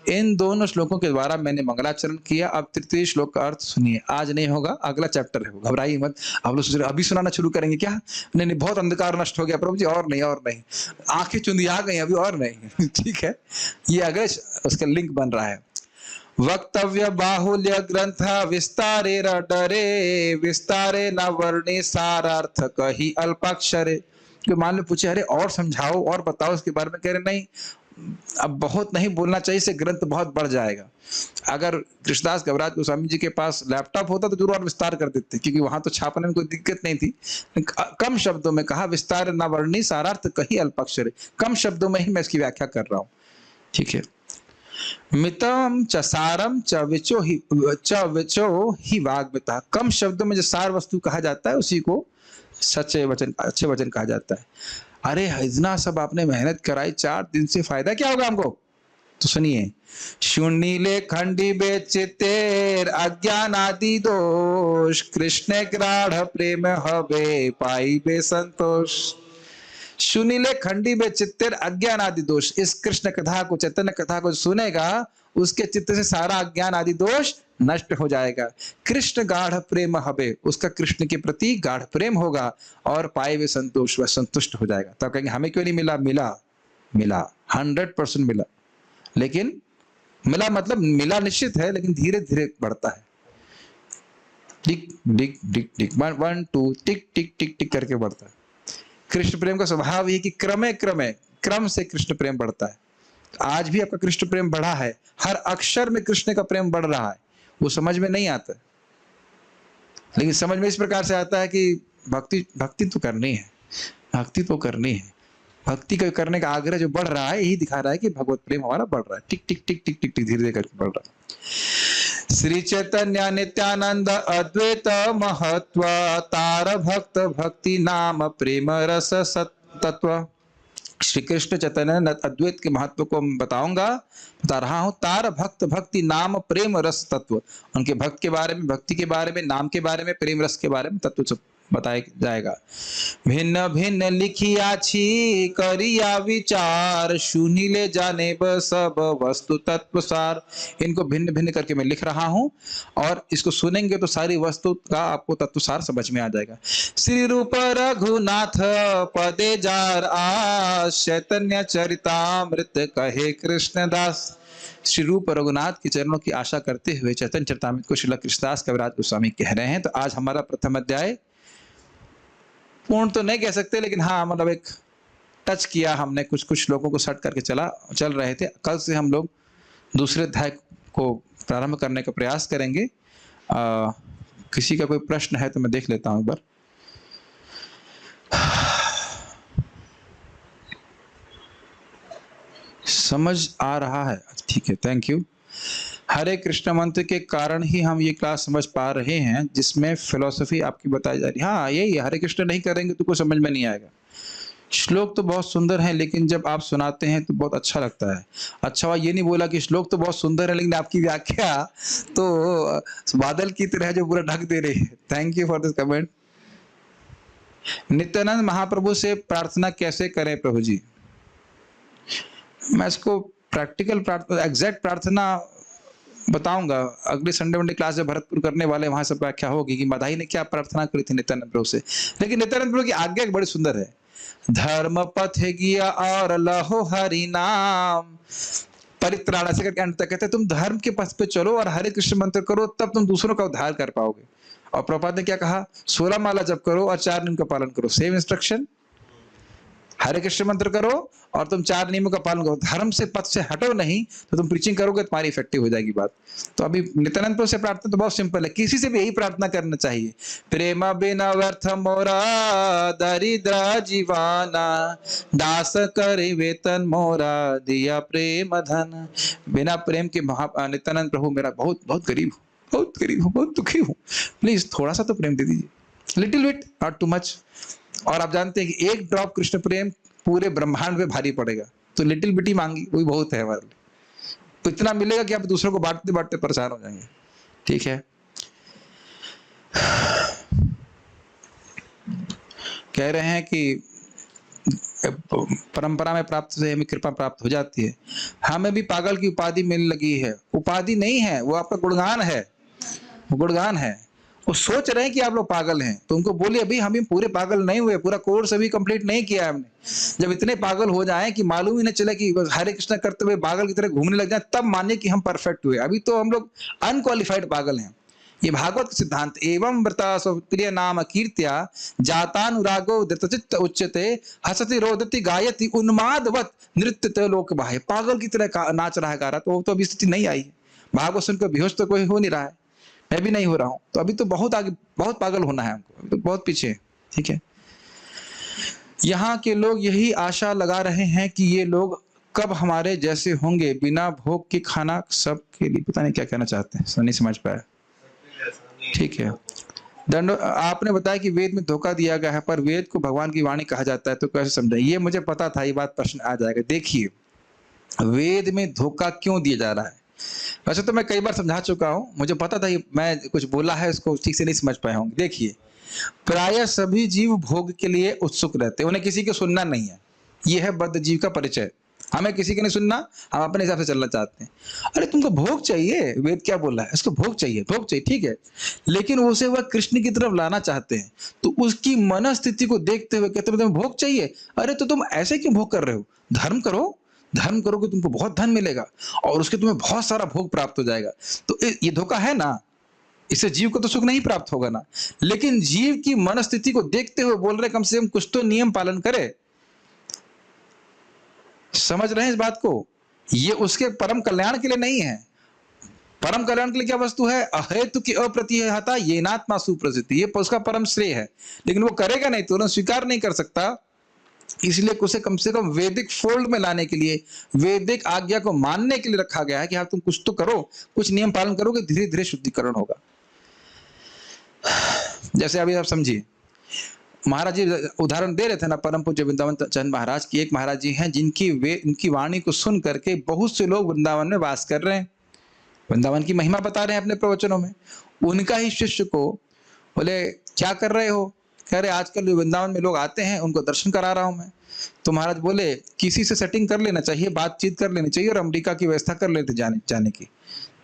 इन दोनों श्लोकों के द्वारा मैंने मंगलाचरण किया। अब तृतीय श्लोक का अर्थ सुनिए। आज नहीं होगा, अगला चैप्टर है, घबराइए मत। आप लोग सोच रहे अभी सुनाना शुरू करेंगे क्या? नहीं नहीं, बहुत अंधकार नष्ट हो गया प्रभु जी, और नहीं और नहीं, आंखें चुंदिया गई अभी, और नहीं। ठीक है, ये अगले उसका लिंक बन रहा है। वक्तव्य बाहुल्य ग्रंथ विस्तारे डरे, विस्तारे न वर्णे सारार्थ कही अल्पाक्षरे। जो मान लो पूछे अरे और समझाओ और बताओ इसके बारे में, कह रहे नहीं, अब बहुत नहीं बोलना चाहिए, इससे ग्रंथ बहुत बढ़ जाएगा। अगर कृष्णदास कविराज गोस्वामी जी के पास लैपटॉप होता तो जरूर और विस्तार कर देते, क्योंकि वहां तो छापने में कोई दिक्कत नहीं थी। कम शब्दों में कहा, विस्तार न वर्णी सारार्थ कही अल्पाक्षर। कम शब्दों में ही मैं इसकी व्याख्या कर रहा हूं, ठीक है। मितम च सारम च विचो ही वाग्मिता। कम शब्दों में जो सार वस्तु कहा जाता है उसी को सच्चे वचन, अच्छे वचन कहा जाता है। अरे इतना सब आपने मेहनत कराई 4 दिन से, फायदा क्या होगा हमको? तो सुनिए, शून्यले खंडी बेचितेर अज्ञान आदि दोष, कृष्ण ग्राढ़ प्रेम हवे पाई बे संतोष। सुनीले खंडी में चित्तेर अज्ञान आदि दोष। इस कृष्ण कथा को, चैतन्य कथा को सुनेगा, उसके चित्त से सारा अज्ञान आदि दोष नष्ट हो जाएगा। कृष्ण गाढ़ प्रेम हवे, उसका कृष्ण के प्रति गाढ़ प्रेम होगा, और पाए वे संतोष, वह संतुष्ट हो जाएगा। तो कहेंगे हमें क्यों नहीं मिला? मिला, मिला 100% मिला। लेकिन मिला मतलब मिला निश्चित है, लेकिन धीरे धीरे बढ़ता है। टिक टिक टिक टिक, 1 2 टिक टिक टिक टिक करके बढ़ता है। कृष्ण प्रेम का स्वभाव ये कि क्रम से कृष्ण प्रेम बढ़ता है। आज भी आपका कृष्ण प्रेम बढ़ा है, हर अक्षर में कृष्ण का प्रेम बढ़ रहा है। वो समझ में नहीं आता, लेकिन समझ में इस प्रकार से आता है कि भक्ति तो करनी है, भक्ति तो करनी है। भक्ति को करने का आग्रह जो बढ़ रहा है, यही दिखा रहा है कि भगवत प्रेम हमारा बढ़ रहा है। टिक टिक टिक टिक टिक टिक धीरे धीरे करके बढ़ रहा है। श्री चैतन्य नित्यानंद अद्वैत महत्व, तार भक्त भक्ति नाम प्रेम रस तत्व। श्री कृष्ण चैतन्य अद्वैत के महत्व को बता रहा हूं। तार भक्त भक्ति नाम प्रेम रस तत्व, उनके भक्त के बारे में, भक्ति के बारे में, नाम के बारे में, प्रेम रस के बारे में तत्व सब बताया जाएगा। भिन्न भिन्न लिखिया छी करिया विचार, सुनिले जाने ब सब वस्तु तत्व सार। इनको भिन्न भिन्न करके मैं लिख रहा हूं, और इसको सुनेंगे तो सारी वस्तु का आपको तत्व सार समझ में आ जाएगा। श्री रूप रघुनाथ पदे जार आस, चैतन्य चरितामृत कहे कृष्णदास। श्री रूप रघुनाथ के चरणों की आशा करते हुए चैतन्य चरितामृत को श्रील कृष्णदास कविराज गोस्वामी कह रहे हैं। तो आज हमारा प्रथम अध्याय पूर्ण तो नहीं कह सकते, लेकिन हाँ मतलब एक टच किया हमने, कुछ लोगों को सेट करके चल रहे थे। कल से हम लोग दूसरे अध्याय को प्रारंभ करने का प्रयास करेंगे। किसी का कोई प्रश्न है तो मैं देख लेता हूं एक बार। समझ आ रहा है? ठीक है, थैंक यू। हरे कृष्ण मंत्र के कारण ही हम ये क्लास समझ पा रहे हैं, जिसमें फिलॉसफी आपकी बताई जा रही है। हाँ यही, हरे कृष्ण नहीं करेंगे तो कुछ समझ में नहीं आएगा। श्लोक तो बहुत सुंदर है, लेकिन जब आप सुनाते हैं तो बहुत अच्छा लगता है। अच्छा हुआ ये नहीं बोला कि श्लोक तो बहुत सुंदर है, लेकिन आपकी व्याख्या तो बादल की तरह जो पूरा ढक दे रही है। Thank you for this comment. Nityananda Mahaprabhu से प्रार्थना कैसे करें प्रभु जी? मैं इसको प्रैक्टिकल एग्जैक्ट प्रार्थना बताऊंगा अगले संडे क्लास में भरतपुर करने वाले, वहां से व्याख्या होगी कि मदाही ने क्या प्रार्थना करी थी नित्यानंद प्रभु से। लेकिन नित्यानंद प्रभु की आज्ञा बड़ी सुंदर है। धर्म पथ गिया और लहो हरि नाम परित्राण से करके अंत तक कहते हैं तुम धर्म के पथ पे चलो और हरे कृष्ण मंत्र करो, तब तुम दूसरों का उद्धार कर पाओगे। और प्रभुपाद ने क्या कहा? 16 माला जप करो और 4 नियम का पालन करो। सेम इंस्ट्रक्शन, हरे कृष्ण मंत्र करो और तुम 4 नियमों का पालन करो। धर्म से पथ से हटो नहीं, तो तुम प्रीचिंग करोगे तुम्हारी इफेक्टिव हो जाएगी बात। तो अभी नित्यानंद प्रभु से प्रार्थना तो बहुत सिंपल है, किसी से भी यही प्रार्थना करना चाहिए। प्रेम बिना व्यर्थ मोरा दरिद्र जीवाना, दास करे वेतन मोरा दिया प्रेम धन। बिना प्रेम के नित्यानंद प्रभु मेरा बहुत बहुत गरीब हूँ, बहुत गरीब हूँ, बहुत दुखी हूँ, प्लीज थोड़ा सा तो प्रेम दे दीजिए, little bit, not too much. और आप जानते हैं कि 1 ड्रॉप कृष्ण प्रेम पूरे ब्रह्मांड पे भारी पड़ेगा, तो लिटिल बिटी मांगी वही बहुत है हमारे लिए। तो इतना मिलेगा कि आप दूसरों को बांटते बांटते परेशान हो जाएंगे। ठीक है, कह रहे हैं कि परंपरा में प्राप्त से हमें कृपा प्राप्त हो जाती है। हमें भी पागल की उपाधि मिलने लगी है। उपाधि नहीं है, वो आपका गुणगान है, वो गुणगान है। वो सोच रहे हैं कि आप लोग पागल हैं, तो उनको बोलिए अभी हम पूरे पागल नहीं हुए, पूरा कोर्स अभी कंप्लीट नहीं किया हमने। जब इतने पागल हो जाएं कि मालूम ही नहीं चले कि हरे कृष्ण करते हुए पागल की तरह घूमने लग जाए, तब मानिए कि हम परफेक्ट हुए। अभी तो हम लोग अनक्वालिफाइड पागल हैं, ये भागवत का सिद्धांत। एवं व्रता स्वप्रिय नाम कीर्त्या जातानुरागो धृतचित्त उच्यते हसति रोदति गायति उन्मादवत नृत्य लोक बाह्य। पागल की तरह नाच रहा है, गा रहा, तो अभी स्थिति नहीं आई है। भागवत सुनकर बेहोश तो कोई हो नहीं रहा है, मैं भी नहीं हो रहा हूं, तो अभी तो बहुत आगे, बहुत पागल होना है हमको, अभी तो बहुत पीछे है। ठीक है, यहाँ के लोग यही आशा लगा रहे हैं कि ये लोग कब हमारे जैसे होंगे, बिना भोग के खाना सबके लिए। पता नहीं क्या कहना चाहते हैं, नहीं समझ पाया। ठीक है, दंड आपने बताया कि वेद में धोखा दिया गया है, पर वेद को भगवान की वाणी कहा जाता है, तो कैसे समझें? ये मुझे पता था, ये बात प्रश्न आ जाएगा। देखिए, वेद में धोखा क्यों दिया जा रहा है? वैसे तो मैं कई बार समझा चुका हूं, मुझे पता था ये मैं कुछ बोला है, इसको ठीक से नहीं समझ पाए होंगे। देखिए, प्रायः सभी जीव भोग के लिए उत्सुक रहते हैं, उन्हें किसी की सुनना नहीं है। यह है बद्ध जीव का परिचय। हमें किसी की नहीं सुनना, हम अपने हिसाब से चलना चाहते हैं। अरे तुमको भोग चाहिए, वेद क्या बोल रहा है? इसको भोग चाहिए, भोग चाहिए, ठीक है, लेकिन उसे वह कृष्ण की तरफ लाना चाहते हैं, तो उसकी मनस्थिति को देखते हुए कहते हैं तुम्हें भोग चाहिए। अरे तो तुम ऐसे क्यों भोग कर रहे हो? धर्म करो, धर्म करोगे तुमको बहुत धन मिलेगा और उसके तुम्हें बहुत सारा भोग प्राप्त हो जाएगा। तो ये धोखा है ना, इससे जीव को तो सुख नहीं प्राप्त होगा ना। लेकिन जीव की मनस्थिति को देखते हुए बोल रहे कम से कम कुछ तो नियम पालन करे। समझ रहे हैं इस बात को? ये उसके परम कल्याण के लिए नहीं है। परम कल्याण के लिए क्या वस्तु है? अहेतु की अप्रतिहता ये नात्मा सुप्रसिद्धि, ये उसका परम श्रेय है। लेकिन वो करेगा नहीं, तुरंत स्वीकार नहीं कर सकता, इसलिए उसे कम से कम वैदिक फोल्ड में लाने के लिए, वैदिक आज्ञा को मानने के लिए रखा गया है कि हाँ तुम कुछ तो करो, कुछ नियम पालन करोगे, धीरे धीरे शुद्धिकरण होगा। जैसे अभी आप समझिए, महाराज जी उदाहरण दे रहे थे ना, परम पूज्य वृंदावन चंद महाराज की। एक महाराज जी हैं जिनकी उनकी वाणी को सुन करके बहुत से लोग वृंदावन में वास कर रहे हैं, वृंदावन की महिमा बता रहे हैं अपने प्रवचनों में। उनका ही शिष्य को बोले क्या कर रहे हो? कह रहे आजकल वृंदावन में लोग आते हैं, उनको दर्शन करा रहा हूं मैं। तो महाराज बोले किसी से सेटिंग कर लेना चाहिए, बातचीत कर लेनी चाहिए और अमेरिका की व्यवस्था कर लेते जाने की।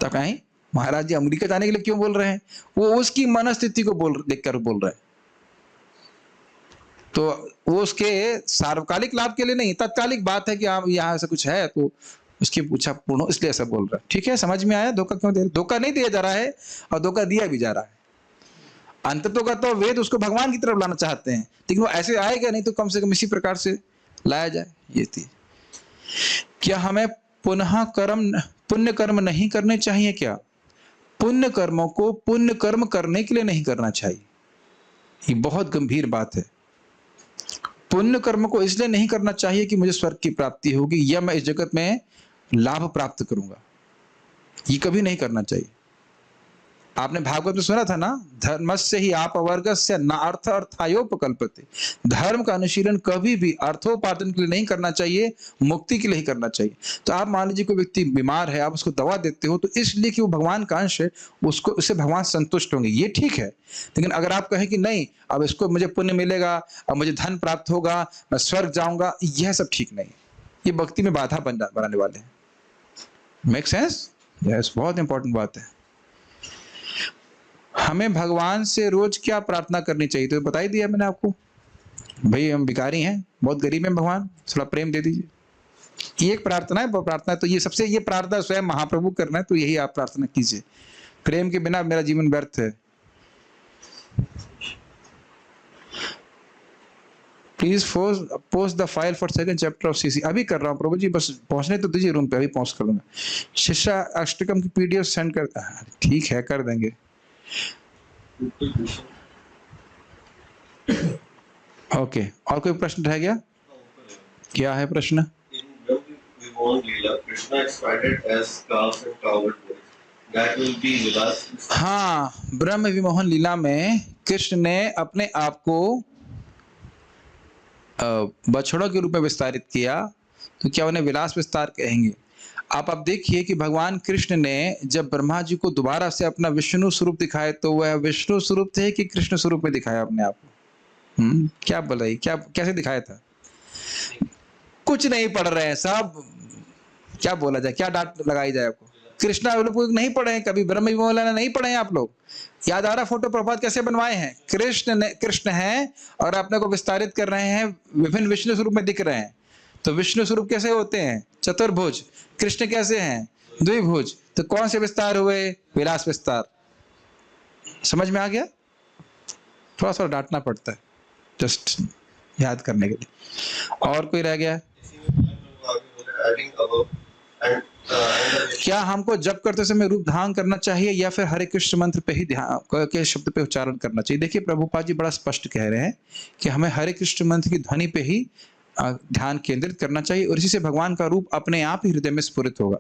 तो कहीं महाराज जी अमेरिका जाने के लिए क्यों बोल रहे हैं? वो उसकी मनस्थिति को देखकर बोल रहे हैं। तो वो उसके सार्वकालिक लाभ के लिए नहीं, तात्कालिक बात है कि आप यहाँ ऐसा कुछ है तो उसकी पूछा पूर्ण हो, इसलिए ऐसा बोल रहा है। ठीक है, समझ में आया? धोखा क्यों दे रहे? धोखा नहीं दिया जा रहा है और धोखा दिया भी जा रहा है। अंततः का तो वेद उसको भगवान की तरफ लाना चाहते हैं, लेकिन वो ऐसे आएगा नहीं, तो कम से कम इसी प्रकार से लाया जाए। ये थी। क्या हमें पुनः पुण्य कर्म नहीं करने चाहिए? क्या पुण्य कर्मों को पुण्य कर्म करने के लिए नहीं करना चाहिए? ये बहुत गंभीर बात है। पुण्य कर्म को इसलिए नहीं करना चाहिए कि मुझे स्वर्ग की प्राप्ति होगी या मैं इस जगत में लाभ प्राप्त करूंगा, ये कभी नहीं करना चाहिए। आपने भागवत में सुना था ना, धर्मस्य ही अपवर्गस्य न अर्थ अर्थायोपकल्पते। धर्म का अनुशीलन कभी भी अर्थोपार्जन के लिए नहीं करना चाहिए, मुक्ति के लिए ही करना चाहिए। तो आप मान लीजिए कोई व्यक्ति बीमार है, आप उसको दवा देते हो तो इसलिए कि वो भगवान का अंश है, उससे भगवान संतुष्ट होंगे, ये ठीक है। लेकिन अगर आप कहें कि नहीं, अब इसको मुझे पुण्य मिलेगा, अब मुझे धन प्राप्त होगा, मैं स्वर्ग जाऊंगा, यह सब ठीक नहीं। ये भक्ति में बाधा बनाने वाले हैं। Make sense? यस, बहुत इंपॉर्टेंट बात है। हमें भगवान से रोज क्या प्रार्थना करनी चाहिए? तो बता ही दिया मैंने आपको। भाई हम भिखारी हैं, बहुत गरीब हैं, भगवान थोड़ा प्रेम दे दीजिए। ये एक प्रार्थना है, प्रार्थना है। तो ये सबसे, ये प्रार्थना स्वयं महाप्रभु करना है, तो यही आप प्रार्थना कीजिए। प्रेम के बिना मेरा जीवन व्यर्थ है। Please post the file for second chapter of CC. अभी कर रहा हूँ प्रभु जी, बस पहुंचने तो दीजिए रूम पे, अभी पहुंच करूंगा। शिष्या अष्टकम की पीडीएफ सेंड कर, ठीक है कर देंगे। ओके, और कोई प्रश्न रह गया? क्या है प्रश्न? हाँ, ब्रह्म विमोहन लीला में कृष्ण ने अपने आप को बछड़ों के रूप में विस्तारित किया, तो क्या उन्हें विलास विस्तार कहेंगे? आप देखिए कि भगवान कृष्ण ने जब ब्रह्मा जी को दोबारा से अपना विष्णु स्वरूप दिखाया, तो वह विष्णु स्वरूप थे कि कृष्ण स्वरूप में दिखाया अपने आप को? क्या बोल रही, क्या कैसे दिखाया था? कुछ नहीं पढ़ रहे हैं सब, क्या बोला जाए, क्या डांट लगाई जाए आपको? कृष्णा लोग नहीं पढ़े हैं कभी, ब्रह्म विमोहन नहीं पढ़े हैं आप लोग? याद आ रहा फोटो प्रभात कैसे बनवाए हैं? कृष्ण हैं और अपने को विस्तारित कर रहे हैं, विभिन्न विष्णु स्वरूप में दिख रहे हैं। तो विष्णु स्वरूप कैसे होते हैं? चतुर्भुज। कृष्ण कैसे हैं? द्विभुज। तो कौन से विस्तार हुए? विलास विस्तार। समझ में आ गया? थोड़ा सा डांटना पड़ता है जस्ट याद करने के लिए। और कोई रह गया? क्या हमको जप करते समय रूप धारण करना चाहिए या फिर हरे कृष्ण मंत्र पे ही ध्यान के शब्द पे उच्चारण करना चाहिए? देखिए प्रभुपाद जी बड़ा स्पष्ट कह रहे हैं कि हमें हरे कृष्ण मंत्र की ध्वनि पे ही ध्यान केंद्रित करना चाहिए और इसी से भगवान का रूप अपने आप ही हृदय में स्फुरित होगा।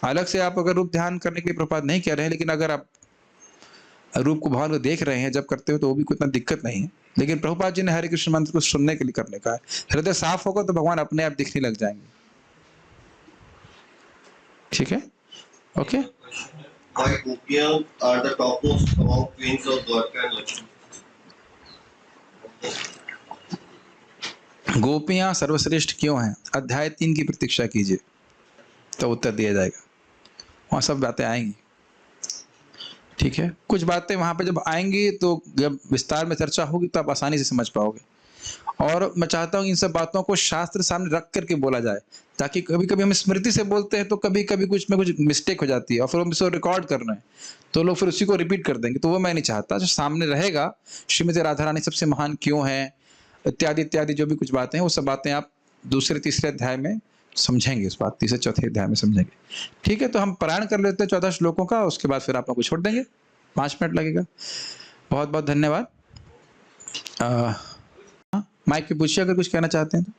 अलग से आप अगर रूप ध्यान करने के लिए प्रभुपाद नहीं कह रहे हैं, लेकिन अगर आप रूप को भगवान को देख रहे हैं जब करते हो तो वो भी कोई इतना दिक्कत नहीं है। लेकिन प्रभुपाद जी ने हरे कृष्ण मंत्र को सुनने के लिए करने का है। हृदय साफ होगा तो भगवान अपने आप दिखने लग जाएंगे। ठीक है, okay. Why Gopiyan are the topmost among queens of Dwarka and Lakshmi? गोपियां सर्वश्रेष्ठ क्यों हैं? अध्याय 3 की प्रतीक्षा कीजिए तो उत्तर दिया जाएगा, वहां सब बातें आएंगी। ठीक है, कुछ बातें वहां पे जब आएंगी तो जब विस्तार में चर्चा होगी तो आप आसानी से समझ पाओगे। और मैं चाहता हूँ इन सब बातों को शास्त्र सामने रख करके बोला जाए, ताकि कभी कभी हम स्मृति से बोलते हैं तो कभी कभी कुछ में कुछ मिस्टेक हो जाती है और फिर हम इसको रिकॉर्ड कर रहे हैं तो लोग फिर उसी को रिपीट कर देंगे, तो वो मैं नहीं चाहता। जो सामने रहेगा श्रीमती राधा रानी सबसे महान क्यों है इत्यादि इत्यादि जो भी कुछ बातें हैं वो सब बातें आप दूसरे तीसरे अध्याय में समझेंगे, इस बात तीसरे चौथे अध्याय में समझेंगे। ठीक है, तो हम पारायण कर लेते हैं 14 श्लोकों का, उसके बाद फिर आप लोग को छोड़ देंगे, 5 मिनट लगेगा। बहुत बहुत धन्यवाद। माइक पे पूछिए अगर कुछ कहना चाहते हैं तो।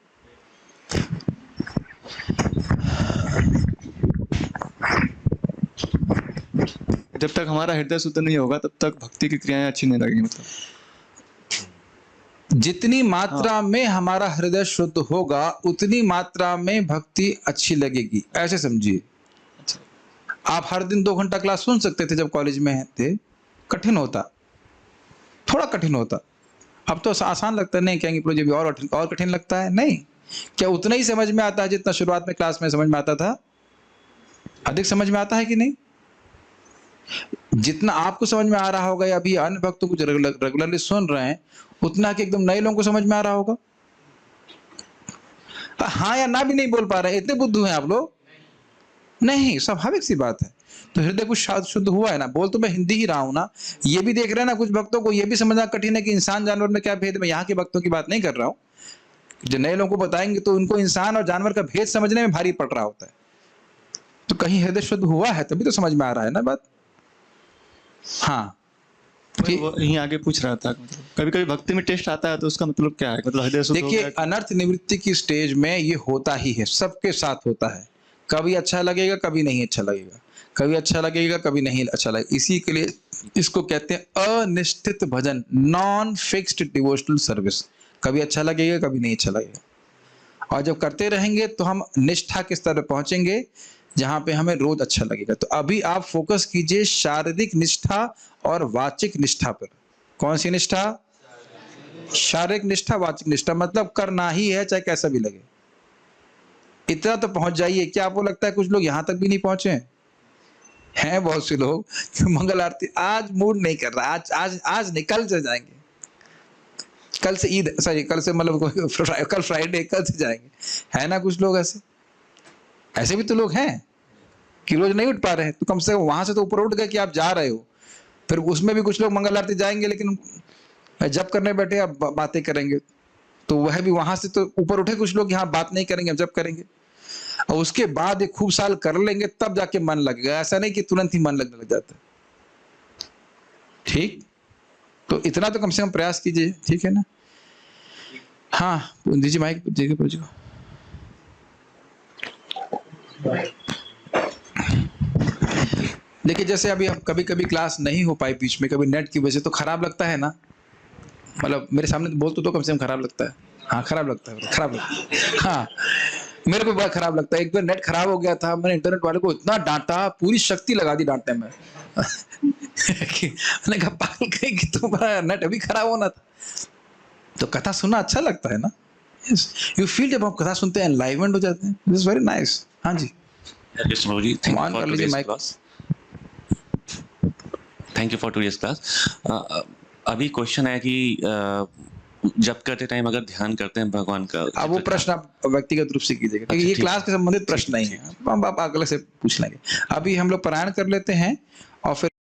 जब तक हमारा हृदय शुद्ध नहीं होगा तब तक भक्ति की क्रियाएं अच्छी नहीं लगेंगी। मतलब जितनी मात्रा में हमारा हृदय शुद्ध होगा उतनी मात्रा में भक्ति अच्छी लगेगी, ऐसे समझिए। आप हर दिन 2 घंटा क्लास सुन सकते थे जब कॉलेज में थे, कठिन होता, थोड़ा कठिन होता। अब तो आसान लगता है, नहीं कहेंगे प्रोजेक्ट भी और कठिन लगता है? नहीं, क्या उतना ही समझ में आता है जितना शुरुआत में क्लास में समझ में आता था? अधिक समझ में आता है कि नहीं? जितना आपको समझ में आ रहा होगा या अभी अन्य भक्तों को जो रेगुलरली सुन रहे हैं उतना कि एकदम नए लोगों को समझ में आ रहा होगा? हाँ या ना भी नहीं बोल पा रहे, इतने बुद्धू हैं आप लोग? नहीं, स्वाभाविक सी बात है। तो हृदय कुछ शुद्ध हुआ है ना, बोल तो मैं हिंदी ही रहा हूं ना। ये भी देख रहे हैं ना, कुछ भक्तों को ये भी समझना कठिन है कि इंसान जानवर में क्या भेद। मैं यहाँ के भक्तों की बात नहीं कर रहा हूँ, जो नए लोगों को बताएंगे तो उनको इंसान और जानवर का भेद समझने में भारी पड़ रहा होता है। तो कहीं हृदय शुद्ध हुआ है तभी तो समझ में आ रहा है ना बात। हाँ, वो यहीं आगे पूछ रहा था, मतलब कभी कभी भक्ति में टेस्ट आता है तो उसका मतलब क्या है? मतलब हृदय शुद्ध हो देखिए, गया। अनर्थ निवृत्ति की स्टेज में ये होता ही है, सबके साथ होता है। कभी अच्छा लगेगा, कभी नहीं अच्छा लगेगा, कभी अच्छा लगेगा, कभी नहीं अच्छा लगेगा। इसी के लिए इसको कहते हैं अनिश्चित भजन, नॉन फिक्स्ड डिवोशनल सर्विस। कभी अच्छा लगेगा, कभी नहीं अच्छा लगेगा। और जब करते रहेंगे तो हम निष्ठा के स्तर पर पहुंचेंगे जहां पे हमें रोज अच्छा लगेगा। तो अभी आप फोकस कीजिए शारीरिक निष्ठा और वाचिक निष्ठा पर। कौन सी निष्ठा? शारीरिक निष्ठा, वाचिक निष्ठा, मतलब करना ही है चाहे कैसा भी लगे। इतना तो पहुंच जाइए। क्या आपको लगता है कुछ लोग यहां तक भी नहीं पहुंचे हैं? बहुत से लोग मंगल आरती आज मूड नहीं कर रहा, आज नहीं, कल से जाएंगे, कल से ईद, सॉरी कल से मतलब कल फ्राइडे, कल से जाएंगे, है ना? कुछ लोग ऐसे भी तो लोग हैं कि रोज नहीं उठ पा रहे हैं, तो कम से कम वहां से तो ऊपर उठ गए कि आप जा रहे हो। फिर उसमें भी कुछ लोग मंगल आरती जाएंगे लेकिन जब करने बैठे आप बातें करेंगे, तो वह भी वहां से तो ऊपर उठे। कुछ लोग यहाँ बात नहीं करेंगे, जब करेंगे और उसके बाद एक खूब साल कर लेंगे तब जाके मन लगेगा। ऐसा नहीं कि तुरंत ही मन लगने लग जाता है। ठीक, तो इतना तो कम से कम प्रयास कीजिए, ठीक है ना? हाँ दीजिए माइक दीजिए प्रोजेक्ट को। देखिए, जैसे अभी हम कभी कभी क्लास नहीं हो पाई बीच में, कभी नेट की वजह से, तो खराब लगता है ना। मतलब मेरे सामने बोल तो कम से कम खराब लगता है। हाँ खराब लगता है, खराब लगता है। हाँ मेरे को बहुत खराब लगता है। एक बार नेट खराब हो गया था, मैंने इंटरनेट वाले को इतना डांटा, पूरी शक्ति लगा दी डांटने में। मैंने कहा पागल कहीं कि तुम्हारा नेट अभी खराब होना था। तो कथा सुनना अच्छा लगता है ना। यू फील, जब आप कथा सुनते हैं एनलाइवमेंट हो जाते हैं। This is very nice. हाँ जी, मान कर लीजिए mic. Thank you for today's class. अभी क्वेश्चन है कि जब करते टाइम अगर ध्यान करते हैं भगवान का, अब वो प्रश्न आप व्यक्तिगत रूप से कीजिएगा, क्योंकि ये क्लास के संबंधित प्रश्न नहीं है, हम आप अगले से पूछ लेंगे। अभी हम लोग पारायण कर लेते हैं और फिर